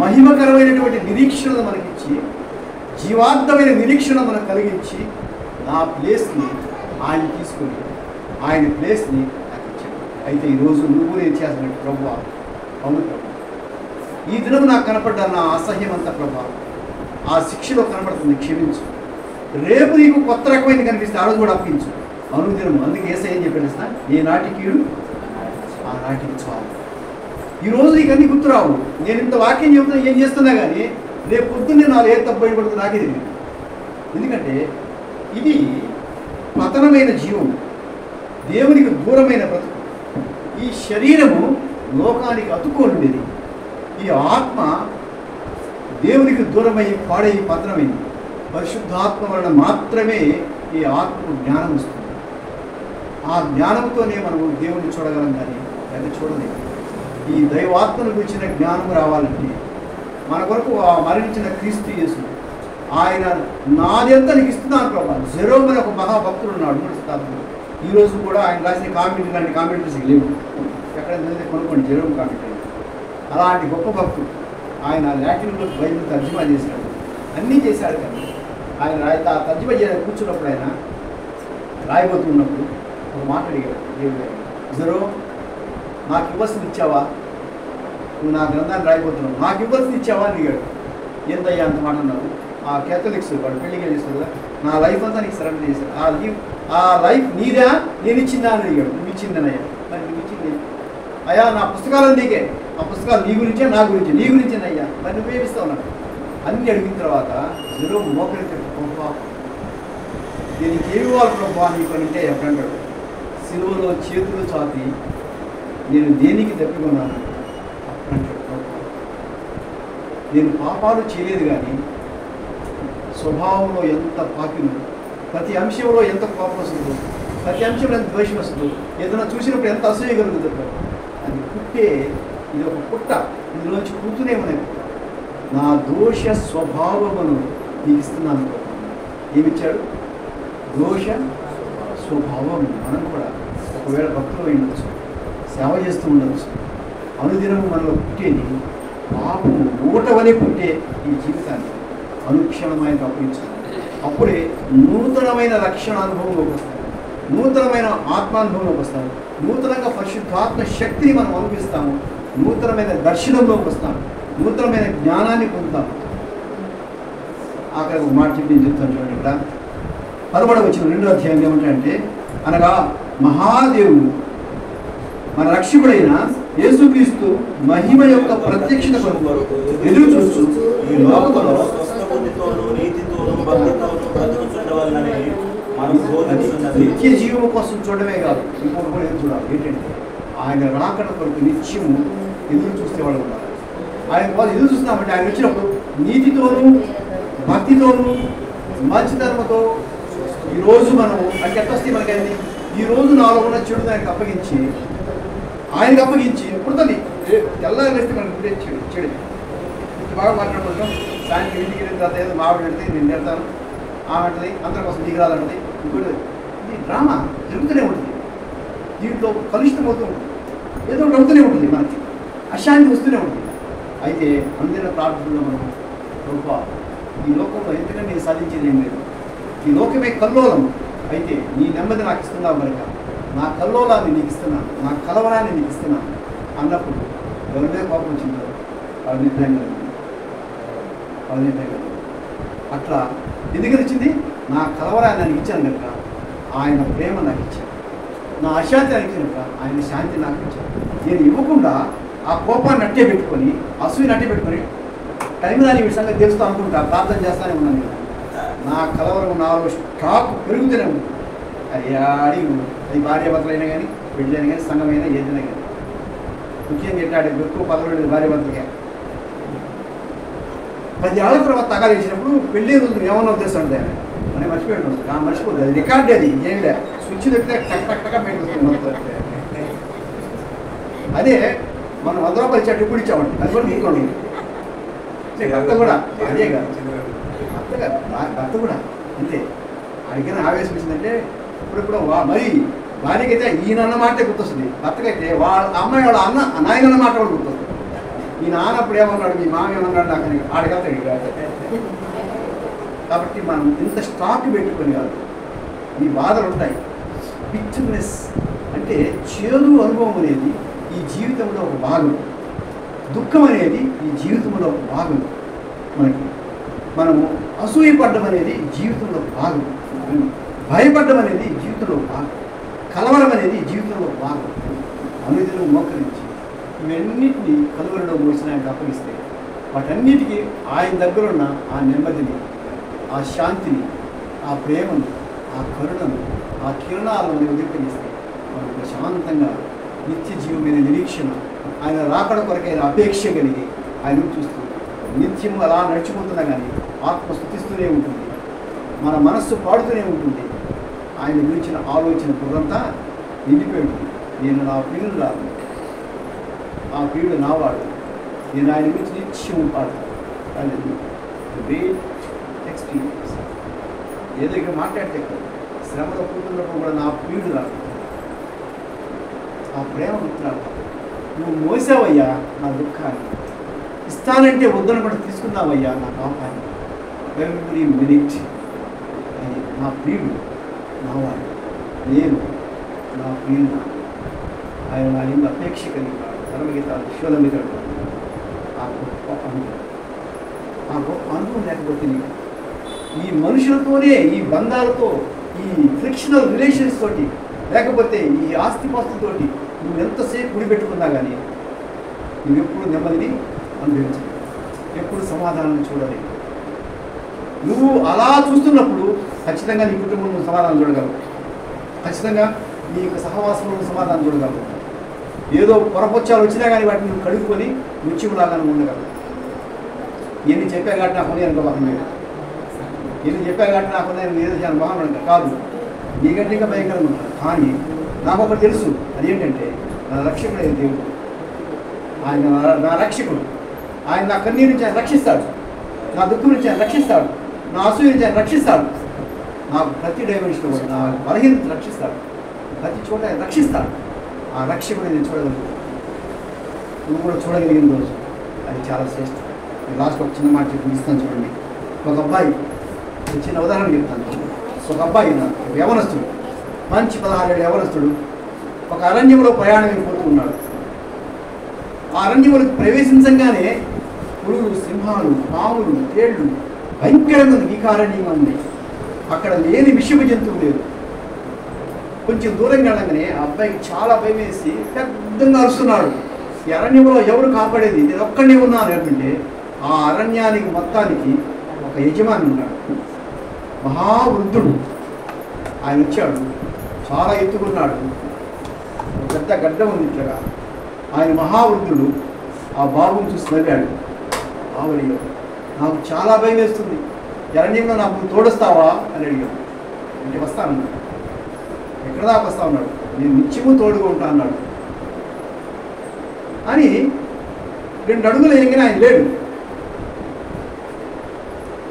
మహిమకరమైనటువంటి నిరీక్షణను మనకిచ్చి జీవార్థమైన నిరీక్షణ మనకు కలిగించి నా ప్లేస్ని ఆయన తీసుకొని ఆయన ప్లేస్ని నాకు ఇచ్చాడు. అయితే ఈరోజు నువ్వు నేను చేసినట్టు ప్రభువా, అవును ప్రభు, ఈ దినము నాకు కనపడ్డా నా అసహ్యం అంతా ప్రభా ఆ శిక్షలో కనపడుతుంది, క్షమించు. రేపు నీకు కొత్త రకమైన కనిపిస్తే ఆ రోజు కూడా అప్పించు. అనుదినము. అందుకే ఏసై ఏం చెప్పేస్తా, ఏ నాటి కీడు ఆ నాటికి చాలు. ఈరోజు నీకు అన్ని గుర్తురావు. నేను ఇంత వాక్యం చెబుతున్నా ఏం చేస్తున్నా కానీ రేపు పొద్దున్నే నాలో ఏ తప్పు బయటపడుతుంది నాకే తెలియదు. ఎందుకంటే ఇది పతనమైన జీవం, దేవునికి దూరమైన బ్రతుకు. ఈ శరీరము లోకానికి అతుక్కోనుండేది. ఈ ఆత్మ దేవునికి దూరమై పాడై పతనమైంది. పరిశుద్ధాత్మ వలన మాత్రమే ఈ ఆత్మకు జ్ఞానం వస్తుంది. ఆ జ్ఞానంతోనే మనం దేవుని చూడగలం కానీ అది చూడలేము. ఈ దైవాత్మను గురించిన జ్ఞానం రావాలంటే మన కొరకు మరణించిన క్రీస్తు యేసు ఆయన నాదెంత నీకు ఇస్తున్నాను ప్రభా. జెరోమ్ అనే ఒక మహాభక్తుడు ఉన్నాడు 3వ శతాబ్దంలో. ఈరోజు కూడా ఆయన రాసిన కామెంట్ లాంటి కామెంటరీస్ లేవు. ఎక్కడైనా కొనుక్కోండి జెరోమ్ కామెంటరీ. అలాంటి గొప్ప భక్తుడు. ఆయన లాటిన్లో బైబిల్ తర్జుమా చేశాడు, అన్నీ చేశాడు. కానీ ఆయన తర్జుమా చేయడానికి కూర్చున్నప్పుడు ఆయన రాయబోతున్నప్పుడు ఒక మాట అడిగాడు, జెరోమ్ నాకు ఇవ్వాల్సింది ఇచ్చావా? నువ్వు నా గ్రంథాన్ని రాయిపోతున్నావు, నాకు ఇవ్వాల్సింది ఇచ్చావా అని అడిగాడు. ఎంతయ్యా అంత మాట అన్నావు? ఆ కేథలిక్స్ వాడు పెళ్లిగా చేస్తారు కదా, నా లైఫ్ అంతా నీకు సరెండర్ చేశాను. ఆ లైఫ్ నీదా, నేను ఇచ్చిందా అని అడిగాడు. నువ్వు ఇచ్చిందనయ్యా. మరి నువ్వు ఇచ్చింది అయ్యా నా పుస్తకాలు నీకే. ఆ పుస్తకాలు నీ గురించే నా గురించి నీ గురించేనయ్యా. మరి నువ్వేమిస్తావు నాకు అన్నీ అడిగిన తర్వాత జెరోమ్ మోకరించాడు, ప్రభా నేను ఇంకేమి ఇవ్వాలి ప్రభా నీకు అంటే ఎప్పుడంటాడు, సిలువలో చేతులు చాపి నేను దేనికి తప్పికొన్నాను అప్పుడంటాడు, ప్రభా నేను పాపాలు చేయలేదు కానీ స్వభావంలో ఎంత పాపిను, ప్రతి అంశంలో ఎంత కోపం వస్తుందో, ప్రతి అంశంలో ఎంత ద్వేషం వస్తుందో, ఏదైనా చూసినప్పుడు ఎంత అసూయ కలుగుతుందో. అది పుట్టే ఇది ఒక పుట్ట, ఇందులోంచి కూతునే ఉన్నాయి. నా దోష స్వభావమును నీకు ఇస్తున్నాను. ఏమిచ్చాడు? దోష స్వభావం. మనం కూడా ఒకవేళ భక్తులు ఉండొచ్చు, సేవ చేస్తూ ఉండొచ్చు, అనుదినము మనలో పుట్టేది పాపము ఊట వలె పుట్టే ఈ జీవితాన్ని అనుక్షణమైన అప్పగించాలి. అప్పుడే నూతనమైన రక్షణ అనుభవంలోకి వస్తాం, నూతనమైన ఆత్మానుభవంలోకి వస్తాము, నూతనంగా పరిశుద్ధాత్మ శక్తిని మనం అనుభవిస్తాము, నూతనమైన దర్శనంలోకి వస్తాము, నూతనమైన జ్ఞానాన్ని పొందుతాము. ఆఖరి ఒక మాట చెప్పి నేను చెప్తాను చూడండి. ఇక్కడ 11వ వచనం 2వ అధ్యాయం ఏమంటే, అనగా మహాదేవుడు మన రక్షకుడైన యేసుక్రీస్తు మహిమ యొక్క ప్రత్యక్షత కొరకు ఎదురు చూస్తూ ఈ లోకంలో స్వస్థబుద్ధితోనూ నీతితోనూ భక్తితోనూ బ్రతుకుచుండవలెనని మనకు బోధించుచున్నది. నిత్య జీవము కోసం చూడమే కాదు, ఇంకొకటి కూడా ఎదురు చూడాలి. ఏంటంటే ఆయన రాకడ కొరకు నిత్యము ఎదురు చూస్తే వాళ్ళు ఉండాలి. ఆయన వాళ్ళు ఎదురు చూస్తున్నామంటే ఆయన వచ్చినప్పుడు నీతితోనూ భక్తితోనూ మంచితనముతో ఈరోజు మనం అంటే ఎట్లా వస్తే మనకైంది, ఈరోజు నాలో ఉన్న చెడు ఆయనకు అప్పగించి పుడుతుంది. తెల్లారి వేస్తే మనకు పుట్టే చెడు బాగా మాట్లాడుకుంటాం. సాయంత్రం ఇంటికి వెళ్ళిన తర్వాత ఏదో మావిడ పెడితే నేను పెడతాను, ఆమె అందరి కోసం దిగరాదంటది. ఇంకోటి ఇది డ్రామా జరుగుతూనే ఉంటుంది. దీంట్లో కలుషితం అవుతూ ఉంటుంది, ఏదో ఒకటి అవుతూనే ఉంటుంది మనకి. అశాంతి వస్తూనే ఉంటుంది. అయితే అందిన ప్రార్థనలో మనం ప్రభువా ఈ లోకంలో ఎందుకంటే నేను సాధించేది ఏం లేదు, ఈ లోకమే కల్లోలం, అయితే నీ నెమ్మది నాకు ఇస్తున్నావు కనుక నా కల్లోలాన్ని నీకు ఇస్తున్నాను, నా కలవరాన్ని నీకు ఇస్తున్నాను అన్నప్పుడు ఎవరి మీద కోపం వచ్చిందో వాళ్ళ నిర్ణయం కలిగింది, వాళ్ళ నిర్ణయం కలిగింది. అట్లా ఎందుకని వచ్చింది? నా కలవరాన్ని ఆయనకి ఇచ్చాను కనుక ఆయన ప్రేమ నాకు ఇచ్చాను, నా అశాంతి నాకు ఇచ్చాను కనుక ఆయన శాంతి నాకు ఇచ్చాను. నేను ఇవ్వకుండా ఆ కోపాన్ని అట్టే పెట్టుకొని అసూయని అట్టే పెట్టుకొని టైం రాని వీడి సంగతి తెలుస్తూ అనుకుంటా ప్రార్థన చేస్తానే ఉన్నాను. నా కలవరం నాలో స్టాక్ పెరుగుతూనే ఉంది. అది అది భార్య భర్తలైనా కానీ బిడ్డలైనా కానీ సంఘమైనా ఏదైనా కానీ ముఖ్యంగా ఎట్లాడే ఎక్కువ పదవి భార్య భర్తలకే 10 ఏళ్ల తర్వాత తగాలు వేసినప్పుడు పెళ్ళి రోజు ఏమన్నా ఉద్దేశం ఉంటుంది మనం మర్చిపోయి మర్చిపోతుంది. అది రికార్డ్, అది ఏం లేదు, స్విచ్ తప్పితే టక్ టక్ టక్ పెట్టుకుంటుంది. అదే మనం 100 రూపాయలు ఇచ్చాడు ఇప్పుడు ఇచ్చామండి, అది కూడా తీసుకోండి. భర్త కూడా అదే కాదు, భర్త కూడా అంతే. అడిగిన ఆవేశం ఇచ్చిందంటే ఇప్పుడు మరి భార్యకైతే ఈయన మాటే గుర్తొస్తుంది, భర్తకైతే వాళ్ళ అమ్మాయి వాళ్ళ నాయన మాట కూడా గుర్తొస్తుంది. ఈ నాన్నప్పుడు ఏమన్నాడు, మీ మామ ఏమన్నాడు నాకు అని ఆడగలుగుతాడు. కాబట్టి మనం ఇంత స్టాక్ పెట్టుకొని కాదు, ఈ బాధలు ఉంటాయి. బిట్టర్నెస్ అంటే చేదు అనుభవం అనేది ఈ జీవితంలో ఒక భాగం, దుఃఖం అనేది ఈ జీవితంలో ఒక భాగం. మనము అసూయపడ్డం అనేది జీవితంలో ఒక భాగం, భయపడ్డం అనేది జీవితంలో ఒక భాగం, కలవరం అనేది జీవితంలో ఒక భాగం. అనుదినం మోకరించి ఇవన్నిటినీ కలువరలో మోసిన ఆయనకు అప్పగిస్తే వాటన్నిటికీ ఆయన దగ్గర ఉన్న ఆ నెమ్మదిని, ఆ శాంతిని, ఆ ప్రేమను, ఆ కరుణను, ఆ కిరణాలను ఉదయింపజేస్తే మనం ప్రశాంతంగా నిత్య జీవమైన నిరీక్షణ, ఆయన రాకడ కొరకైన అపేక్ష కలిగి ఆయన చూస్తూ నిత్యం అలా నడుచుకుంటున్నా కానీ ఆత్మ స్థుతిస్తూనే ఉంటుంది, మన మనస్సు పాడుతూనే ఉంటుంది. ఆయన గురించిన ఆలోచన పురంతా నిండిపోయి ఉంటుంది. నేను నా ప్రియుడు రాదు, ఆ ప్రియుడు నావాడు, నేను ఆయన గురించి నిత్యం పాడతాను. Great experience. ఏదో ఇక్కడ మాట్లాడితే శ్రమలో కూతున్నప్పుడు కూడా నా ప్రియుడు రాదు, ఆ ప్రేమ గుర్తురాదు. నువ్వు మోసావయ్యా నా దుఃఖాన్ని, ఇస్తానంటే వద్దను కూడా తీసుకున్నావయ్యా నా పాపాన్ని. ఎవ్రీ మినిట్ అది నా ప్రియుడు నావాడు, నేను నా ప్రియుడు, ఆయన నా ఇంత అపేక్ష కలిగినాడు. ధర్మగీతాలు శివలమితాడు. ఆ గొప్ప అనుభవం, ఆ గొప్ప అనుభవం లేకపోతే నీకు ఈ మనుషులతోనే, ఈ బంధాలతో, ఈ ఫ్రిక్షనల్ రిలేషన్స్ తోటి, లేకపోతే ఈ ఆస్తిపాస్తులతోటి నువ్వు ఎంతసేపు గుడిపెట్టుకున్నా కానీ నువ్వెప్పుడు నెమ్మదిని అనుభవించలేదు, ఎప్పుడు సమాధానం చూడలేదు. నువ్వు అలా చూస్తున్నప్పుడు ఖచ్చితంగా నీ కుటుంబం నువ్వు సమాధానం చూడగలవు, ఖచ్చితంగా నీ యొక్క సహవాసంలో నువ్వు సమాధానం చూడగలవు. ఏదో పొరపొచ్చాలు వచ్చినా కానీ వాటిని నువ్వు కడుక్కొని ముత్యంలాగా ఉండగలవు. ఎన్ని చెప్పా కాబట్టి నాకు ఉన్నాయి అనుకోవాలి మీరు, ఎన్ని చెప్పా కాబట్టి నాకు ఉన్నాయి ఏదో చాలా బాగుండ కాదు, నీకంటే ఇంకా భయంకరంగా ఉంటాను. కానీ నాకు ఒకటి తెలుసు, అదేంటంటే నా రక్షకుడు దేవుడు, ఆయన నా రక్షకుడు. ఆయన నా కన్నీరు నుంచి ఆయన రక్షిస్తాడు, నా దుఃఖం నుంచి ఆయన రక్షిస్తాడు, నా అసూయ నుంచి ఆయన రక్షిస్తాడు, నాకు ప్రతి డైమెన్షన్లో కూడా నా బలహీనత రక్షిస్తాడు, ప్రతి చోట ఆయన రక్షిస్తాడు. ఆ రక్షకుడు నేను చూడగలుగుతాను, నువ్వు కూడా చూడగలిగిన రోజు అది చాలా శ్రేష్టం. లాస్ట్ ఒక చిన్న మాట చెప్పి ఇస్తాను చూడండి. ఒక అబ్బాయి, చిన్న ఉదాహరణ చెప్తాను. ఒక అబ్బాయి యవనస్తుడు, మంచి 16 ఏళ్ళ యవనస్తుడు ఒక అరణ్యంలో ప్రయాణం అయిపోతూ ఉన్నాడు. ఆ అరణ్యంలోకి ప్రవేశించగానే పురుగులు, సింహాలు, పాములు, తేళ్లు భయంకరంగా ఉంది. వికారణ్యంగా ఉంది, అక్కడ లేని విషమ జంతువు లేదు. కొంచెం దూరంగా వెళ్ళగానే ఆ అబ్బాయికి చాలా భయం వేసి పెద్దగా అరుస్తున్నాడు. ఈ అరణ్యంలో ఎవరు కాపాడేది, నేను ఒక్కడే ఉన్నాను ఏంటంటే ఆ అరణ్యానికి మొత్తానికి ఒక యజమాని ఉన్నాడు, మహావృద్ధుడు. ఆయన వచ్చాడు, చాలా ఎత్తుకున్నాడు, పెద్ద గడ్డ ఉంది ఇట్లా. ఆయన మహావృద్ధుడు ఆ బాబుని చూసి నవ్వాడు. ఆవిడ నాకు చాలా భయం వేస్తుంది, అరణ్యంలో నాకు తోడొస్తావా అని అడిగాడు. అంటే వస్తానన్నాడు. ఎక్కడ దాకా వస్తా ఉన్నాడు, నేను నిత్యము తోడుగా ఉంటా అన్నాడు. అని 2 అడుగులు వేయగానే ఆయన లేడు.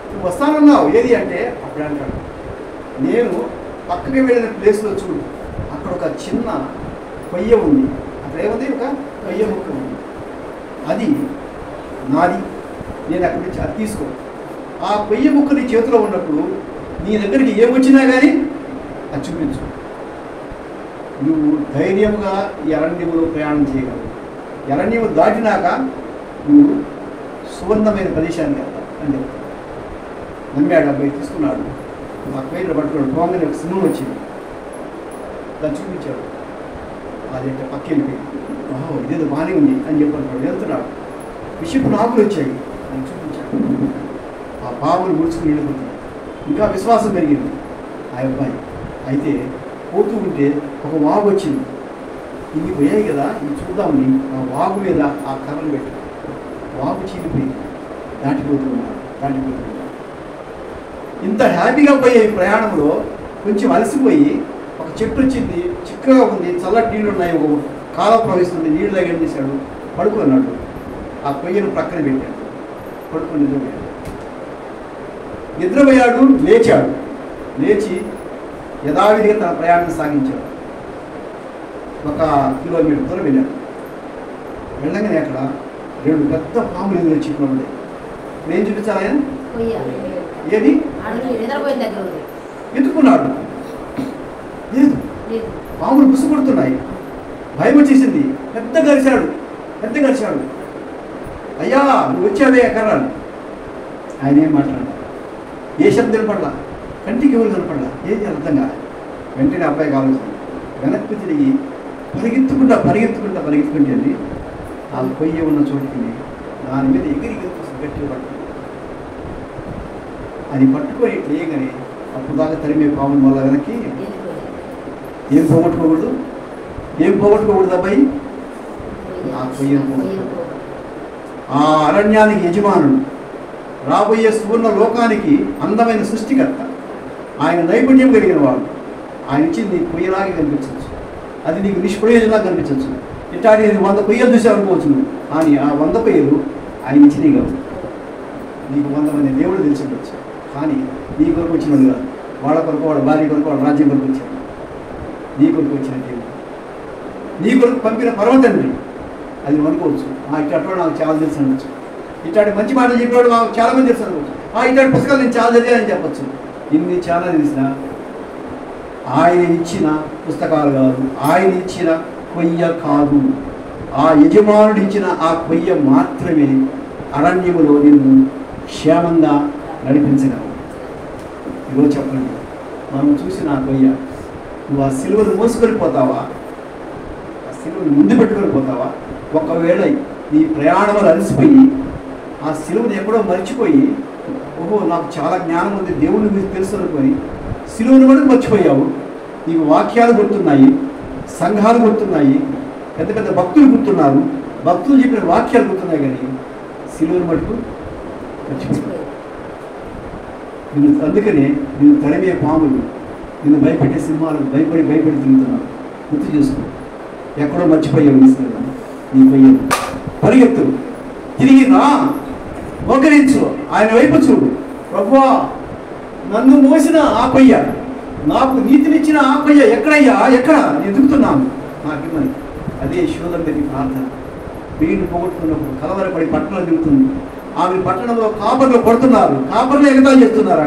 నువ్వు వస్తానన్నావు ఏది అంటే అప్పుడు అంటాడు, నేను పక్కకి వెళ్ళిన ప్లేస్లో చూడు, అక్కడ ఒక చిన్న కొయ్య ఉంది, అక్కడ ఏముంది, ఒక కొయ్య ముక్క ఉంది. అది నాది, నేను అక్కడి నుంచి అది తీసుకో. ఆ కొయ్య ముక్క నీ చేతిలో ఉన్నప్పుడు నీ దగ్గరికి ఏమొచ్చినా కానీ అది చూపించు. నువ్వు ధైర్యంగా ఈ అరణ్యములో ప్రయాణం చేయగలవు. అరణ్యము దాటినాక నువ్వు సువర్ణమైన ప్రదేశానికి వెళ్తావు అని చెప్తాడు. నమ్మాడు, అబ్బాయి తీసుకున్నాడు. ఆ కొయ్యలు పట్టుకున్నాడు. పోగానే ఒక సింహం వచ్చింది, దాన్ని చూపించాడు. అదేంటే పక్కెళ్ళిపోయి ఇదేదో బాగానే ఉంది అని చెప్పాడు. వెళ్తున్నాడు, విషపు నాకులు వచ్చాయి అని చూపించాడు. ఆ పాములు ముడుచుకుని వెళ్ళిపోతున్నాడు. ఇంకా విశ్వాసం పెరిగింది ఆ అబ్బాయి. అయితే పోతూ ఉంటే ఒక వాగు వచ్చింది. ఇవి పోయాయి కదా, ఇవి చూద్దామని ఆ వాగు మీద ఆ కర్రలు పెట్టాడు. వాగు చీలిపోయి దాటిపోతున్నాడు. ఇంత హ్యాపీగా పోయే ఈ ప్రయాణంలో కొంచెం అలసిపోయి ఒక చెట్టు వచ్చింది, చిక్కగా ఉంది, చల్లటి నీళ్ళు ఉన్నాయి, ఒక కాలం ప్రవహిస్తుంది, నీళ్ళు దగ్గర చేశాడు. పడుకున్నాడు. ఆ కొయ్యను ప్రక్కన పెట్టాడు, పడుకొని నిద్రపోయాడు. నిద్రపోయాడు, లేచాడు. లేచి యథావిధిగా తన ప్రయాణం సాగించాడు. 1 కిలోమీటర్ దూరం వెళ్ళాడు. వెళ్ళగానే అక్కడ 2 పెద్ద పాములు ఎదురు చిక్కున్నాడు. నేను చూపించాలి ఆయన ఏది ఎత్తుకున్నాడు. లేదు, పాములు పుసుకొడుతున్నాయి. భయం వచ్చేసింది. పెద్ద గరిచాడు. అయ్యా నువ్వు వచ్చావే ఎక్కరాలు. ఆయన ఏం మాట్లాడాలి, ఏ శబ్దం పడలా, కంటికి ఎవరు కనపడలా, ఏది అర్థంగా. వెంటనే అబ్బాయి కావాల్సింది వెనక్కి తిరిగి పరిగెత్తుకుంటా వెళ్ళి ఆ కొయ్య ఉన్న చోటుకి దాని మీద ఎగిరి గట్టిగా పట్టుకుంది. అది పట్టుకొని లేయగానే అప్పుడు దాకా తరిమే పాముల వల్ల వెనక్కి ఏం పోగొట్టుకోకూడదు అబ్బాయి, ఆ కొయ్యను పోగొట్టుకోకూడదు. ఆ అరణ్యానికి యజమానుడు, రాబోయే సువర్ణ లోకానికి అందమైన సృష్టికర్త, ఆయన నైపుణ్యం కలిగిన వాడు. ఆయన ఇచ్చింది నీకు కొయ్యలాగే కనిపించవచ్చు, అది నీకు నిష్ప్రయోజనంగా కనిపించవచ్చు. ఇట్లాంటి 100 కొయ్యలు చూసావనుకోవచ్చు, కానీ ఆ 100 కొయ్యలు ఆయన ఇచ్చినవి కాదు. నీకు 100 మంది దేవుడు తెలిసి ఉండొచ్చు, కానీ నీ కొరకు వచ్చినది కాదు. వాళ్ళ కొరకు, వాడు భార్య కొరకు, వాడు రాజ్యం కొరకు వచ్చాడు. నీ కొరకు వచ్చిన దేవుడు, నీ కొరకు పంపిన పర్వతండ్రి. అది అనుకోవచ్చు, ఇట్లాంటి నాకు చాలా తెలుసు అనవచ్చు. ఇట్లాంటి మంచి మాటలు చెప్పేవాడు మాకు చాలా మంది తెలుసు అనుకోవచ్చు. ఇట్లాంటి పుస్తకాలు నేను చాలా చదివానని చెప్పచ్చు. ఇన్ని చాలా తెలిసిన ఆయన ఇచ్చిన పుస్తకాలు కాదు, ఆయన ఇచ్చిన కొయ్య కాదు, ఆ యజమానుడు ఇచ్చిన ఆ కొయ్య మాత్రమే అరణ్యములో నిన్ను క్షేమంగా నడిపించగలవు. ఈరోజు చెప్పండి, మనం చూసిన ఆ కొయ్య, నువ్వు ఆ సిలువను మోసుకొని పోతావా, ఆ సిలువను ముందు పెట్టుకొని పోతావా? ఒకవేళ నీ ప్రయాణంలో అలసిపోయి ఆ సిలువను ఎక్కడో మర్చిపోయి, ఓహో నాకు చాలా జ్ఞానం ఉంది, దేవుడిని మీకు తెలుసు అనుకొని సిలువను కూడా మర్చిపోయావు. నీకు వాక్యాలు గుర్తున్నాయి, సంఘాలు గుర్తున్నాయి, పెద్ద పెద్ద భక్తులు గుర్తున్నారు, భక్తులు చెప్పిన వాక్యాలు గుర్తున్నాయి, కానీ సిలువను మటుకు మర్చిపోయావు. అందుకనే నేను తరిమే పాములు, నిన్ను భయపెట్టే సినిమాలు భయపడి తిరుగుతున్నావు. గుర్తు చేసుకో, ఎక్కడో మర్చిపోయావు నీ పోయావు. పరిగెత్తు, తిరిగి రా, మోకరించు, ఆయన వైపు చూడు. ప్రభువా, నన్ను మోసిన ఆ కొయ్య, నాకు నీతినిచ్చిన ఆ కొయ్య ఎక్కడయ్యా, ఎక్కడ నేను ఎదుగుతున్నాను, నాకిమ్మని. అదే శోధన పెట్టి ప్రార్థన. వీడిని పోగొట్టుకున్నప్పుడు కలవరపడి పట్టణంలో దిగుతుంది. ఆమె పట్టణంలో కాపర్లు కొడుతున్నారు, కాపర్లు ఎగతాళి చేస్తున్నారు.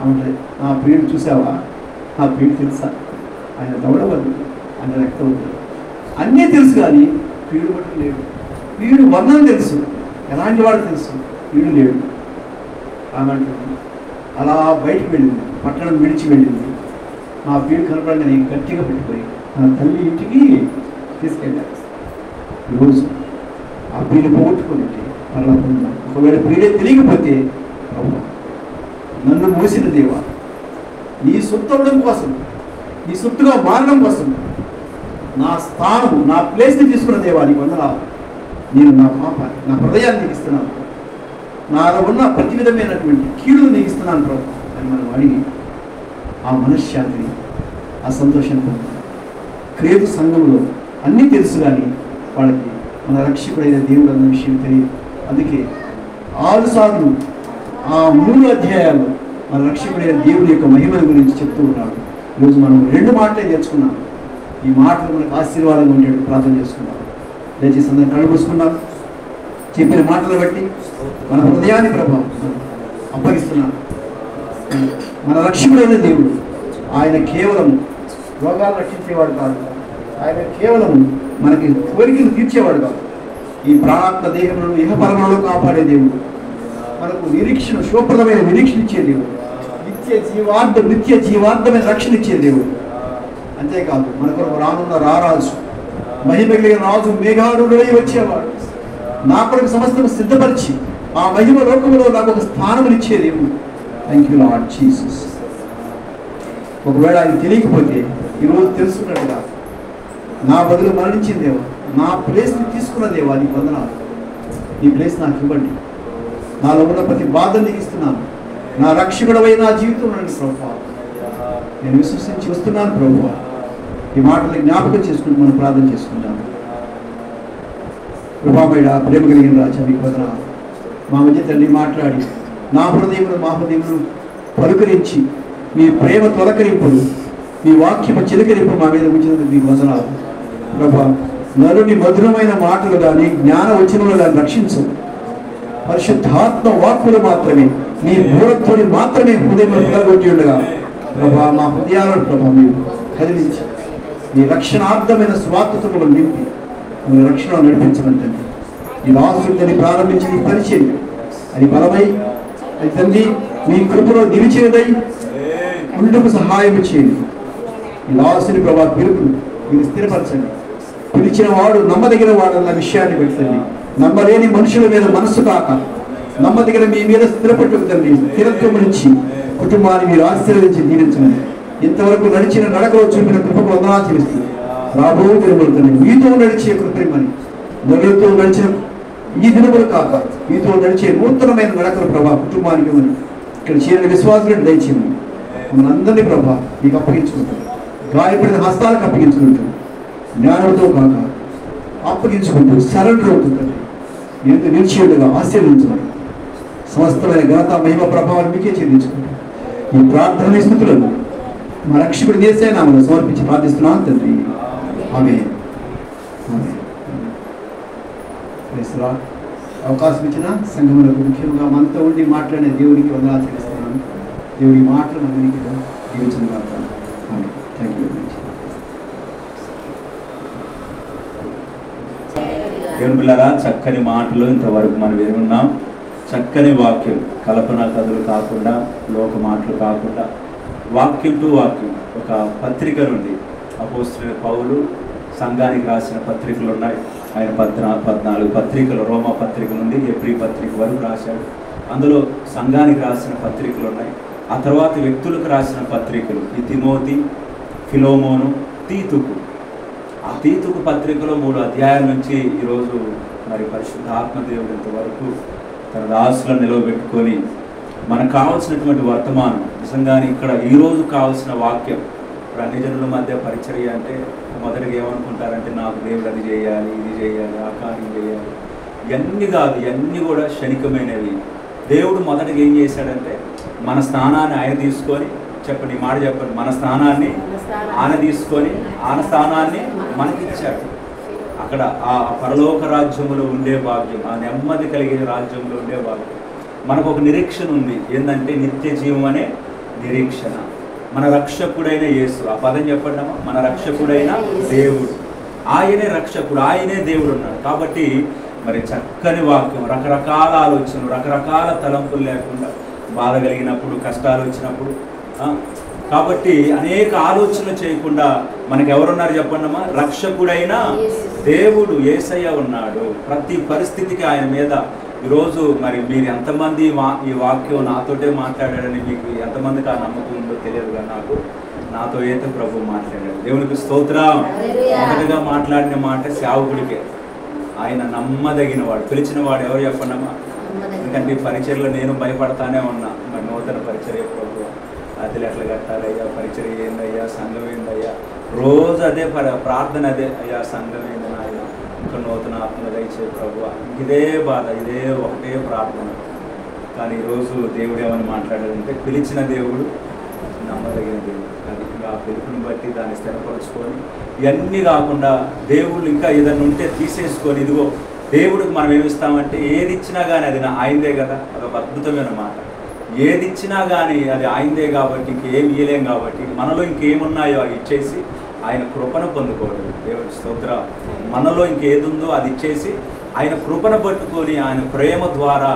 ఆమె నా ప్రియుడు చూసావా, నా ప్రియుడు తెలుసా, ఆయన దౌడవద్దు, ఆయన రక్తం అన్నీ తెలుసు, కానీ ప్రియుడు మటుకు లేడు. ప్రియుడు వర్ణం తెలుసు, ఎలాంటి వాడు తెలుసు, ప్రియుడు లేడు. ఆమె అంటుంది, అలా బయటికి వెళ్ళింది, పట్టణం విడిచి వెళ్ళింది. నా ప్రియుడు కనపడంగానే గట్టిగా పెట్టుకొని నా తల్లి ఇంటికి తీసుకెళ్ళారు. ఈరోజు ఆ ప్రియుడు పోగొట్టుకొని మళ్ళా పొందాం. ఒకవేళ ప్రియుడే తెలియకపోతే, నన్ను మోసిన దేవా, నీ సొత్తు అవ్వడం కోసం, నీ సొత్తుగా మారడం కోసం నా స్థానము, నా ప్లేస్ని తీసుకున్న దేవా, నీకు వందనాలు. నేను నా పాపాన్ని, నా హృదయాన్ని నీకు ఇస్తున్నాను, నాలో ఉన్న ప్రతి విధమైనటువంటి కీడును నీకు ఇస్తున్నాను ప్రభు అని మనం అడిగి ఆ మనశ్శాంతిని, ఆ సంతోషాన్ని పొందుతాం. క్రీస్తు సంఘంలో అన్నీ తెలుసు, కానీ వాళ్ళకి మన రక్షకుడైన దేవుడు అన్న విషయం తెలియదు. అందుకే 6 సార్లు ఆ 3 అధ్యాయాలు మన రక్షకుడైన దేవుడి యొక్క మహిమల గురించి చెప్తూ ఉన్నాడు. ఈరోజు మనం 2 మాటలే నేర్చుకున్నాం. ఈ మాటలు మనకు ఆశీర్వాదంగా ఉండేది ప్రార్థన చేసుకున్నాం. దయచేసి అందరం కళ్ళు మూసుకున్నాం. చెప్పిన మాటలు బట్టి మన హృదయాన్ని ప్రభావం అప్పగిస్తున్నాం. మన రక్షకుడైన దేవుడు ఆయన కేవలం రోగాలు రక్షించేవాడు కాదు, ఆయన కేవలం మనకి కోరికలు తీర్చేవాడు కాదు, ఈ ప్రాణాత్మ దేహంలో ఇహపరమంలో కాపాడే దేవుడు, మనకు నిరీక్షణ శుభప్రదమైన నిరీక్షణ ఇచ్చే దేవుడు, నిత్య జీవార్థమైన రక్షణ ఇచ్చే దేవుడు. అంతేకాదు మన కొరకు రానున్న రారాజు, మహిమ కలిగిన రాజు మేఘారుడై వచ్చేవాడు, నా కొరకు సమస్తం సిద్ధపరిచి ఆ మహిమ లోకంలో నాకు ఒక స్థానం ఇచ్చే దేవుడు. Thank you lord Jesus. ఒకవేళ ఆయన తెలియకపోతే ఈరోజు తెలుసుకున్నట్టుగా నా బదులు మరణించిన దేవా, నా ప్లేస్ని తీసుకున్న దేవా, నీ వందనాలు. ఈ ప్లేస్ నాకు ఇవ్వండి, నాలో ఉన్న ప్రతి బాధను నీకు ఇస్తున్నాను. నా రక్షకుడవై నా జీవితం రండి ప్రభువా, నేను విశ్వసించి వస్తున్నాను ప్రభువా. ఈ మాటలు జ్ఞాపకం చేసుకుంటూ మనం ప్రార్థన చేసుకుంటాను. ప్రభామేడ ప్రేమ కలిగిన రాజా, మీకు వందనాలు. మా మధ్య తండ్రి మాట్లాడి మా హృదయములు పలుకరించి మీ ప్రేమ తొలకరింపులు, మీ వాక్యము చిలకరింపు మా మీద ఉంచినందుకు మీకు వందనాలు ప్రభా. నరుని మధురమైన మాటలు కానీ జ్ఞాన వచనములు కానీ రక్షించు. పరిశుద్ధాత్మ వాక్కులు మాత్రమే, మీ మూఢత్వాన్ని మాత్రమే హృదయం పిలగొట్టి ఉండగా ప్రభా, మా హృదయాలను ప్రభా మీరు కదిలించి మీ రక్షణార్థమైన స్వార్థతను నింపి మీ రక్షణ నడిపించమంటే ఈ రాసుని ప్రారంభించిన ఈ పరిచయం అది బలమై, అది తండ్రి మీ కృపలో నిలిచేదై ముందుకు సహాయం చేయండి. ఈ లాసుని ప్రభా పిలుపు మీరు స్థిరపరచండి. పిలిచిన వాడు నమ్మదగిన వాడు అన్న విషయాన్ని పెట్టండి. నమ్మలేని మనుషుల మీద మనస్సు కాక నమ్మదగిన మీ మీద స్థిరపట్టుకుతండి. స్థిరత్వం నుంచి కుటుంబాన్ని మీరు ఆశీర్వదించి దీవించండి. ఇంతవరకు నడిచిన నడకలో చూపిన కృపకు వందనాలు చేస్తూ రాబో దినములు మీతో నడిచే కృపమని, నలుగురితో నడిచిన ఈ దినములు కాక మీతో నడిచే నూతనమైన నడకలు ప్రభా కుటుంబానికి ఇక్కడ చేరిన విశ్వాసులను దయచేయండి. మనందరినీ ప్రభా మీకు అప్పగించుకుంటాం, గాయపడిన హస్తాలకు అప్పగించుకుంటాం, జ్ఞానంతో కాక అప్పగించుకుంటూ సరెండర్ అవుతుందండి. ఎంత నిలిచేట్టుగా ఆశీర్వదించమని సమస్తమైన ఘనత మహిమ ప్రభావాన్ని మీకే చెల్లించుకుంటాం. ఈ ప్రార్థన స్థితులను మా రక్షకుడి దేశే నామను సమర్పించి ప్రార్థిస్తున్నాను తండ్రి. ఆమేన్. అవకాశం ఇచ్చిన సంఘములకు ముఖ్యంగా మనతో ఉండి మాట్లాడే దేవుడికి వందనాలు చెల్లిస్తున్నాను. దేవుడి మాటలు మనకి దీవించిన కాక. Amen. Thank you very much. దేవుని పిల్లరా, చక్కని మాటలు ఇంతవరకు మనం వినున్నాం. చక్కని వాక్యం, కల్పన కథలు కాకుండా, లోక మాటలు కాకుండా, వాక్యం టు వాక్యం ఒక పత్రిక నుండి అపోస్తలుడైన పౌలు సంఘానికి రాసిన పత్రికలు ఉన్నాయి. ఆయన 14 పత్రికలు, రోమా పత్రిక నుండి ఎబ్రీ పత్రిక వరకు రాశాడు. అందులో సంఘానికి రాసిన పత్రికలు ఉన్నాయి. ఆ తర్వాత వ్యక్తులకు రాసిన పత్రికలు ఈ తిమోతి, ఫిలోమోను, తీతుకు. ఆ తీతుకు పత్రికలో 3 అధ్యాయాల నుంచి ఈరోజు మరి పరిశుద్ధాత్మదేవుడు ఇంతవరకు తన దాసులను నిలవబెట్టుకొని మనకు కావాల్సినటువంటి వర్తమానం, నిజంగానే ఇక్కడ ఈరోజు కావాల్సిన వాక్యం. ఇప్పుడు అన్ని జనుల మధ్య పరిచర్య అంటే మొదటిగా ఏమనుకుంటారంటే నాకు దేవుడు అది చేయాలి, ఇది చేయాలి, ఆ కార్యం చేయాలి. ఇవన్నీ కాదు, ఇవన్నీ కూడా క్షణికమైనవి. దేవుడు మొదటిగా ఏం చేశాడంటే మన స్థానాన్ని ఆయన తీసుకొని, చెప్పండి మాట చెప్పండి, మన స్థానాన్ని ఆయన తీసుకొని ఆయన స్థానాన్ని మనకిచ్చాడు. అక్కడ ఆ పరలోక రాజ్యములో ఉండే భాగ్యం, ఆ నెమ్మది కలిగిన రాజ్యంలో ఉండే భాగ్యం. మనకు ఒక నిరీక్షణ ఉంది, ఏంటంటే నిత్య జీవం అనే నిరీక్షణ. మన రక్షకుడైన యేసు, ఆ పదం చెప్పండి అమ్మా, మన రక్షకుడైన దేవుడు, ఆయనే రక్షకుడు, ఆయనే దేవుడు ఉన్నాడు. కాబట్టి మరి చక్కని వాక్యం, రకరకాల ఆలోచనలు, రకరకాల తలంపులు లేకుండా, బాధ కలిగినప్పుడు, కష్టాలు వచ్చినప్పుడు, కాబట్టి అనేక ఆలోచనలు చేయకుండా మనకు ఎవరున్నారు చెప్పండమ్మా, రక్షకుడైన దేవుడు యేసయ్య ఉన్నాడు. ప్రతి పరిస్థితికి ఆయన మీద. ఈరోజు మరి మీరు ఎంతమంది ఈ వాక్యం నాతోటే మాట్లాడాడని మీకు ఎంతమందికి ఆ నమ్మకం ఉందో తెలియదు, కానీ నాతో అయితే ప్రభు మాట్లాడాడు. దేవునికి స్తోత్రం. మొదటగా మాట్లాడిన మాట సేవకుడికే. ఆయన నమ్మదగిన వాడు, పిలిచిన వాడు ఎవరు చెప్పండమ్మా. ఎందుకంటే ఈ పరిచర్లో నేను భయపడతానే ఉన్నా. మరి నూతన పరిచర్య ప్రభు అదిలు ఎట్లా కట్టాలయ్యా, పరిచర్య ఏందయ్యా, సంఘం ఏందయ్యా, రోజు అదే ప్రార్థన, అదే అయ్యా సంఘం ఏంది నాయన, ఇంకా నూతన ఆత్మ దయచే ప్రభు. ఇదే బాధ, ఇదే ఒకటే ప్రార్థన. కానీ ఈరోజు దేవుడు ఏమని మాట్లాడాడంటే, పిలిచిన దేవుడు నమ్మదగిన దేవుడు. అది ఇంకా ఆ పిలుపుని బట్టి దాన్ని స్థిరపరచుకొని ఇవన్నీ కాకుండా దేవుళ్ళు ఇంకా ఏదైనా ఉంటే తీసేసుకొని, ఇదిగో దేవుడికి మనం ఏమిస్తామంటే ఏది ఇచ్చినా కానీ అది ఆయనదే కదా, అదొక అద్భుతమైన మాట. ఏది ఇచ్చినా కానీ అది ఆయనదే కాబట్టి ఇంకేం ఇయ్యలేం కాబట్టి మనలో ఇంకేమున్నాయో అవి ఇచ్చేసి ఆయన కృపను పొందుకోవడం. దేవుడి స్తోత్ర. మనలో ఇంకేది ఉందో అది ఇచ్చేసి ఆయన కృపను పట్టుకొని ఆయన ప్రేమ ద్వారా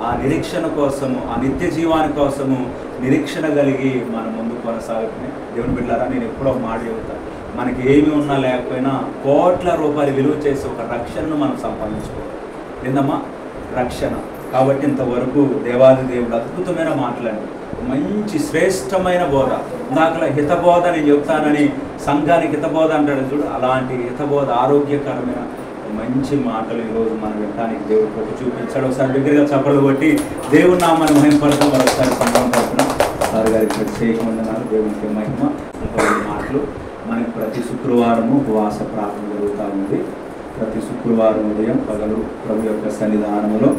ఆ నిరీక్షణ కోసము, ఆ నిత్య జీవాని కోసము నిరీక్షణ కలిగి మన ముందు కొనసాగుతున్నాయి. దేవుని బిడ్డలారా, నేను ఎప్పుడో మాట చెబుతాను, మనకి ఏమి ఉన్నా లేకపోయినా కోట్ల రూపాయలు విలువ చేసి ఒక రక్షణను మనం సంపాదించుకోవాలి. ఏందమ్మా? రక్షణ. కాబట్టి ఇంతవరకు దేవాది దేవుడు అద్భుతమైన మాటలండి, మంచి శ్రేష్టమైన బోధ. ఇందాకలా హితబోధ నేను చెప్తానని సంఘానికి హితబోధ అంటాడు చూడు, అలాంటి హితబోధ ఆరోగ్యకరమైన మంచి మాటలు ఈరోజు మనం వినడానికి దేవుడు కృప చూపించాడు. ఒకసారి దగ్గరగా చప్పట్లు కొట్టి దేవుని నామాన్ని మహిమపడతాం. మరొకసారి సంఘం తరఫున సార్ గారికి ప్రత్యేక వందనాలు. దేవునికి మహిమ. మాటలు మనకి ప్రతి శుక్రవారము ఉపవాస ప్రార్థన జరుగుతూ ఉంది. ప్రతి శుక్రవారం ఉదయం పగలు ప్రభు యొక్క సన్నిధానంలో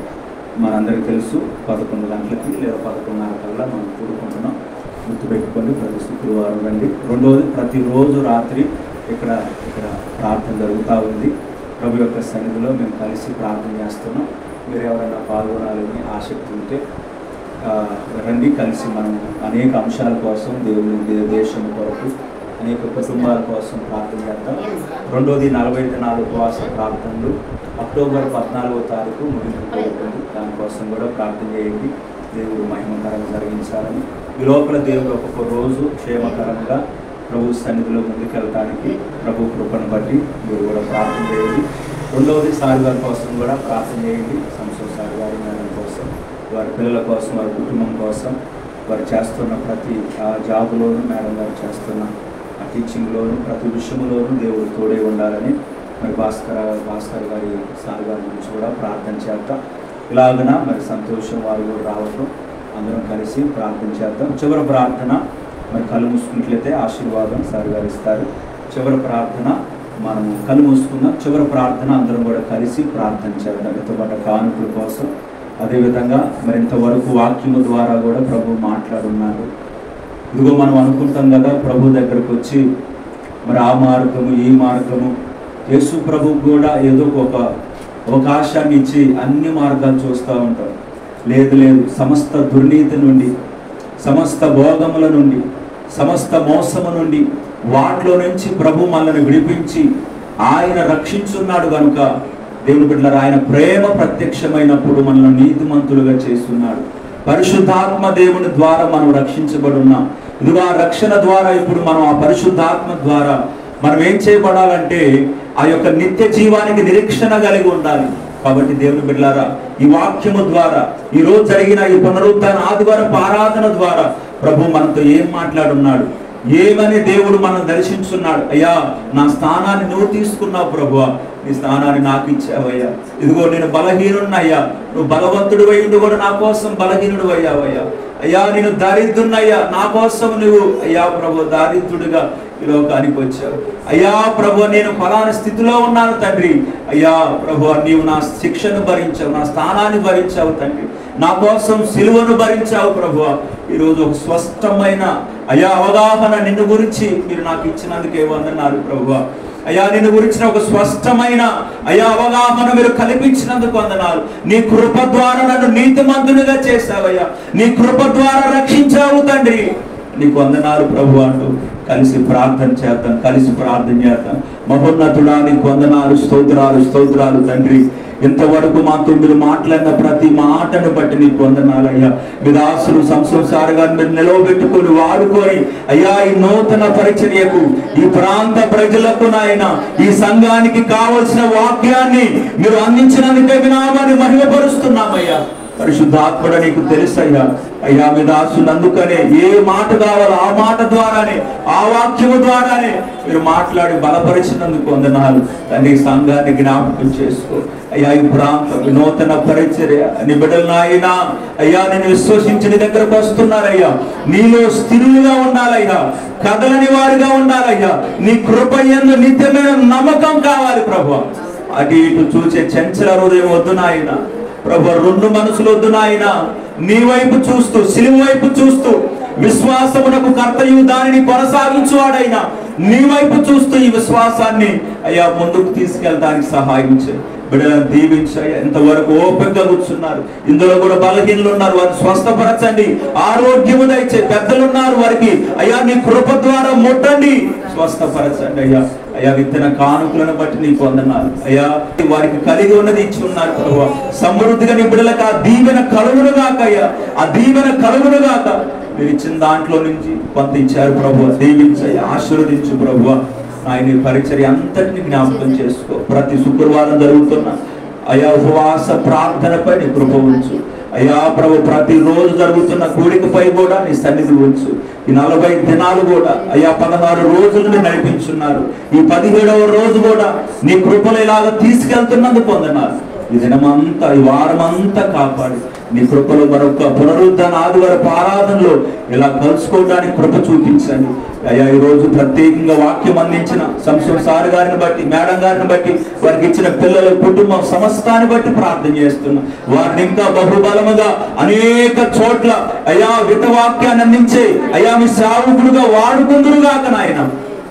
మనందరికీ తెలుసు 11 గంటలకి లేదా 11:30 కల్లా మనం కూడుకుంటున్నాం. గుర్తుపెట్టుకోండి, ప్రతి శుక్రవారం రండి. రెండోది, ప్రతిరోజు రాత్రి ఇక్కడ ప్రార్థన జరుగుతూ ఉంది. ప్రభు యొక్క సన్నిధిలో మేము కలిసి ప్రార్థన చేస్తున్నాం. మీరు ఎవరైనా పాల్గొనాలని ఆసక్తి ఉంటే రండి. కలిసి మనం అనేక అంశాల కోసం, దేవుని దేశం కొరకు, అనేక కుటుంబాల కోసం ప్రార్థన చేద్దాం. రెండోది, 40 దినాల ఉపవాస ప్రార్థనలు అక్టోబర్ 14వ తారీఖు ముగింపుకుంటుంది. దానికోసం కూడా ప్రార్థన చేయండి. దేవుడు మహిమకరంగా జరిగించాలని, ఈ లోపల దేవుడు ఒక్కొక్క రోజు క్షేమకరంగా ప్రభు సన్నిధిలో ముందుకెళ్ళడానికి ప్రభు కృపను బట్టి మీరు కూడా ప్రార్థన చేయండి. రెండవది, సార్ గారి కోసం కూడా ప్రార్థన చేయండి. సంసో సార్ గారి మేడం కోసం, వారి పిల్లల కోసం, వారి కుటుంబం కోసం, వారు చేస్తున్న ప్రతి జాబులోను, మేడం గారు చేస్తున్న టీచింగ్లోను, ప్రతి విషయంలోనూ దేవుడు తోడే ఉండాలని మరి భాస్కర్ గారి సార్ గారి గురించి కూడా ప్రార్థన చేద్దాం. ఇలాగన మరి సంతోషం వారు కూడా రావటం, అందరం కలిసి ప్రార్థన చేద్దాం. చివరి ప్రార్థన మరి కళ్ళు మూసుకున్నట్లయితే ఆశీర్వాదం సార్ గారు ఇస్తారు. చివరి ప్రార్థన మనము కళ్ళు మూసుకుందాం. చివరి ప్రార్థన అందరం కూడా కలిసి ప్రార్థన చేద్దాం. ఎత్తబడ్డ కానుకల కోసం, అదేవిధంగా మరి ఇంతవరకు వాక్యము ద్వారా కూడా ప్రభు మాట్లాడున్నారు. ఇదిగో మనం అనుకుంటాం కదా, ప్రభు దగ్గరకు వచ్చి మరి ఆ మార్గము ఈ మార్గము, యేసు ప్రభువు కూడా ఏదో ఒక అవకాశాన్ని ఇచ్చి అన్ని మార్గాలు చూస్తూ ఉంటాం. లేదు, సమస్త దుర్నీతి నుండి, సమస్త భోగముల నుండి, సమస్త మోసము నుండి, వాటిలో నుంచి ప్రభు మనల్ని విడిపించి ఆయన రక్షించున్నాడు కనుక దేవుని బిడ్డలారా, ఆయన ప్రేమ ప్రత్యక్షమైనప్పుడు మనల్ని నీతిమంతులుగా చేస్తున్నాడు. పరిశుద్ధాత్మ దేవుని ద్వారా మనం రక్షించబడి ఉన్నాం. ఇదిగో ఆ రక్షణ ద్వారా ఇప్పుడు మనం ఆ పరిశుద్ధాత్మ ద్వారా మనం ఏం చేయబడాలంటే ఆ యొక్క నిత్య జీవానికి నిరీక్షణ కలిగి ఉండాలి. కాబట్టి దేవుని బిడ్డలారా, ఈ వాక్యము ద్వారా ఈ రోజు జరిగిన ఈ పునరుద్ధాన ఆదివారపు ఆరాధన ద్వారా ప్రభు మనతో ఏం మాట్లాడున్నాడు, ఏమని దేవుడు మనం దర్శించున్నాడు. అయ్యా, నా స్థానాన్ని నువ్వు తీసుకున్నావు ప్రభువా, నీ స్థానాన్ని నాకు ఇచ్చావయ్యా. ఇదిగో నేను బలహీనున్నయ్యా, నువ్వు బలవంతుడు అయ్యిండు కూడా నా కోసం బలహీనుడు అయ్యావయ్యా. అయ్యా, నేను దారిద్రున్నయ్యా, నా కోసం నువ్వు అయ్యా ప్రభు దారిద్రుడిగా ఈ లోకానికి వచ్చావు. అయ్యా ప్రభు, నేను ఫలానా స్థితిలో ఉన్నాను తండ్రి. అయ్యా ప్రభు, నీవు నా శిక్షను భరించావు, నా స్థానాన్ని భరించావు తండ్రి, నా కోసం సిలువను భరించావు ప్రభు. ఈరోజు ఒక స్పష్టమైన అయ్యా అవగాహన నిన్ను గురించి మీరు నాకు ఇచ్చినందుకు ఏమన్నారు ప్రభు. అయ్యా, నిన్ను గురించిన ఒక స్పష్టమైన అయ్యా అవగాహన మీరు కల్పించినందుకు వందనాలు. నీ కృప ద్వారా నన్ను నీతిమంతునిగా చేశావయ్యా, నీ కృప ద్వారా రక్షించావు తండ్రి, నీకు వందనాలు ప్రభు అంటూ కలిసి ప్రార్థన చేద్దాం. కలిసి ప్రార్థన చేద్దాం. మహోన్నతుడా, నీకు వందనాలు, స్తోత్రాలు, స్తోత్రాలు తండ్రి. ఇంతవరకు మాతో మీరు మాట్లాడిన ప్రతి మాటను బట్టి నీకు వందనాలయ్యా. మీ దాసులు సంసార గారిని మీరు నిలవబెట్టుకొని వాడుకొని అయ్యా ఈ నూతన పరిచర్యకు, ఈ ప్రాంత ప్రజలకు నాయన ఈ సంఘానికి కావలసిన వాక్యాన్ని మీరు అందించినందుకే మీ నామాన్ని మహిమపరుస్తున్నామయ్యా. పరిశుద్ధాత్ముడ నీకు తెలుసయ్యా. అయ్యా, మీ దాసులు అందుకనే ఏ మాట కావాలో ఆ మాట ద్వారానే, ఆ వాక్యము ద్వారానే మీరు మాట్లాడి బలపరిచినందుకు వందనాలు తండ్రి. సంఘాన్ని జ్ఞాపకం చేసుకో అయ్యా. ఈ ప్రాంతం నూతన పరిచర్య నీ బిడ్డలు నాయనా అయ్యా, నేను విశ్వసించి నీ దగ్గరకు వస్తున్నారయ్యా. నీలో స్థిరులుగా ఉండాలయ్యా, కదలని వారిగా ఉండాలయ్యా. నీ కృప యందు నిత్యమైన నమ్మకం కావాలి ప్రభు. అటు ఇటు చూసే చంచల హృదయం వద్దు నాయన ప్రభు, రెండు మనసులు వద్దు నాయన. నీ వైపు చూస్తూ, సిలువ వైపు చూస్తూ విశ్వాసమునకు కర్తయు దానిని కొనసాగించువాడైనా నీ వైపు చూస్తూ ఈ విశ్వాసాన్ని అయ్యా ముందుకు తీసుకెళ్ళడానికి సహాయం చేయి. బిడ్డలను దీవించాయా. ఇంతవరకు ఓపికగా కూర్చున్నారు, ఇందులో కూడా బలహీనలు ఉన్నారు, వారిని స్వస్థపరచండి, ఆరోగ్యము దయచే. పెద్దలున్నారు, వారికి అయ్యా నీ కృప ద్వారా ముట్టండి, స్వస్థపరచండి అయ్యా. అయ్యా విత్తన కానుకలను బట్టి నీకు వందనాలు అయ్యా. వారికి కలిగి ఉన్నది ఇచ్చి ఉన్నారు ప్రభువా. సమృద్ధిగా నీ బిడ్డలకు ఆ దీవెన కలుగునుగాక అయ్యా, ఆ దీవెన కలుగునుగాక. మీరు ఇచ్చిన దాంట్లో నుంచి కొంత ఇచ్చారు ప్రభువా, దీవించయ్యా, ఆశీర్వదించు ప్రభువా. ఆయన పరిచర్య అంతటిని జ్ఞాపకం చేసుకో. ప్రతి శుక్రవారం జరుగుతున్న అయా ఉపవాస ప్రార్థనపై నీ కృప ఉంచు అయ్యా ప్రభు. ప్రతిరోజు జరుగుతున్న కూడికపై కూడా నీ సన్నిధి ఉంచు. ఈ 40 దినాలు కూడా అయ్యా 16 రోజులను నడిపించున్నారు. ఈ 17వ రోజు కూడా నీ కృపలు ఇలాగ తీసుకెళ్తున్నందుకు వందనాలు. ఈ దినమంతా ఈ వారమంతా కాపాడి నీ కృపలో మరొక పునరుద్ధరణ ఆదివారపు ఆరాధనలో ఇలా కలుసుకోవడానికి కృప చూపించండి అయ్యా. ఈ రోజు ప్రత్యేకంగా వాక్యం అందించిన సంసం సార్ గారిని బట్టి, మేడం గారిని బట్టి, వారికి ఇచ్చిన పిల్లల కుటుంబం సమస్తాన్ని బట్టి ప్రార్థన చేస్తున్నా. వారిని ఇంకా బహుబలముగా అనేక చోట్ల అయ్యా వితవాక్యాన్ని అందించే అయ్యా మీ సేవకుడుగా వాడుకుందురుగాక నాయన.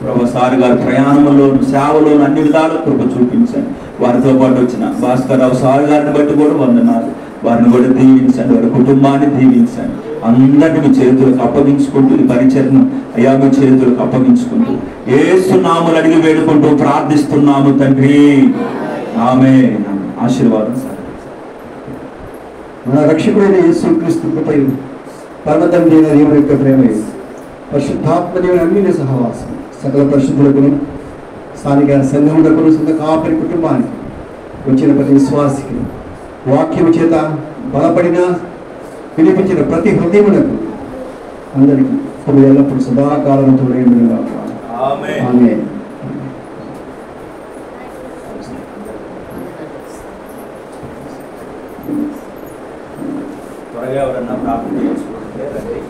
ప్రభు సార్ గారి ప్రయాణంలోను సేవలోను అన్ని విధాలు కృప చూపించండి. వారితో పాటు వచ్చిన భాస్కర్ రావు సార్ గారిని బట్టి కూడా వందనాలు. వారిని కూడా దీవించండి, వారి కుటుంబాన్ని దీవించండి. అందరిని మీ చేతులకు అప్పగించుకుంటూ ఈ పరిచర్ను అయ్యా మీ చేతులకు అప్పగించుకుంటూ యేసు నామములో అడిగి వేడుకుంటూ ప్రార్థిస్తున్నాము తండ్రి, ఆమేన్. ఆశీర్వాదం సార్. మన రక్షకుడైన యేసుక్రీస్తు కృపయు, పరమ తండ్రి అయిన దేవుని యొక్క ప్రేమయు, పరిశుద్ధాత్మ దేవుని అన్యోన్య సహవాసం సకల పరిశుద్ధులకును స్థానిక సంఘములకును సొంత కాపరి కుటుంబానికి వచ్చిన ప్రతి విశ్వాసికి వాక్యము చేత బలపడిన వినిపించిన ప్రతి హృదయములకు అందరికీ ఎల్లప్పుడు సదాకాలంతో ఆమేన్. త్వరగా ఎవరన్నా ప్రార్థన చేసుకుంటే రండి.